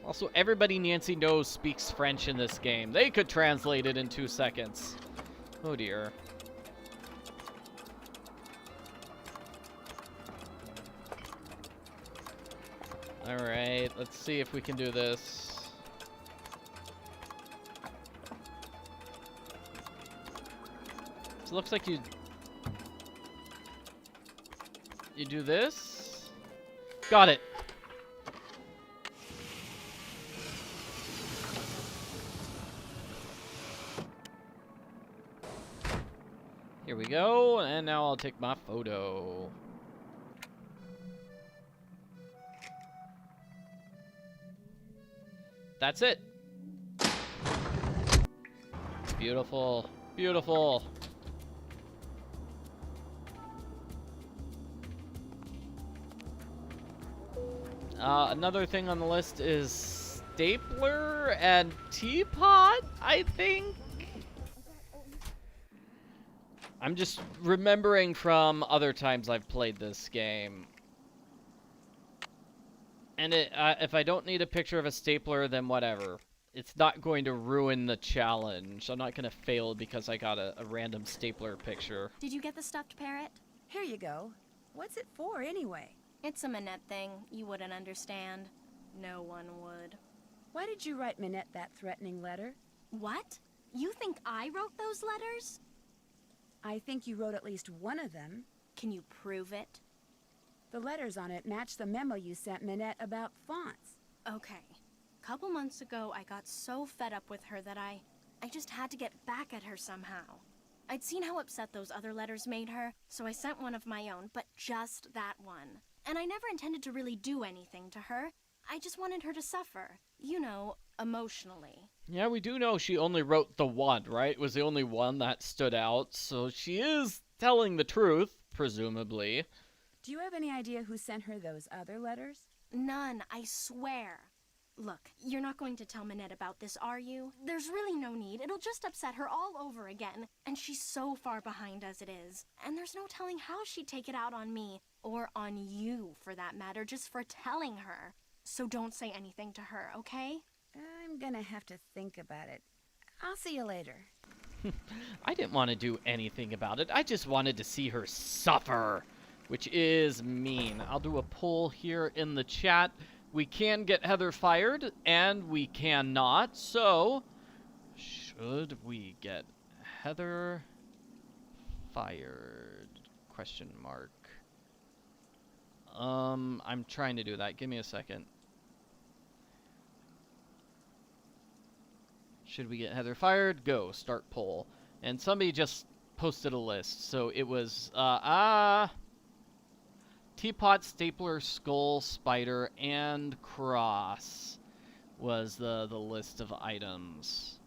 Also, everybody Nancy knows speaks French in this game. They could translate it in 2 seconds. Oh dear. Alright, let's see if we can do this. So it looks like you do this. Got it. Here we go, and now I'll take my photo. That's it. Beautiful. Beautiful. Another thing on the list is stapler and teapot, I think. I'm just remembering from other times I've played this game. And if I don't need a picture of a stapler, then whatever. It's not going to ruin the challenge. I'm not going to fail because I got a random stapler picture. Did you get the stuffed parrot? Here you go. What's it for, anyway? It's a Minette thing. You wouldn't understand. No one would. Why did you write Minette that threatening letter? What? You think I wrote those letters? I think you wrote at least one of them. Can you prove it? The letters on it match the memo you sent Minette about fonts. Okay. A couple months ago, I got so fed up with her that I just had to get back at her somehow. I'd seen how upset those other letters made her, so I sent one of my own, but just that one. And I never intended to really do anything to her. I just wanted her to suffer. You know, emotionally. Yeah, we do know she only wrote the one, right? It was the only one that stood out, so she is telling the truth, presumably. Do you have any idea who sent her those other letters? None, I swear. Look, you're not going to tell Minette about this, are you? There's really no need. It'll just upset her all over again. And she's so far behind as it is. And there's no telling how she'd take it out on me. Or on you, for that matter, just for telling her. So don't say anything to her, okay? I'm gonna have to think about it. I'll see you later. I didn't want to do anything about it. I just wanted to see her suffer, which is mean. I'll do a poll here in the chat. We can get Heather fired, and we cannot. So, should we get Heather fired? Question mark. I'm trying to do that. Give me a second. Should we get Heather fired? Go. Start poll. And somebody just posted a list. So it was, teapot, stapler, skull, spider, and cross was the list of items.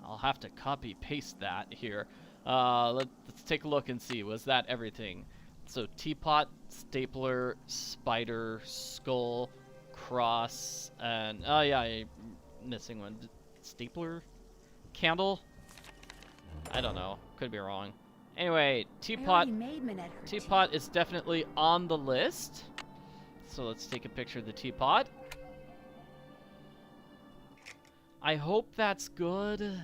I'll have to copy paste that here. Let's take a look and see. Was that everything? So teapot, stapler, spider, skull, cross, and oh yeah, I'm missing one. Stapler, candle. I don't know. Could be wrong. Anyway, teapot. Teapot is definitely on the list. So let's take a picture of the teapot. I hope that's good.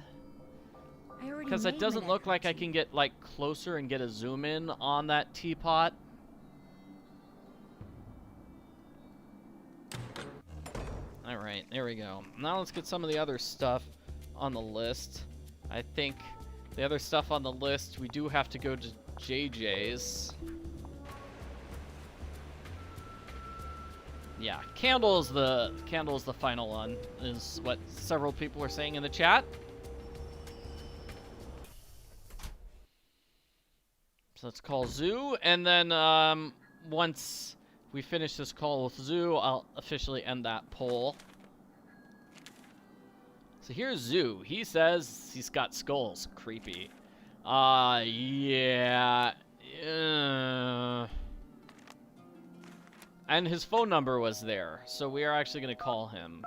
Because it doesn't look like I can get like closer and get a zoom in on that teapot. Alright, there we go. Now let's get some of the other stuff on the list. I think the other stuff on the list, we do have to go to JJ's. Yeah, candle's the final one, is what several people are saying in the chat. So let's call Zoo, and then once we finish this call with Zoo, I'll officially end that poll. So here's Zoo. He says he's got skulls. Creepy. Yeah. And his phone number was there, so we are actually going to call him.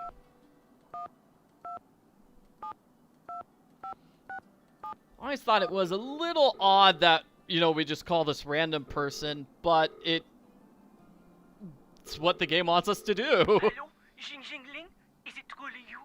I always thought it was a little odd that, you know, we just call this random person, but it's what the game wants us to do. Hello, JJ Ling? Is it truly you?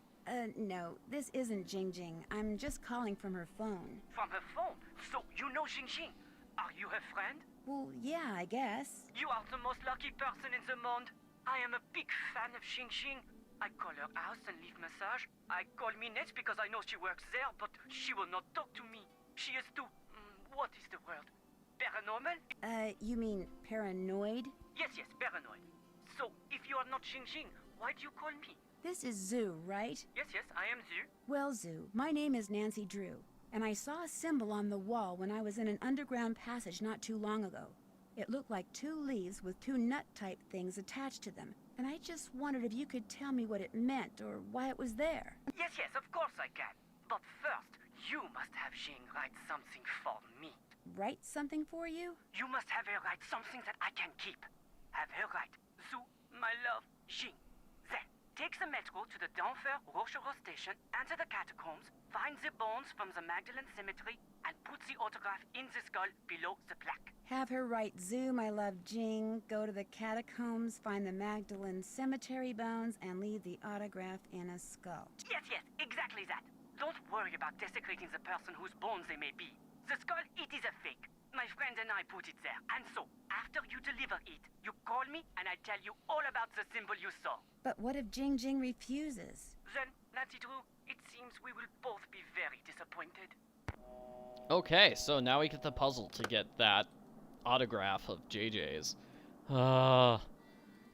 No, this isn't Jing Jing. I'm just calling from her phone. From her phone? So you know JJ? Are you her friend? Well, yeah, I guess. You are the most lucky person in the monde. I am a big fan of JJ. I call her house and leave massage. I call Minette because I know she works there, but she will not talk to me. She is too... what is the word? Paranormal? You mean paranoid? Yes, paranoid. So, if you are not JJ, why do you call me? This is Zoo, right? Yes, I am Zoo. Well, Zoo, my name is Nancy Drew, and I saw a symbol on the wall when I was in an underground passage not too long ago. It looked like 2 leaves with 2 nut-type things attached to them, and I just wondered if you could tell me what it meant or why it was there. Yes, of course I can. But first, you must have Jing write something for me. Write something for you? You must have her write something that I can keep. Have her write, Zoo, my love, Jing. Then, take the metro to the Denver Rochereau station, enter the catacombs, find the bones from the Magdalene Cemetery, and put the autograph in the skull below the plaque. Have her write Zoo, my love, Jing, go to the catacombs, find the Magdalene Cemetery bones, and leave the autograph in a skull. Yes, exactly that. Don't worry about desecrating the person whose bones they may be. The skull, it is a fake. My friend and I put it there. And so, after you deliver it, you call me and I tell you all about the symbol you saw. But what if Jing Jing refuses? Then, Nancy Drew, it seems we will both be very disappointed. Okay, so now we get the puzzle to get that autograph of JJ's.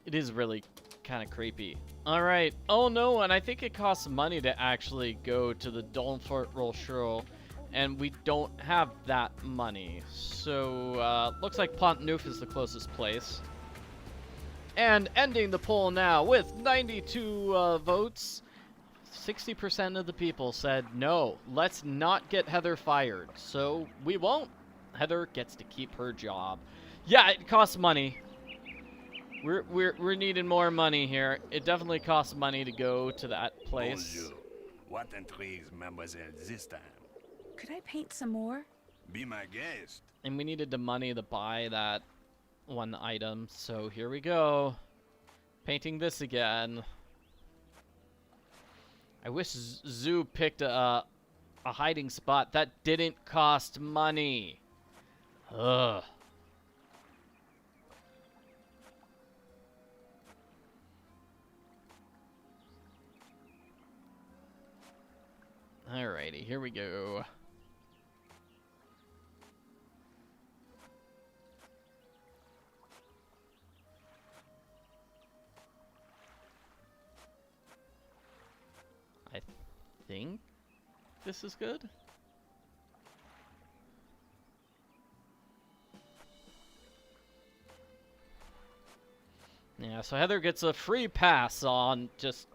It is really kind of creepy. Alright, oh no, and I think it costs money to actually go to the Denver Rochereau, and we don't have that money. So, looks like Pont Neuf is the closest place. And ending the poll now with 92 votes. 60% of the people said, no, let's not get Heather fired. So, we won't. Heather gets to keep her job. Yeah, it costs money. We're needing more money here. It definitely costs money to go to that place. Bonjour. What intrigues mademoiselle this time? Could I paint some more? Be my guest. And we needed the money to buy that one item, so here we go. Painting this again. I wish Zoo picked a hiding spot that didn't cost money. Ugh. Alrighty, here we go. I think this is good. Yeah, so Heather gets a free pass on just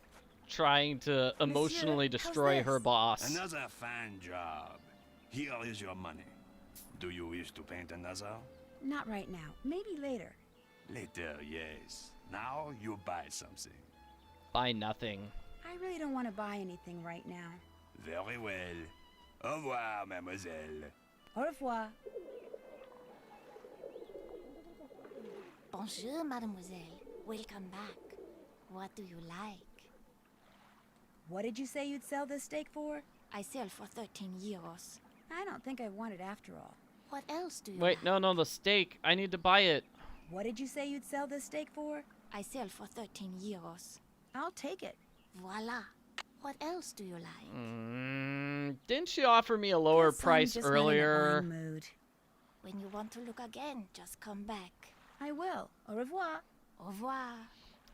trying to emotionally destroy her boss. Another fine job. Here is your money. Do you wish to paint another? Not right now. Maybe later. Later, yes. Now you buy something. Buy nothing. I really don't want to buy anything right now. Very well. Au revoir, mademoiselle. Au revoir. Bonjour, mademoiselle. Welcome back. What do you like? What did you say you'd sell this steak for? I sell for 13 euros. I don't think I want it after all. What else do you Wait, like? no, the steak. I need to buy it. What did you say you'd sell this steak for? I sell for 13 euros. I'll take it. Voila. What else do you like? Didn't she offer me a lower Guess I'm price just not in a earlier? buying mood. When you want to look again, just come back. I will. Au revoir. Au revoir.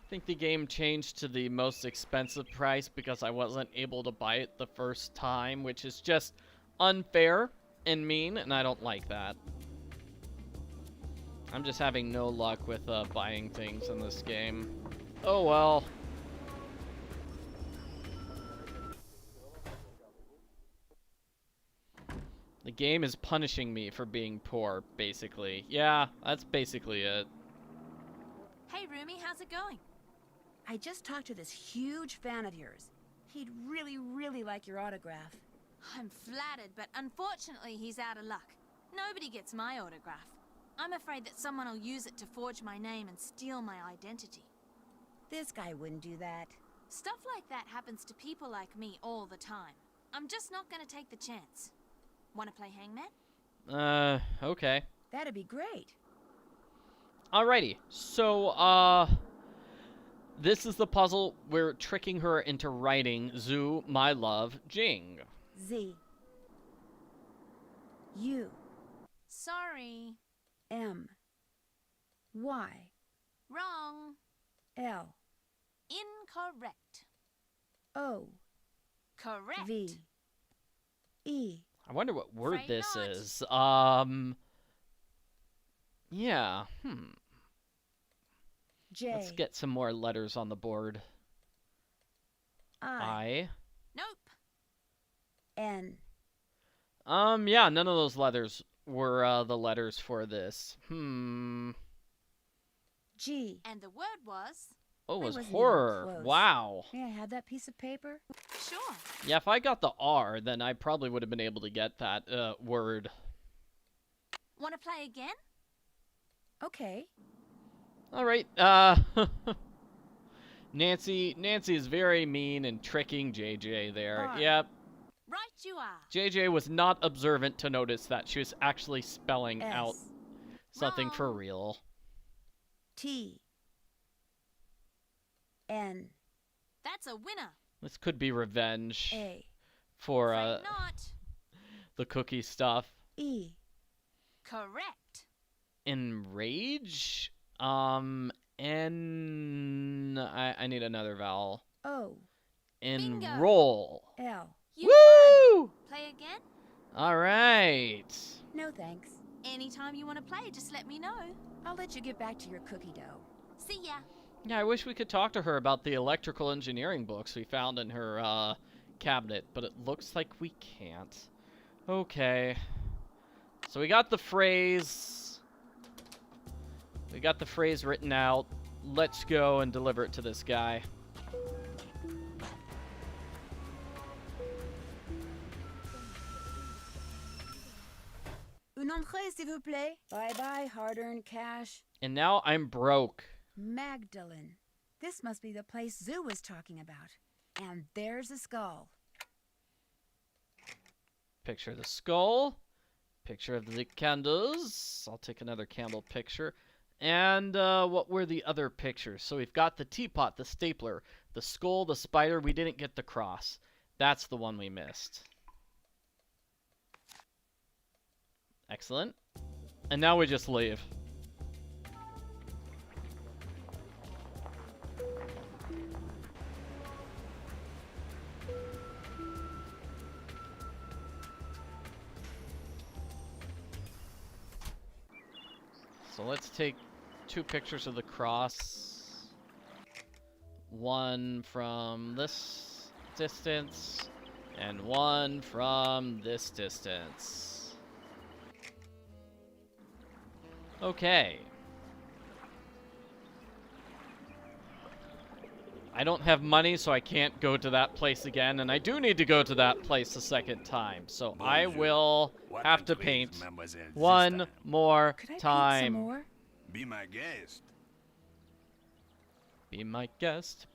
I think the game changed to the most expensive price because I wasn't able to buy it the first time, which is just unfair and mean, and I don't like that. I'm just having no luck with buying things in this game. Oh well. The game is punishing me for being poor, basically. Yeah, that's basically it. Hey, Rumi, how's it going? I just talked to this huge fan of yours. He'd really, really like your autograph. I'm flattered, but unfortunately he's out of luck. Nobody gets my autograph. I'm afraid that someone will use it to forge my name and steal my identity. This guy wouldn't do that. Stuff like that happens to people like me all the time. I'm just not gonna take the chance. Wanna play hangman? Okay. That'd be great. Alrighty, so, this is the puzzle. We're tricking her into writing Zhu, my love, Jing. Z. U. Sorry. M. Y. Wrong. L. Incorrect. O. Correct. V. E. I wonder what word Afraid this not. is. Yeah, J. Let's get some more letters on the board. I. Nope. N. Yeah, none of those letters were, the letters for this. G. And the word was... Oh, it was wasn't even horror. close. Wow. May I have that piece of paper? Sure. Yeah, if I got the R, then I probably would have been able to get that, word. Wanna play again? Okay. Alright, Nancy is very mean and tricking JJ there. R. Yep. Right you are. JJ was not observant to notice that she was actually spelling S. out something for Wrong. real. T. N. That's a winner. This could be revenge A. for, Afraid not. the cookie stuff. E. Correct. Enrage? N... I need another vowel. O. Bingo. Enroll. L. You Woo! won. Play again? Alright. No thanks. Anytime you want to play, just let me know. I'll let you get back to your cookie dough. See ya. Yeah, I wish we could talk to her about the electrical engineering books we found in her, cabinet, but it looks like we can't. Okay. So we got the phrase. We got the phrase written out. Let's go and deliver it to this guy. Une entrée, s'il vous plaît. Bye-bye, hard-earned cash. And now I'm broke. Magdalene. This must be the place Zoo was talking about. And there's a skull. Picture of the skull. Picture of the candles. I'll take another candle picture. And what were the other pictures? So we've got the teapot, the stapler, the skull, the spider. We didn't get the cross. That's the one we missed. Excellent. And now we just leave. So let's take 2 pictures of the cross. One from this distance, and one from this distance. Okay. I don't have money, so I can't go to that place again, and I do need to go to that place a second time. So I will have to paint one more time. Some more? Be my guest. Be my guest,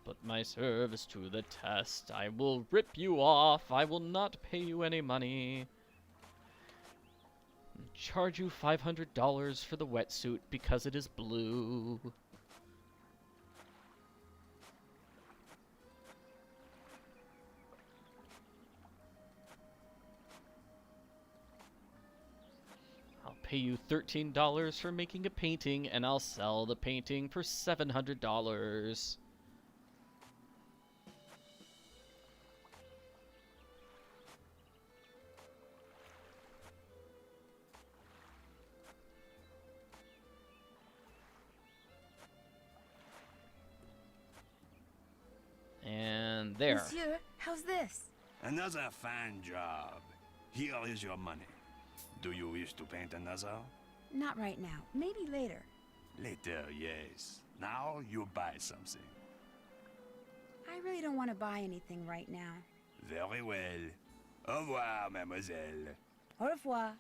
put my service to the test. I will rip you off, I will not pay you any money. Charge you $500 for the wetsuit because it is blue. Pay you $13 for making a painting, and I'll sell the painting for $700. And there. Monsieur, how's this? Another fine job. Here is your money. Do you wish to paint another? Not right now. Maybe later. Later, yes. Now you buy something. I really don't want to buy anything right now. Very well. Au revoir, mademoiselle. Au revoir.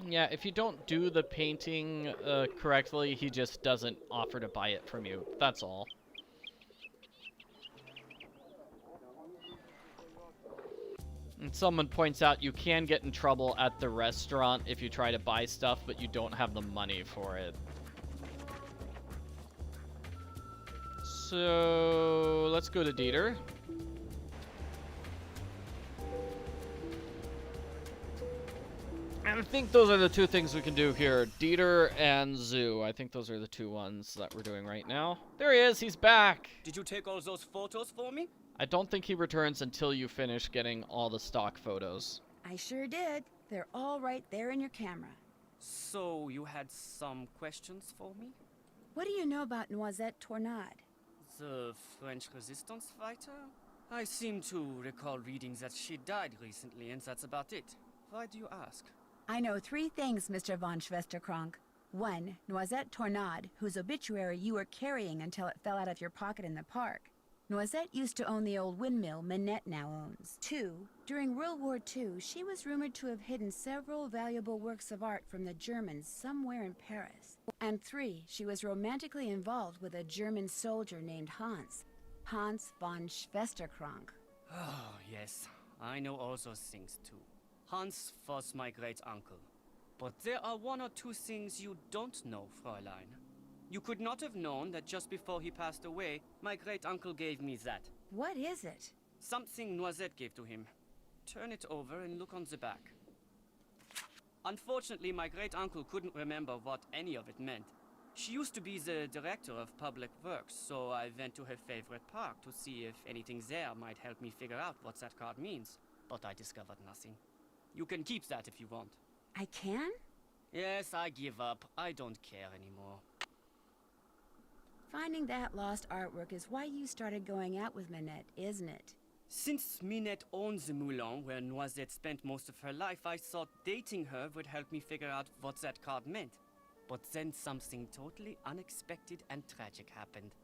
Yeah, if you don't do the painting correctly, he just doesn't offer to buy it from you. That's all. And someone points out you can get in trouble at the restaurant if you try to buy stuff, but you don't have the money for it. So let's go to Dieter. And I think those are the 2 things we can do here. Dieter and Zoo. I think those are the 2 ones that we're doing right now. There he is. He's back. Did you take all those photos for me? I don't think he returns until you finish getting all the stock photos. I sure did. They're all right there in your camera. So, you had some questions for me? What do you know about Noisette Tornade? The French resistance fighter? I seem to recall reading that she died recently, and that's about it. Why do you ask? I know 3 things, Mr. von Schwesterkrank. 1, Noisette Tornade, whose obituary you were carrying until it fell out of your pocket in the park. Noisette used to own the old windmill Minette now owns. 2, during World War II, she was rumored to have hidden several valuable works of art from the Germans somewhere in Paris. And 3, she was romantically involved with a German soldier named Hans von Schwesterkrank. Oh, yes. I know all those things, too. Hans was my great-uncle. But there are 1 or 2 things you don't know, Fräulein. You could not have known that just before he passed away, my great-uncle gave me that. What is it? Something Noisette gave to him. Turn it over and look on the back. Unfortunately, my great-uncle couldn't remember what any of it meant. She used to be the director of public works, so I went to her favorite park to see if anything there might help me figure out what that card means. But I discovered nothing. You can keep that if you want. I can? Yes, I give up. I don't care anymore. Finding that lost artwork is why you started going out with Minette, isn't it? Since Minette owns the Moulin where Noisette spent most of her life, I thought dating her would help me figure out what that card meant. But then something totally unexpected and tragic happened.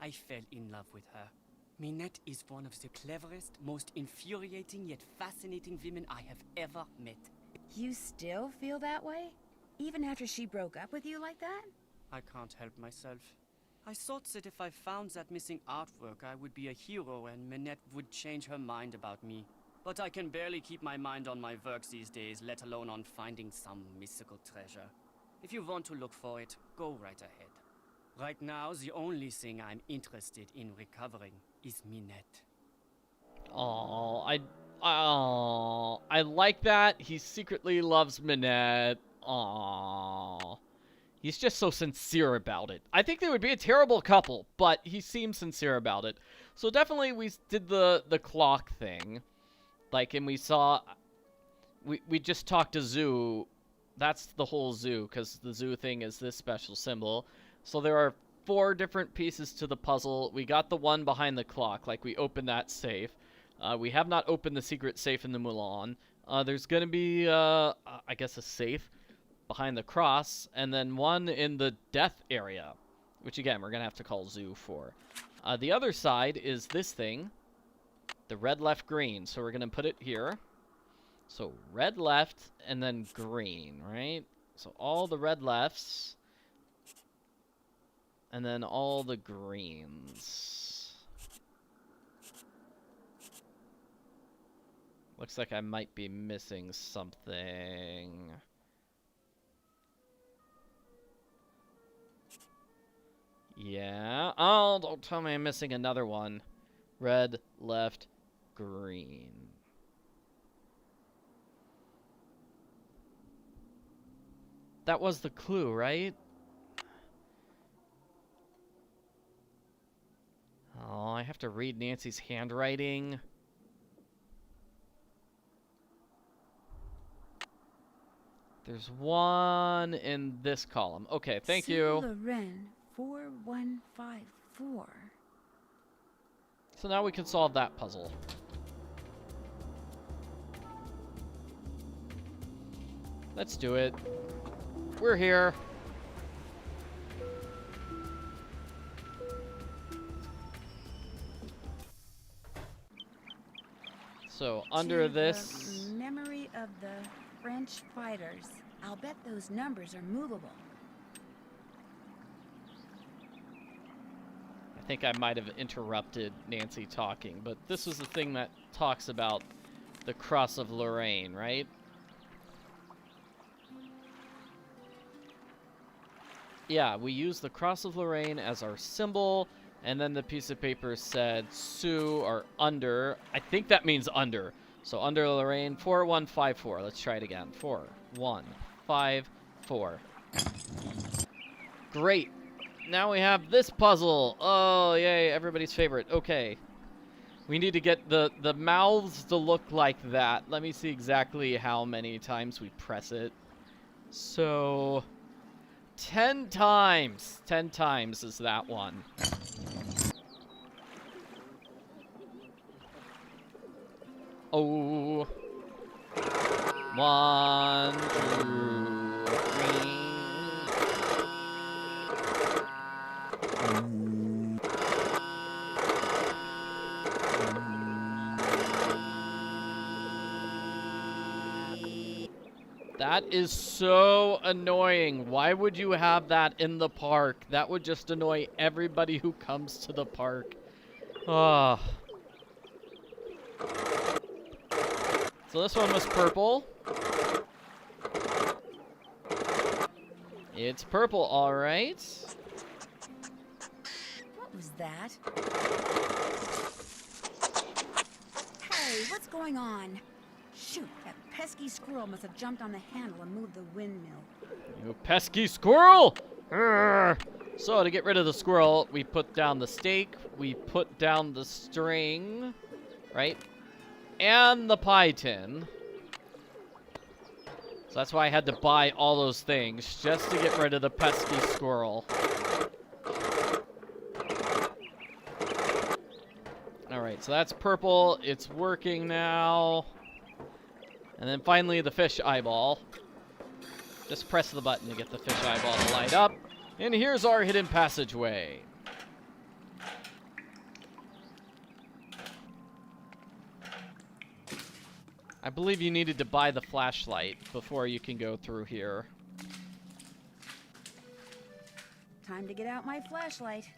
I fell in love with her. Minette is one of the cleverest, most infuriating yet fascinating women I have ever met. You still feel that way? Even after she broke up with you like that? I can't help myself. I thought that if I found that missing artwork, I would be a hero and Minette would change her mind about me. But I can barely keep my mind on my work these days, let alone on finding some mystical treasure. If you want to look for it, go right ahead. Right now, the only thing I'm interested in recovering is Minette. I I like that. He secretly loves Minette. Aww. He's just so sincere about it. I think they would be a terrible couple, but he seems sincere about it. So definitely we did the clock thing. Like, and we saw... We just talked to Zoo. That's the whole zoo, because the zoo thing is this special symbol. So there are 4 different pieces to the puzzle. We got the one behind the clock, like we opened that safe. We have not opened the secret safe in the Mulan. There's going to be, I guess, a safe behind the cross, and then one in the death area, which, again, we're going to have to call Zoo for. The other side is this thing, the red, left, green. So we're going to put it here. So red, left, and then green, right? So all the red lefts, and then all the greens. Looks like I might be missing something. Yeah. Oh, don't tell me I'm missing another one. Red, left, green. That was the clue, right? Oh, I have to read Nancy's handwriting. There's one in this column. Okay, thank you. Loren 4154. So now we can solve that puzzle. Let's do it. We're here. So under this... The memory of the French fighters. I'll bet those numbers are movable. I think I might have interrupted Nancy talking, but this was the thing that talks about the Cross of Lorraine, right? Yeah, we use the Cross of Lorraine as our symbol, and then the piece of paper said Sue or under. I think that means under. So under Lorraine, 4154. Let's try it again. 4154. Great. Now we have this puzzle. Oh, yay, everybody's favorite. Okay. We need to get the mouths to look like that. Let me see exactly how many times we press it. So... 10 times. 10 times is that one. Oh. 1, 2, 3. That is so annoying. Why would you have that in the park? That would just annoy everybody who comes to the park. Ah. So this one was purple. It's purple, all right. What was that? Hey, what's going on? Shoot, that pesky squirrel must have jumped on the handle and moved the windmill. You pesky squirrel! Urgh. So to get rid of the squirrel, we put down the stake, we put down the string, right? And the pie tin. So that's why I had to buy all those things, just to get rid of the pesky squirrel. Alright, so that's purple. It's working now. And then finally the fish eyeball. Just press the button to get the fish eyeball to light up. And here's our hidden passageway. I believe you needed to buy the flashlight before you can go through here. Time to get out my flashlight.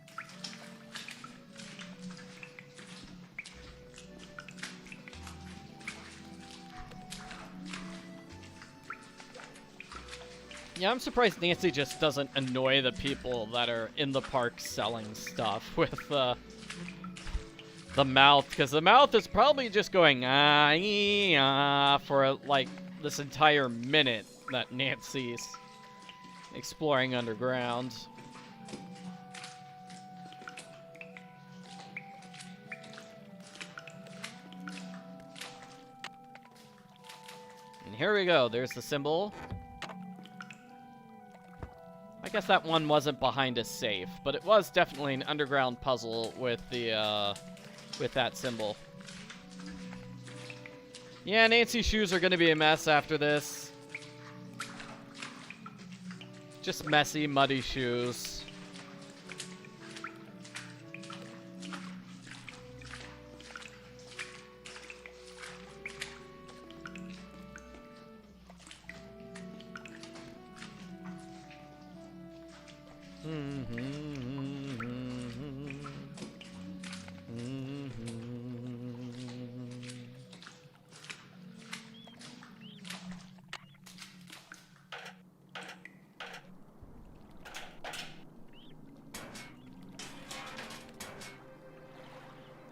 Yeah, I'm surprised Nancy just doesn't annoy the people that are in the park selling stuff with the mouth, because the mouth is probably just going for like this entire minute that Nancy's exploring underground. And here we go. There's the symbol. I guess that one wasn't behind a safe, but it was definitely an underground puzzle with the with that symbol. Yeah, Nancy's shoes are gonna be a mess after this. Just messy, muddy shoes.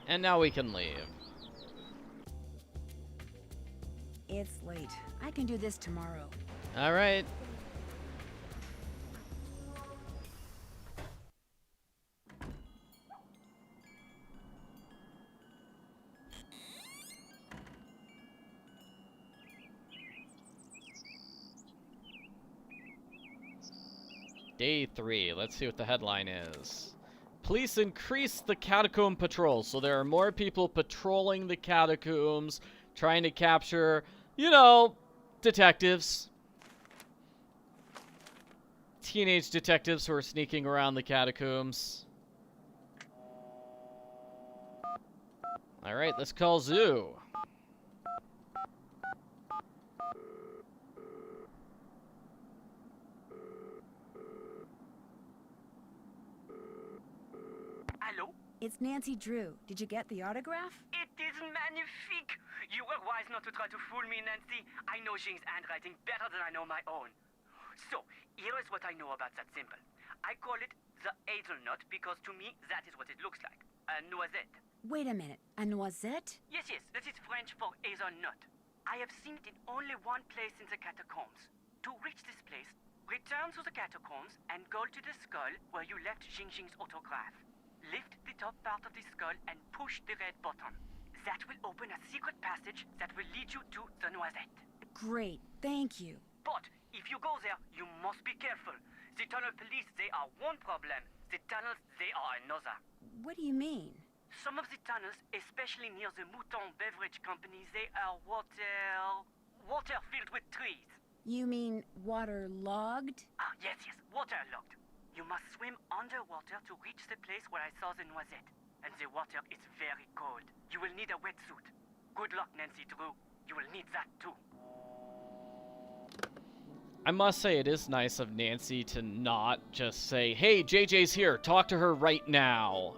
And now we can leave. It's late. I can do this tomorrow. All right. Day 3. Let's see what the headline is. Police increase the catacomb patrol. So there are more people patrolling the catacombs, trying to capture, you know, detectives. Teenage detectives who are sneaking around the catacombs. Alright, let's call Zoo. It's Nancy Drew. Did you get the autograph? It is magnifique! You were wise not to try to fool me, Nancy. I know Jing's handwriting better than I know my own. So, here is what I know about that symbol. I call it the hazelnut because to me, that is what it looks like. A noisette. Wait a minute. A noisette? Yes, that is French for hazelnut. I have seen it in only one place in the catacombs. To reach this place, return to the catacombs and go to the skull where you left Jing's autograph. Lift the top part of the skull and push the red button. That will open a secret passage that will lead you to the noisette. Great, thank you. But if you go there, you must be careful. The tunnel police, they are one problem. The tunnels, they are another. What do you mean? Some of the tunnels, especially near the Mouton Beverage Company, they are water filled with trees. You mean waterlogged? Yes, waterlogged. You must swim underwater to reach the place where I saw the noisette. And the water is very cold. You will need a wetsuit. Good luck, Nancy Drew. You will need that too. I must say it is nice of Nancy to not just say, hey, JJ's here, talk to her right now,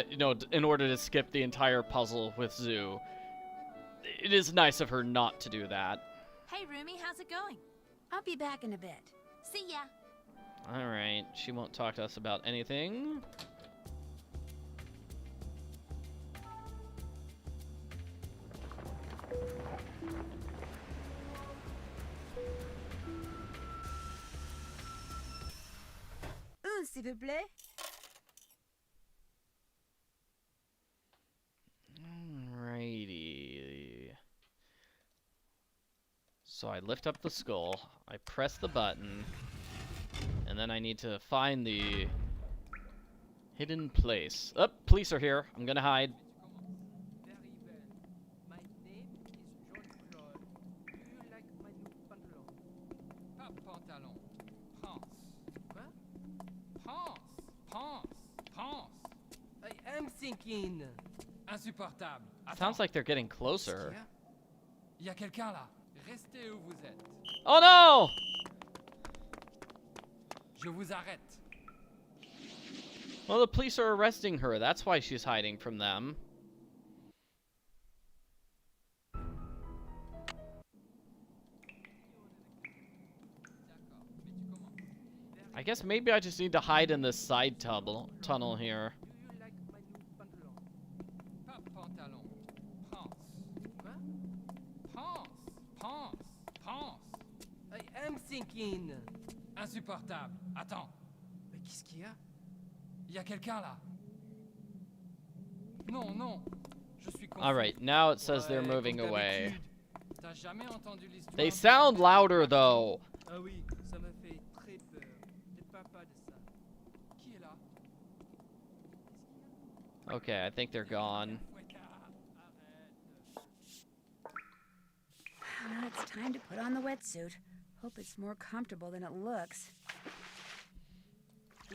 you know, in order to skip the entire puzzle with Zoo. It is nice of her not to do that. Hey, Rumi, how's it going? I'll be back in a bit. See ya. Alright, she won't talk to us about anything. S'il vous plaît. Alrighty. So I lift up the skull, I press the button, and then I need to find the hidden place. Oh, police are here. I'm gonna hide. I'm thinking. Insupportable. Sounds like they're getting closer. Il y a quelqu'un là. Restez où vous êtes. Oh no! Je vous arrête. Well, the police are arresting her. That's why she's hiding from them. I guess maybe I just need to hide in this side tunnel here. thinking. Insupportable. Attends. Mais qu'est-ce qu'il y a? Il y a quelqu'un là. Non, non. Je suis confus. All right, now it says they're Ouais, moving comme away. d'habitude. T'as jamais entendu l'histoire They du- sound louder though. Ah oui, ça m'a fait très peur. Ne parle pas de ça. Qui est là? Okay, I think they're gone. Now it's time to put on the wetsuit. Hope it's more comfortable than it looks.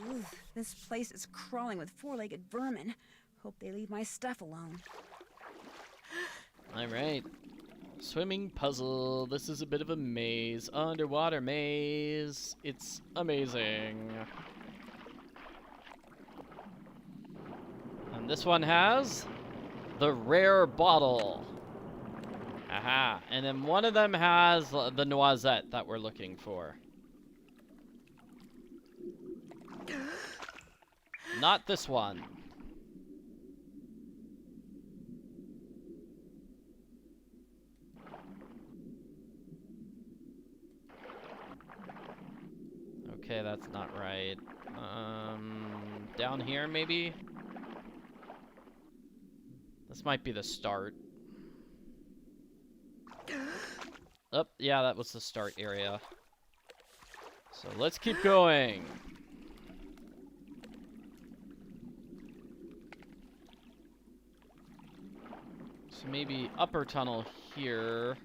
Ooh, this place is crawling with four-legged vermin. Hope they leave my stuff alone. All right. Swimming puzzle. This is a bit of a maze. Underwater maze. It's amazing. And this one has the rare bottle. Aha. And then one of them has the noisette that we're looking for. Not this one. Okay, that's not right. Down here maybe? This might be the start. Oh, yeah, that was the start area. So let's keep going. So maybe upper tunnel here.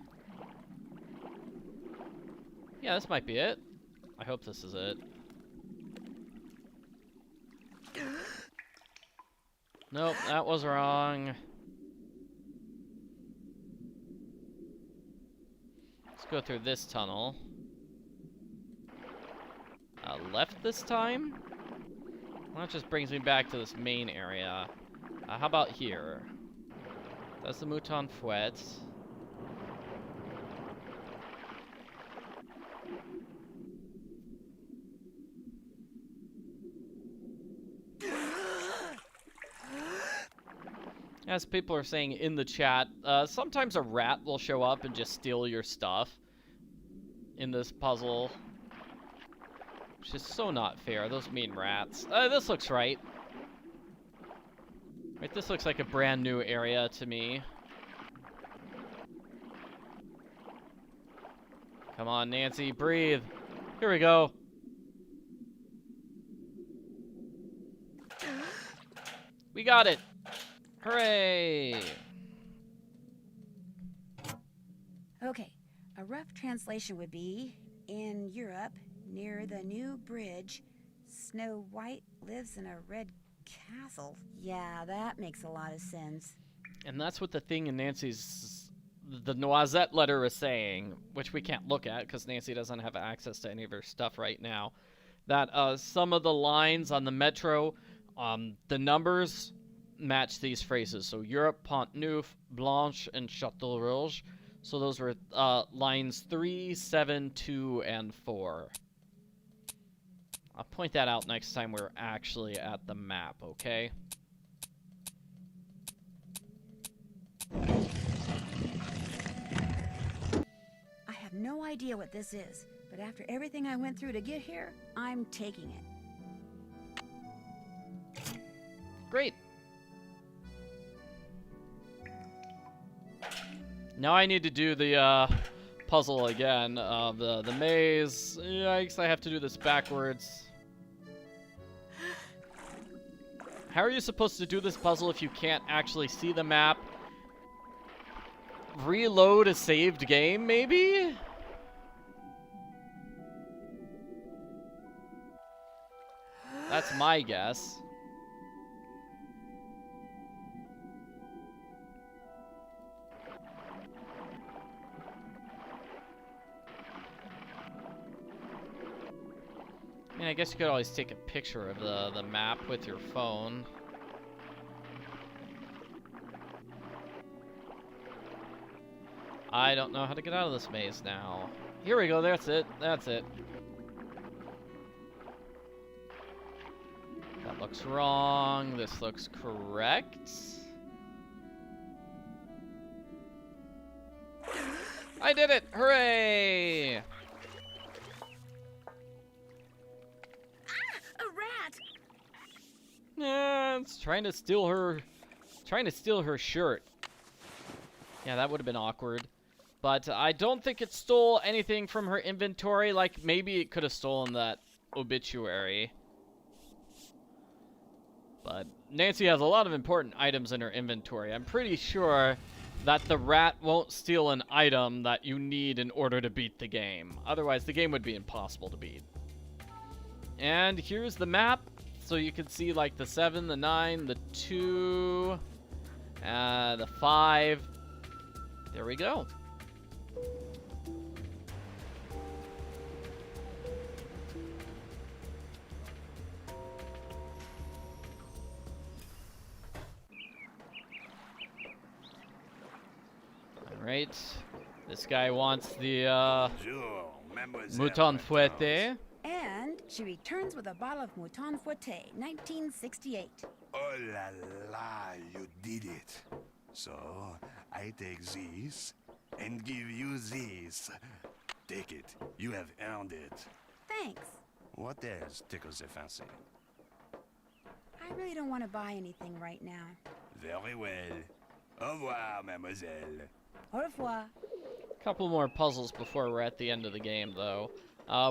Yeah, this might be it. I hope this is it. Nope, that was wrong. Let's go through this tunnel. Left this time? Well, that just brings me back to this main area. How about here? That's the Mouton Fouette. As people are saying in the chat, sometimes a rat will show up and just steal your stuff in this puzzle. Which is so not fair, those mean rats. This looks right. Right, this looks like a brand new area to me. Come on, Nancy, breathe. Here we go. We got it. Hooray! Okay, a rough translation would be, in Europe, near the new bridge, Snow White lives in a red castle. Yeah, that makes a lot of sense. And that's what the thing in Nancy's, the Noisette letter is saying, which we can't look at because Nancy doesn't have access to any of her stuff right now, that some of the lines on the metro, the numbers match these phrases. So Europe, Pont Neuf, Blanche, and Château Rouge. So those were lines 3, 7, 2, and 4. I'll point that out next time we're actually at the map, okay? I have no idea what this is, but after everything I went through to get here, I'm taking it. Great. Now I need to do the puzzle again of the maze. Yikes, I have to do this backwards. How are you supposed to do this puzzle if you can't actually see the map? Reload a saved game, maybe? That's my guess. I mean, I guess you could always take a picture of the map with your phone. I don't know how to get out of this maze now. Here we go, that's it, that's it. That looks wrong, this looks correct. I did it, hooray! It's trying to steal her shirt. Yeah, that would have been awkward. But I don't think it stole anything from her inventory. Like, maybe it could have stolen that obituary. But Nancy has a lot of important items in her inventory. I'm pretty sure that the rat won't steal an item that you need in order to beat the game. Otherwise, the game would be impossible to beat. And here's the map. So you can see, like, the 7, the 9, the 2, the 5. There we go. Alright. This guy wants the, Mouton Fouetté. And she returns with a bottle of Mouton Fouetté, 1968. Oh la la, you did it. So, I take this and give you this. Take it. You have earned it. Thanks. What else tickles your fancy? I really don't want to buy anything right now. Very well. Au revoir, mademoiselle. Au revoir. Couple more puzzles before we're at the end of the game, though.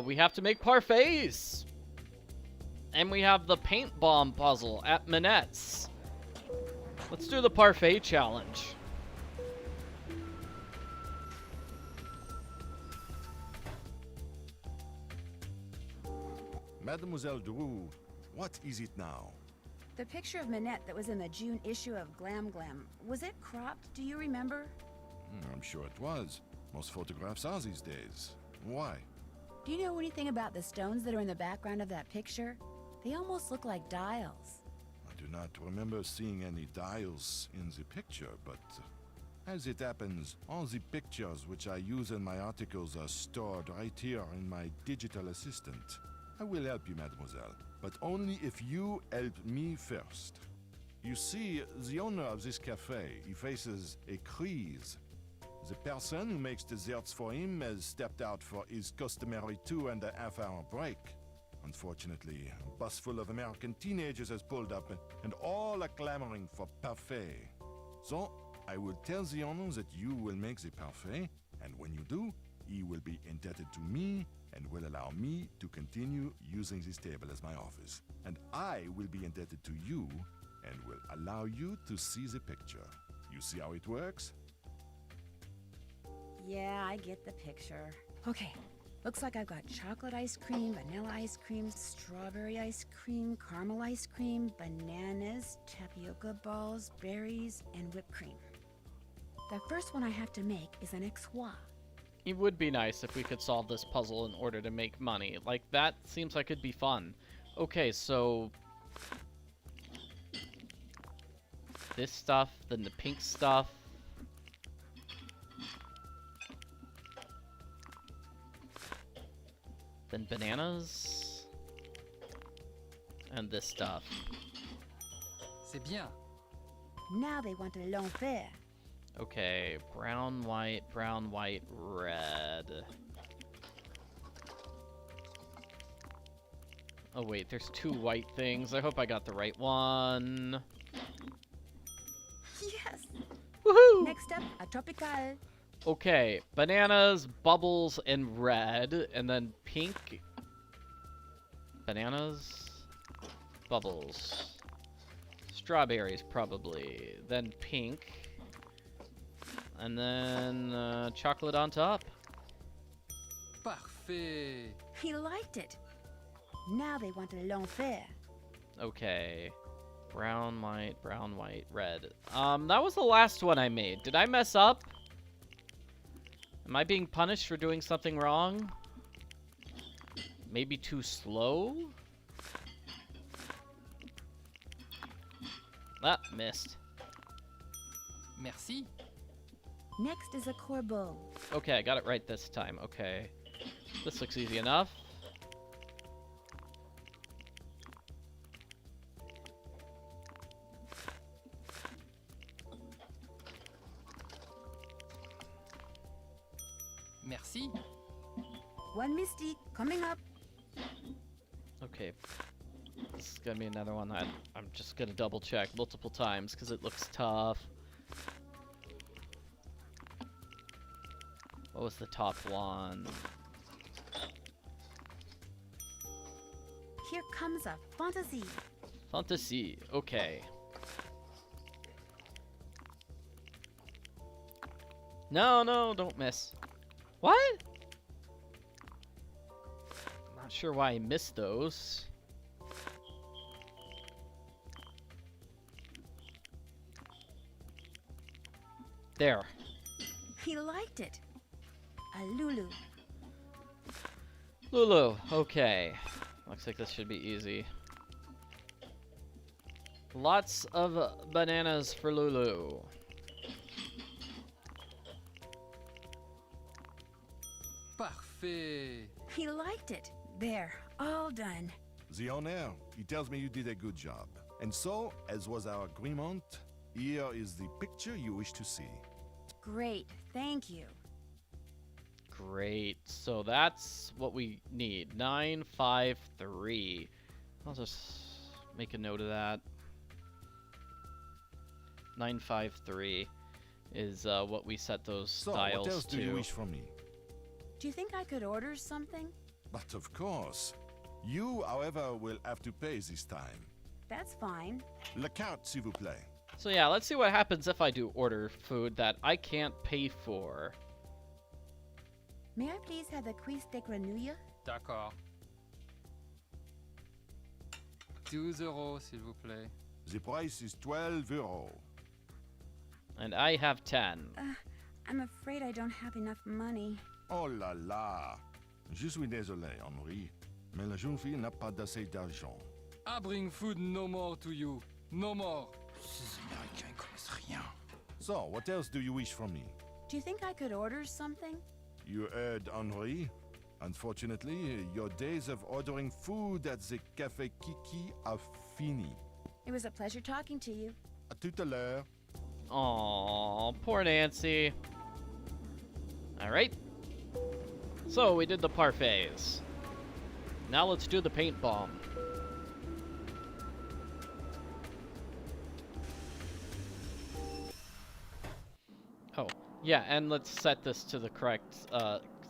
We have to make parfaits! And we have the paint bomb puzzle at Minette's. Let's do the parfait challenge. Mademoiselle Drew, what is it now? The picture of Minette that was in the June issue of Glam Glam, was it cropped? Do you remember? I'm sure it was. Most photographs are these days. Why? Do you know anything about the stones that are in the background of that picture? They almost look like dials. I do not remember seeing any dials in the picture, but as it happens, all the pictures which I use in my articles are stored right here in my digital assistant. I will help you, mademoiselle, but only if you help me first. You see, the owner of this cafe, he faces a crise. The person who makes desserts for him has stepped out for his customary 2.5-hour break. Unfortunately, a bus full of American teenagers has pulled up, and all are clamoring for parfait. So, I will tell the owner that you will make the parfait, and when you do, he will be indebted to me and will allow me to continue using this table as my office. And I will be indebted to you and will allow you to see the picture. You see how it works? Yeah, I get the picture. Okay, looks like I've got chocolate ice cream, vanilla ice cream, strawberry ice cream, caramel ice cream, bananas, tapioca balls, berries, and whipped cream. The first one I have to make is an X-Wa. It would be nice if we could solve this puzzle in order to make money. Like, that seems like it'd be fun. Okay, so this stuff, then the pink stuff. Then bananas. And this stuff. C'est bien. Now they want a l'enfer. Okay, brown, white, red. Oh wait, there's 2 white things. I hope I got the right one. Yes! Woohoo! Next up, a tropical. Okay, bananas, bubbles, and red, and then pink. Bananas, bubbles. Strawberries, probably. Then pink. And then chocolate on top. Parfait. He liked it. Now they want a l'enfer. Okay. Brown, white, red. That was the last one I made. Did I mess up? Am I being punished for doing something wrong? Maybe too slow? Ah, missed. Merci. Next is a corbeau. Okay, I got it right this time. Okay. This looks easy enough. Merci. One mystique coming up. Okay. This is gonna be another one that I'm just gonna double check multiple times because it looks tough. What was the top one? Here comes a fantasy. Fantasy. Okay. No, no, don't miss. What? Not sure why I missed those. There. He liked it. A Lulu. Lulu. Okay. Looks like this should be easy. Lots of bananas for Lulu. Parfait. He liked it. There, all done. The owner, he tells me you did a good job. And so, as was our agreement, here is the picture you wish to see. Great, thank you. Great. So that's what we need. 953. I'll just make a note of that. 953 is what we set those dials what else to. do you wish from me? Do you think I could order something? But of course. You, however, will have to pay this time. That's fine. La carte, s'il vous plaît. So yeah, let's see what happens if I do order food that I can't pay for. May I please have the cuisse de grenouille? D'accord. 12 euros, s'il vous plaît. The price is 12 euros. And I have 10. I'm afraid I don't have enough money. Oh là là. Je suis désolé, Henri, mais la jeune fille n'a pas d'assez d'argent. I bring food no more to you. No more. Ces Américains connaissent rien. So, what else do you wish from me? Do you think I could order something? You heard, Henri. Unfortunately, your days of ordering food at the Café Kiki are fini. It was a pleasure talking to you. À tout à l'heure. Aww, poor Nancy. Alright. So, we did the parfaits. Now let's do the paint bomb. Oh, yeah, and let's set this to the correct,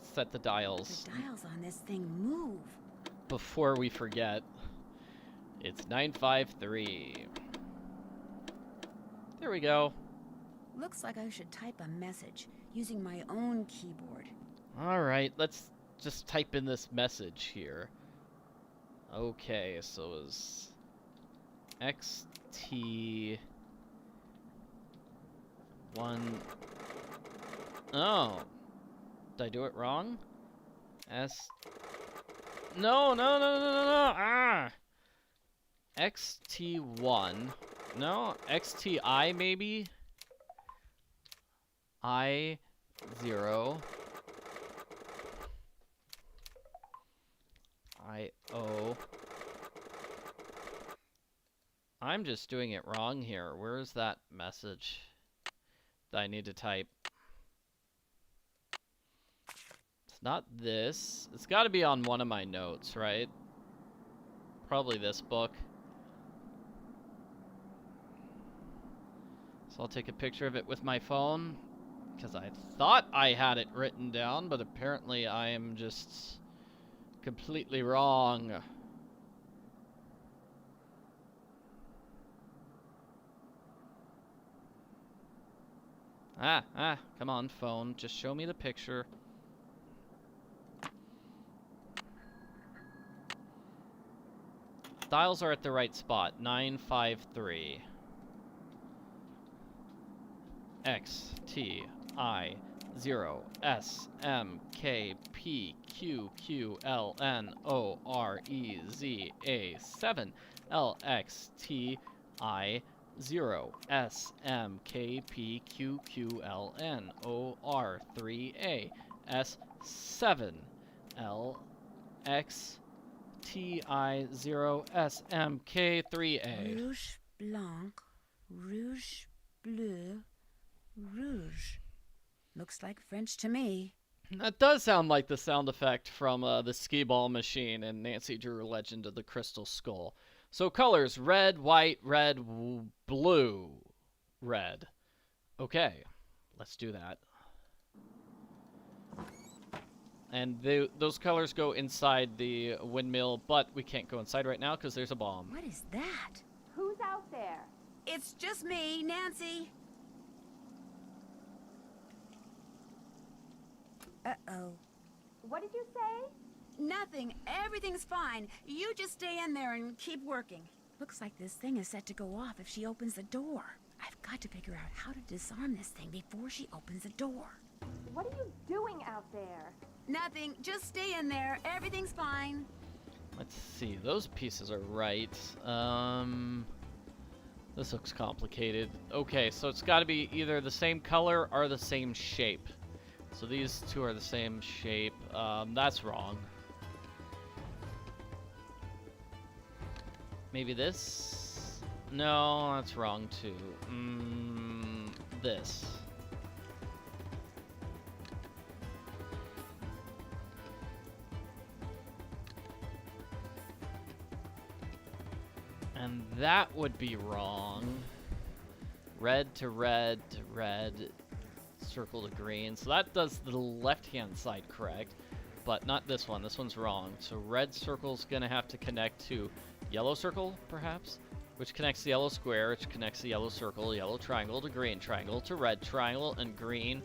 set the dials. The dials on this thing move. Before we forget. It's 953. There we go. Looks like I should type a message using my own keyboard. Alright, let's just type in this message here. Okay, so it's XT1. Oh. Did I do it wrong? No. Ah. XT1. No, XTI maybe? I0. IO. I'm just doing it wrong here. Where is that message that I need to type? It's not this. It's got to be on one of my notes, right? Probably this book. So I'll take a picture of it with my phone, because I thought I had it written down, but apparently I am just completely wrong. Come on, phone. Just show me the picture. Dials are at the right spot. 953. X, T, I, 0, S, M, K, P, Q, Q, L, N, O, R, E, Z, A, 7, L, X, T, I, 0, S, M, K, P, Q, Q, L, N, O, R, 3A, S, 7, L, X, T, I, 0, S, M, K, 3A. Rouge, blanc, rouge, bleu, rouge. Looks like French to me. That does sound like the sound effect from the skee ball machine in Nancy Drew Legend of the Crystal Skull. So colors, red, white, red, blue, red. Okay, let's do that. And those colors go inside the windmill, but we can't go inside right now because there's a bomb. What is that? Who's out there? It's just me, Nancy. Uh-oh. What did you say? Nothing. Everything's fine. You just stay in there and keep working. Looks like this thing is set to go off if she opens the door. I've got to figure out how to disarm this thing before she opens the door. What are you doing out there? Nothing. Just stay in there. Everything's fine. Let's see. Those pieces are right. This looks complicated. Okay, so it's got to be either the same color or the same shape. So these two are the same shape. That's wrong. Maybe this? No, that's wrong too. This. And that would be wrong. Red to red to red. Circle to green. So that does the left-hand side correct, but not this one. This one's wrong. So red circle's gonna have to connect to yellow circle, perhaps, which connects the yellow square, which connects the yellow circle, yellow triangle to green, triangle to red, triangle and green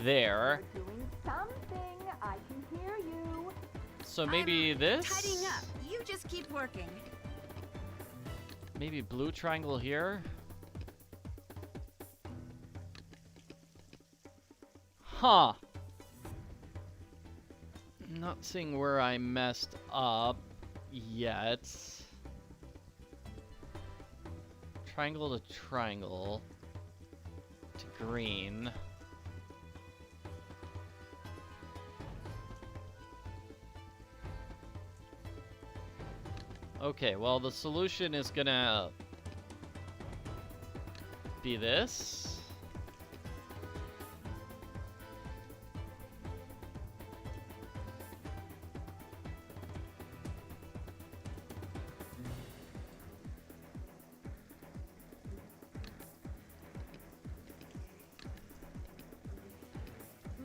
there. You're doing something. I can hear you. So maybe this? Tidying up. You just keep working. Maybe blue triangle here? Huh. Not seeing where I messed up yet. Triangle to triangle to green. Okay, well, the solution is gonna be this.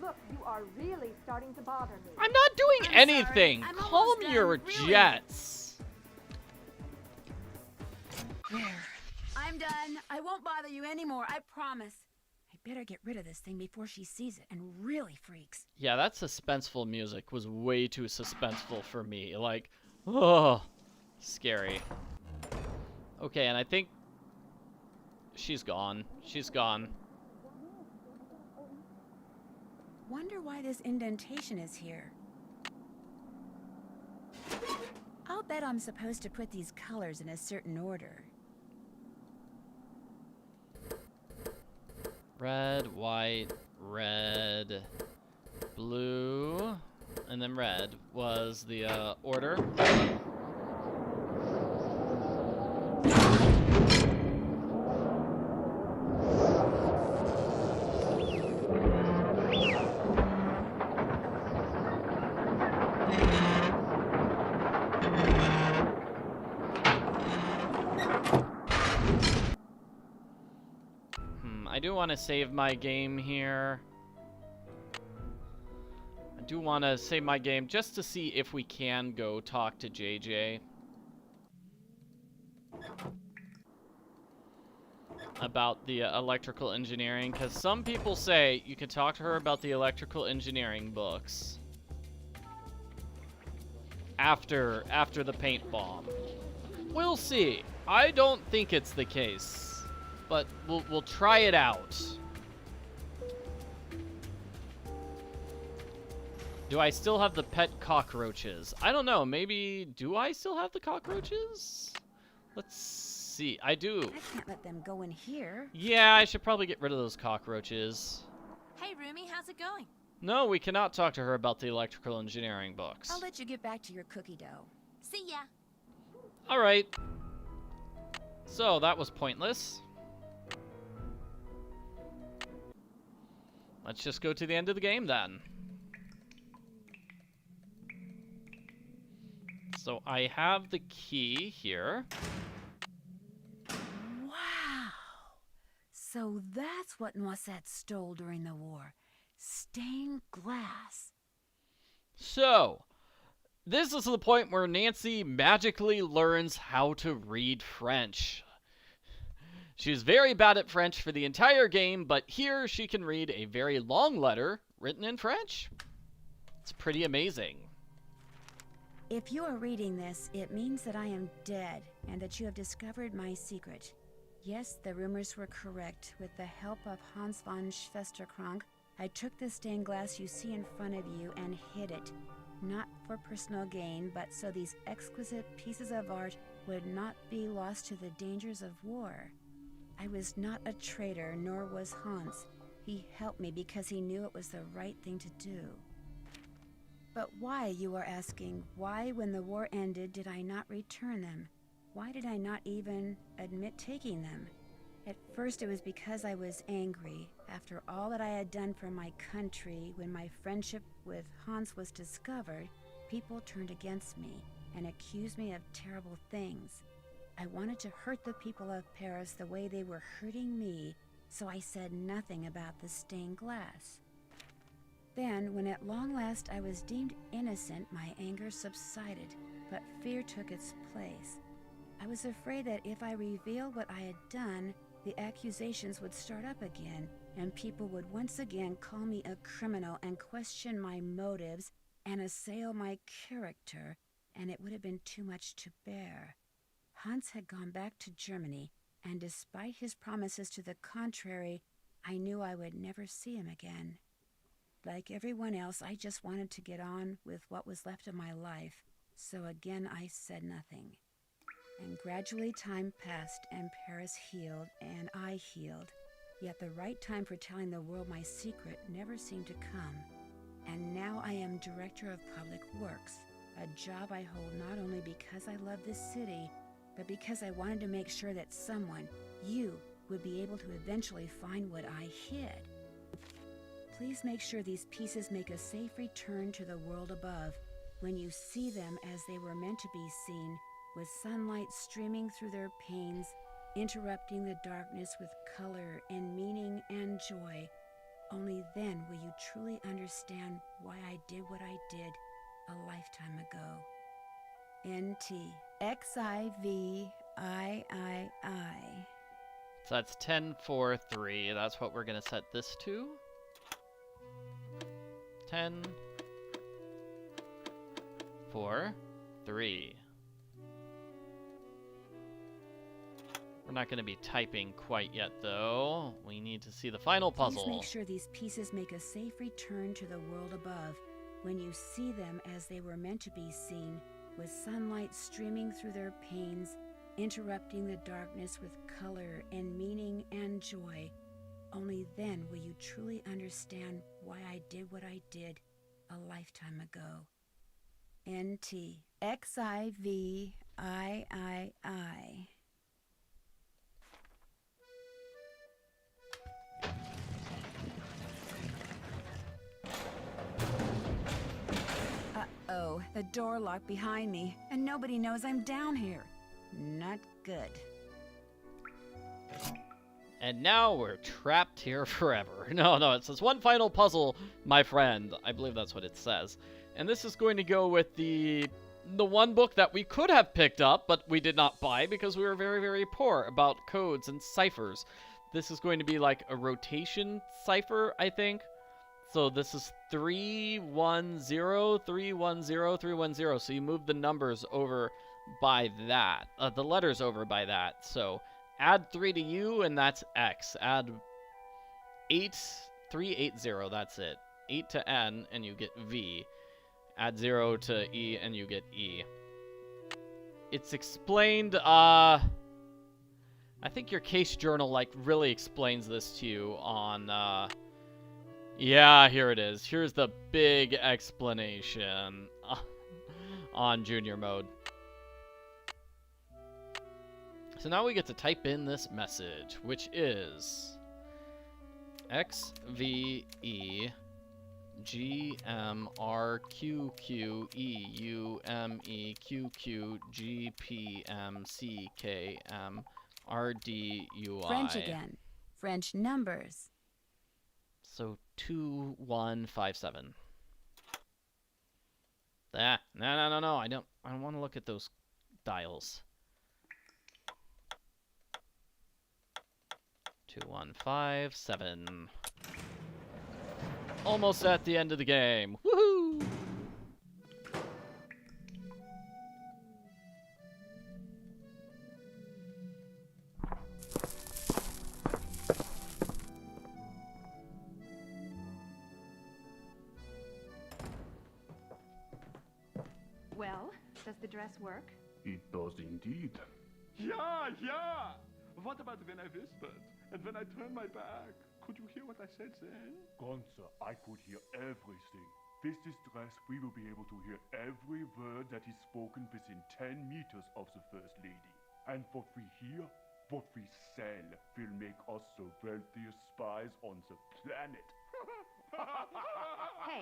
Look, you are really starting to bother me. I'm not doing anything. I'm Calm almost done, your really. jets. There. I'm done. I won't bother you anymore. I promise. I better get rid of this thing before she sees it and really freaks. Yeah, that suspenseful music was way too suspenseful for me. Like, oh, scary. Okay, and I think she's gone. She's gone. Wonder why this indentation is here. I'll bet I'm supposed to put these colors in a certain order. Red, white, red, blue, and then red was the order. I do want to save my game here. I do want to save my game just to see if we can go talk to JJ about the electrical engineering, because some people say you can talk to her about the electrical engineering books after the paint bomb. We'll see. I don't think it's the case. But we'll try it out. Do I still have the pet cockroaches? I don't know. Maybe do I still have the cockroaches? Let's see. I do. I can't let them go in here. Yeah, I should probably get rid of those cockroaches. Hey, Rumi, how's it going? No, we cannot talk to her about the electrical engineering books. I'll let you get back to your cookie dough. See ya. All right. So that was pointless. Let's just go to the end of the game then. So I have the key here. Wow! So that's what Noisette stole during the war. Stained glass. So, this is the point where Nancy magically learns how to read French. She's very bad at French for the entire game, but here she can read a very long letter written in French. It's pretty amazing. If you are reading this, it means that I am dead and that you have discovered my secret. Yes, the rumors were correct. With the help of Hans von Schwesterkrank, I took the stained glass you see in front of you and hid it. Not for personal gain, but so these exquisite pieces of art would not be lost to the dangers of war. I was not a traitor, nor was Hans. He helped me because he knew it was the right thing to do. But why, you are asking, why when the war ended did I not return them? Why did I not even admit taking them? At first it was because I was angry. After all that I had done for my country, when my friendship with Hans was discovered, people turned against me and accused me of terrible things. I wanted to hurt the people of Paris the way they were hurting me, so I said nothing about the stained glass. Then, when at long last I was deemed innocent, my anger subsided, but fear took its place. I was afraid that if I revealed what I had done, the accusations would start up again, and people would once again call me a criminal and question my motives and assail my character, and it would have been too much to bear. Hans had gone back to Germany, and despite his promises to the contrary, I knew I would never see him again. Like everyone else, I just wanted to get on with what was left of my life, so again I said nothing. And gradually time passed, and Paris healed, and I healed. Yet the right time for telling the world my secret never seemed to come. And now I am Director of Public Works, a job I hold not only because I love this city, but because I wanted to make sure that someone, you, would be able to eventually find what I hid. Please make sure these pieces make a safe return to the world above, when you see them as they were meant to be seen, with sunlight streaming through their panes, interrupting the darkness with color and meaning and joy. Only then will you truly understand why I did what I did a lifetime ago. N.T. X-I-V-I-I-I. So that's 10, 4, 3. That's what we're going to set this to. 10, 4, 3. We're not going to be typing quite yet, though. We need to see the final puzzle. Please make sure these pieces make a safe return to the world above, when you see them as they were meant to be seen, with sunlight streaming through their panes, interrupting the darkness with color and meaning and joy. Only then will you truly understand why I did what I did a lifetime ago. N.T. X-I-V-I-I-I. Uh-oh, the door locked behind me, and nobody knows I'm down here. Not good. And now we're trapped here forever. No, it says one final puzzle, my friend. I believe that's what it says. And this is going to go with the one book that we could have picked up, but we did not buy because we were very, very poor, about codes and ciphers. This is going to be like a rotation cipher, I think. So this is 310, 310, 310. So you move the numbers over by that, the letters over by that. So add 3 to U, and that's X. Add 380, that's it. 8 to N, and you get V. Add 0 to E, and you get E. It's explained, I think your case journal, like, really explains this to you on, yeah, here it is. Here's the big explanation on junior mode. So now we get to type in this message, which is XVEJJ GMRQQEUMEQQGPMCKMRDUI. French again. French numbers. So 2157. No. I don't want to look at those dials. 2157. Almost at the end of the game. Woohoo! Well, does the dress work? It does indeed. Yeah, yeah! What about when I whispered? And when I turned my back? Could you hear what I said then? Gunther, I could hear everything. With this dress, we will be able to hear every word that is spoken within 10 meters of the First Lady. And what we hear, what we sell, will make us the wealthiest spies on the planet. Hey!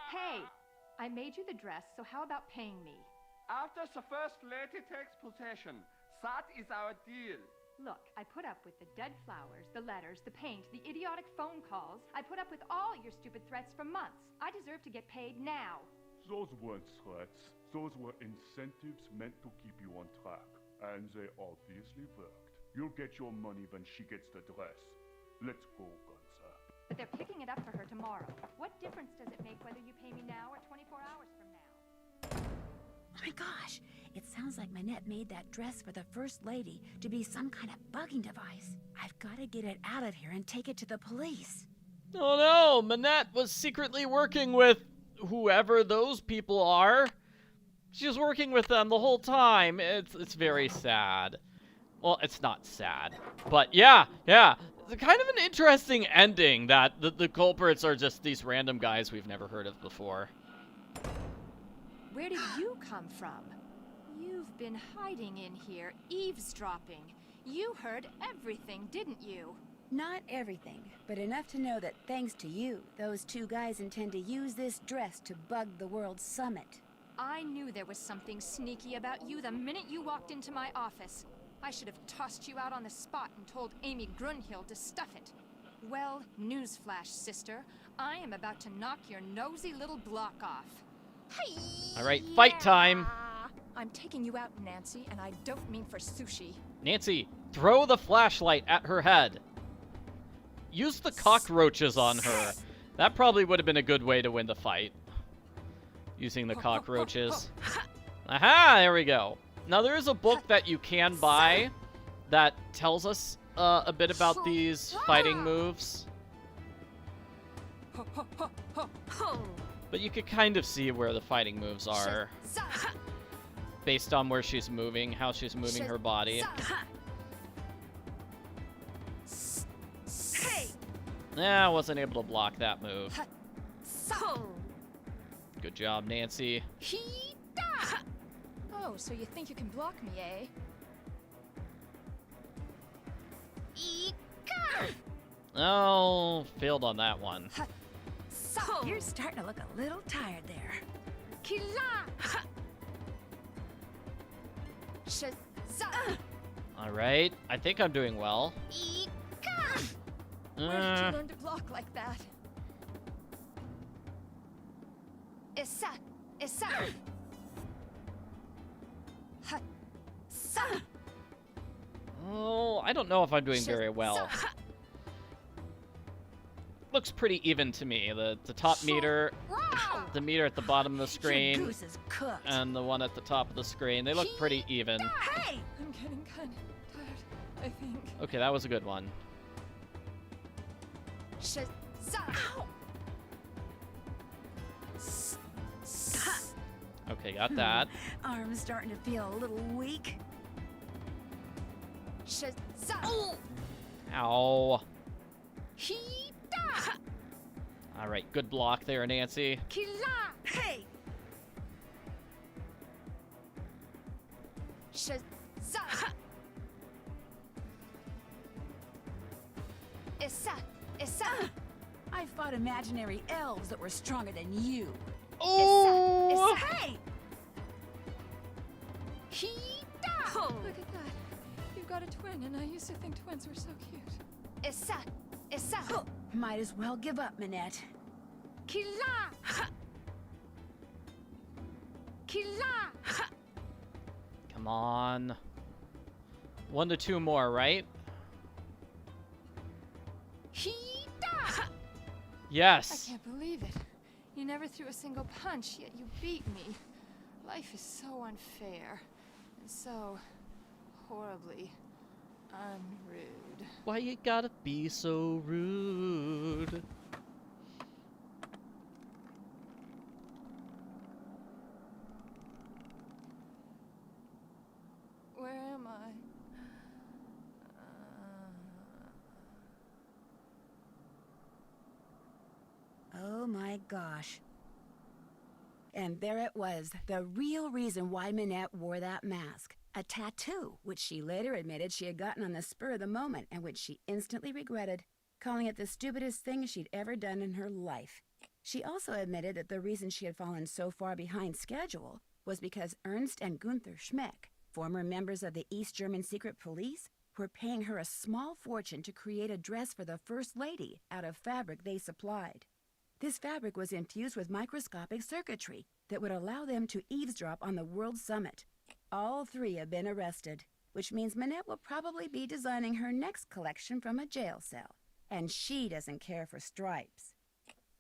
Hey! I made you the dress, so how about paying me? After the First Lady takes possession, that is our deal. Look, I put up with the dead flowers, the letters, the paint, the idiotic phone calls. I put up with all your stupid threats for months. I deserve to get paid now. Those weren't threats. Those were incentives meant to keep you on track. And they obviously worked. You'll get your money when she gets the dress. Let's go, Gunther. But they're picking it up for her tomorrow. What difference does it make whether you pay me now or 24 hours from now? Oh my gosh, it sounds like Minette made that dress for the First Lady to be some kind of bugging device. I've got to get it out of here and take it to the police. Oh no, Minette was secretly working with whoever those people are. She was working with them the whole time. It's very sad. Well, it's not sad, but yeah. It's kind of an interesting ending that the culprits are just these random guys we've never heard of before. Where did you come from? You've been hiding in here, eavesdropping. You heard everything, didn't you? Not everything, but enough to know that thanks to you, those two guys intend to use this dress to bug the World Summit. I knew there was something sneaky about you the minute you walked into my office. I should have tossed you out on the spot and told Amy Grunhill to stuff it. Well, newsflash, sister. I am about to knock your nosy little block off. Hey! All right, fight time. I'm taking you out, Nancy, and I don't mean for sushi. Nancy, throw the flashlight at her head. Use the cockroaches on her. That probably would have been a good way to win the fight. Using the cockroaches. Aha, there we go. Now, there is a book that you can buy that tells us a bit about these fighting moves. But you could kind of see where the fighting moves are based on where she's moving, how she's moving her body. I wasn't able to block that move. Good job, Nancy. Oh, so you think you can block me, eh? Oh, failed on that one. You're starting to look a little tired there. All right, I think I'm doing well. Where did you learn to block like that? Issa! Oh, I don't know if I'm doing very well. Looks pretty even to me. The top meter, the meter at the bottom of the screen, Your goose is cooked. and the one at the top of the screen. They look pretty even. Hey! I'm getting kind of tired, I think. Okay, that was a good one. Okay, got that. Arm's starting to feel a little weak. Ow. All right, good block there, Nancy. Hey! I fought imaginary elves that were stronger than you. Oh! Hey! Look at that. You've got a twin, and I used to think twins were so cute. Might as well give up, Minette. Come on. 1 to 2 more, right? Yes. I can't believe it. You never threw a single punch, yet you beat me. Life is so unfair. And so horribly unrude. Why you gotta be so rude? Where am I? Oh my gosh. And there it was, the real reason why Minette wore that mask. A tattoo, which she later admitted she had gotten on the spur of the moment and which she instantly regretted, calling it the stupidest thing she'd ever done in her life. She also admitted that the reason she had fallen so far behind schedule was because Ernst and Gunther Schmeck, former members of the East German secret police, were paying her a small fortune to create a dress for the First Lady out of fabric they supplied. This fabric was infused with microscopic circuitry that would allow them to eavesdrop on the World Summit. All 3 have been arrested, which means Minette will probably be designing her next collection from a jail cell. And she doesn't care for stripes.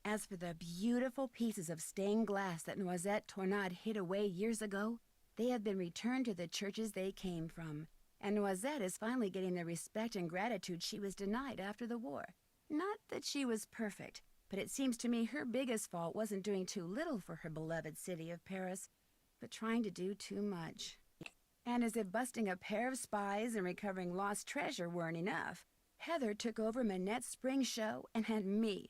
As for the beautiful pieces of stained glass that Noisette Tornade hid away years ago, they have been returned to the churches they came from. And Noisette is finally getting the respect and gratitude she was denied after the war. Not that she was perfect, but it seems to me her biggest fault wasn't doing too little for her beloved city of Paris, but trying to do too much. And as if busting a pair of spies and recovering lost treasure weren't enough, Heather took over Minette's spring show and had me,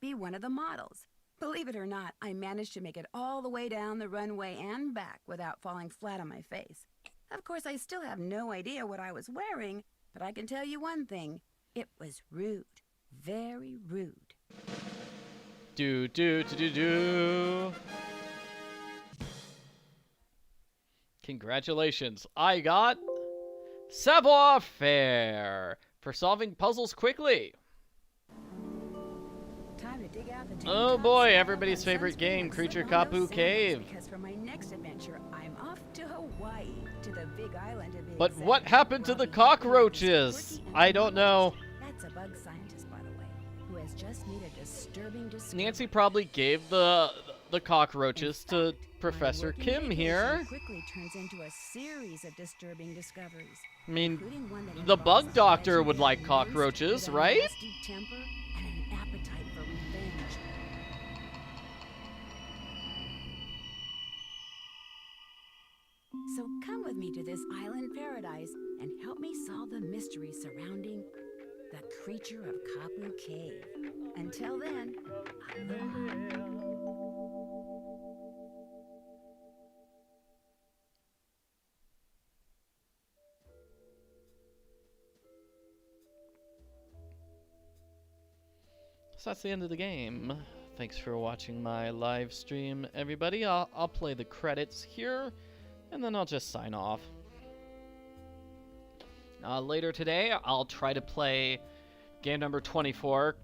be one of the models. Believe it or not, I managed to make it all the way down the runway and back without falling flat on my face. Of course, I still have no idea what I was wearing, but I can tell you one thing. It was rude. Very rude. Do. Congratulations. I got savoir faire for solving puzzles quickly. Time to dig out the Oh boy, everybody's favorite game, Creature Kapu Cave. Because for my next adventure, I'm off to Hawaii, to the big island of But what happened to the cockroaches? I don't know. That's a bug scientist, by the way, who has just made a disturbing discovery. Nancy probably gave the cockroaches to Professor Kim here. Quickly turns into a series of disturbing discoveries. I mean, the bug doctor would like cockroaches, right? Temper and an appetite for revenge. So come with me to this island paradise and help me solve the mystery surrounding the creature of Kapu Cave. Until then, aloha. So that's the end of the game. Thanks for watching my live stream, everybody. I'll play the credits here, and then I'll just sign off. Later today, I'll try to play game number 24,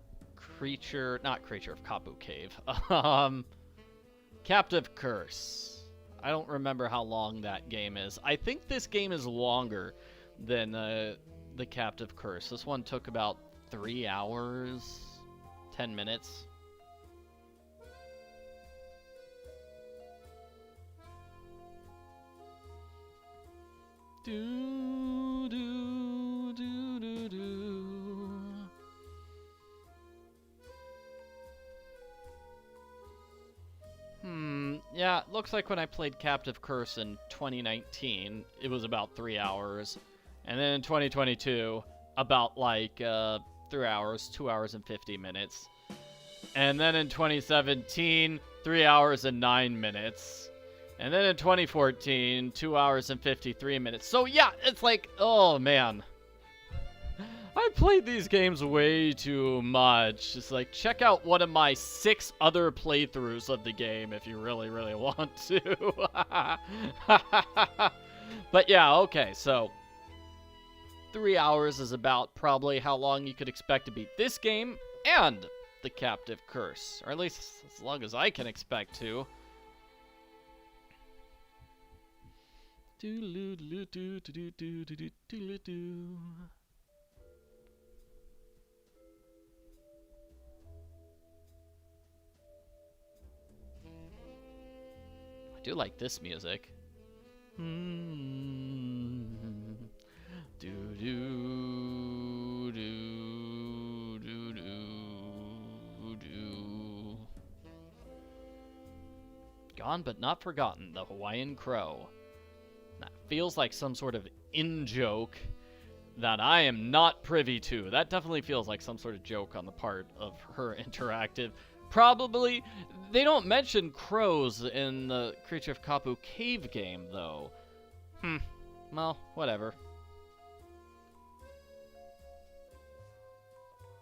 not Creature of Kapu Cave, Captive Curse. I don't remember how long that game is. I think this game is longer than the Captive Curse. This one took about 3 hours. 10 minutes. Yeah, looks like when I played Captive Curse in 2019, it was about 3 hours. And then in 2022, about like 3 hours, 2 hours and 50 minutes. And then in 2017, 3 hours and 9 minutes. And then in 2014, 2 hours and 53 minutes. So yeah, it's like, oh man. I played these games way too much. Just like, check out one of my 6 other playthroughs of the game if you really, really want to. But yeah, okay, so 3 hours is about probably how long you could expect to beat this game and the Captive Curse, or at least as long as I can expect to. I do like this music. Gone but not forgotten, the Hawaiian Crow. That feels like some sort of in-joke that I am not privy to. That definitely feels like some sort of joke on the part of Her Interactive. Probably, they don't mention crows in the Creature of Kapu cave game, though. Well, whatever.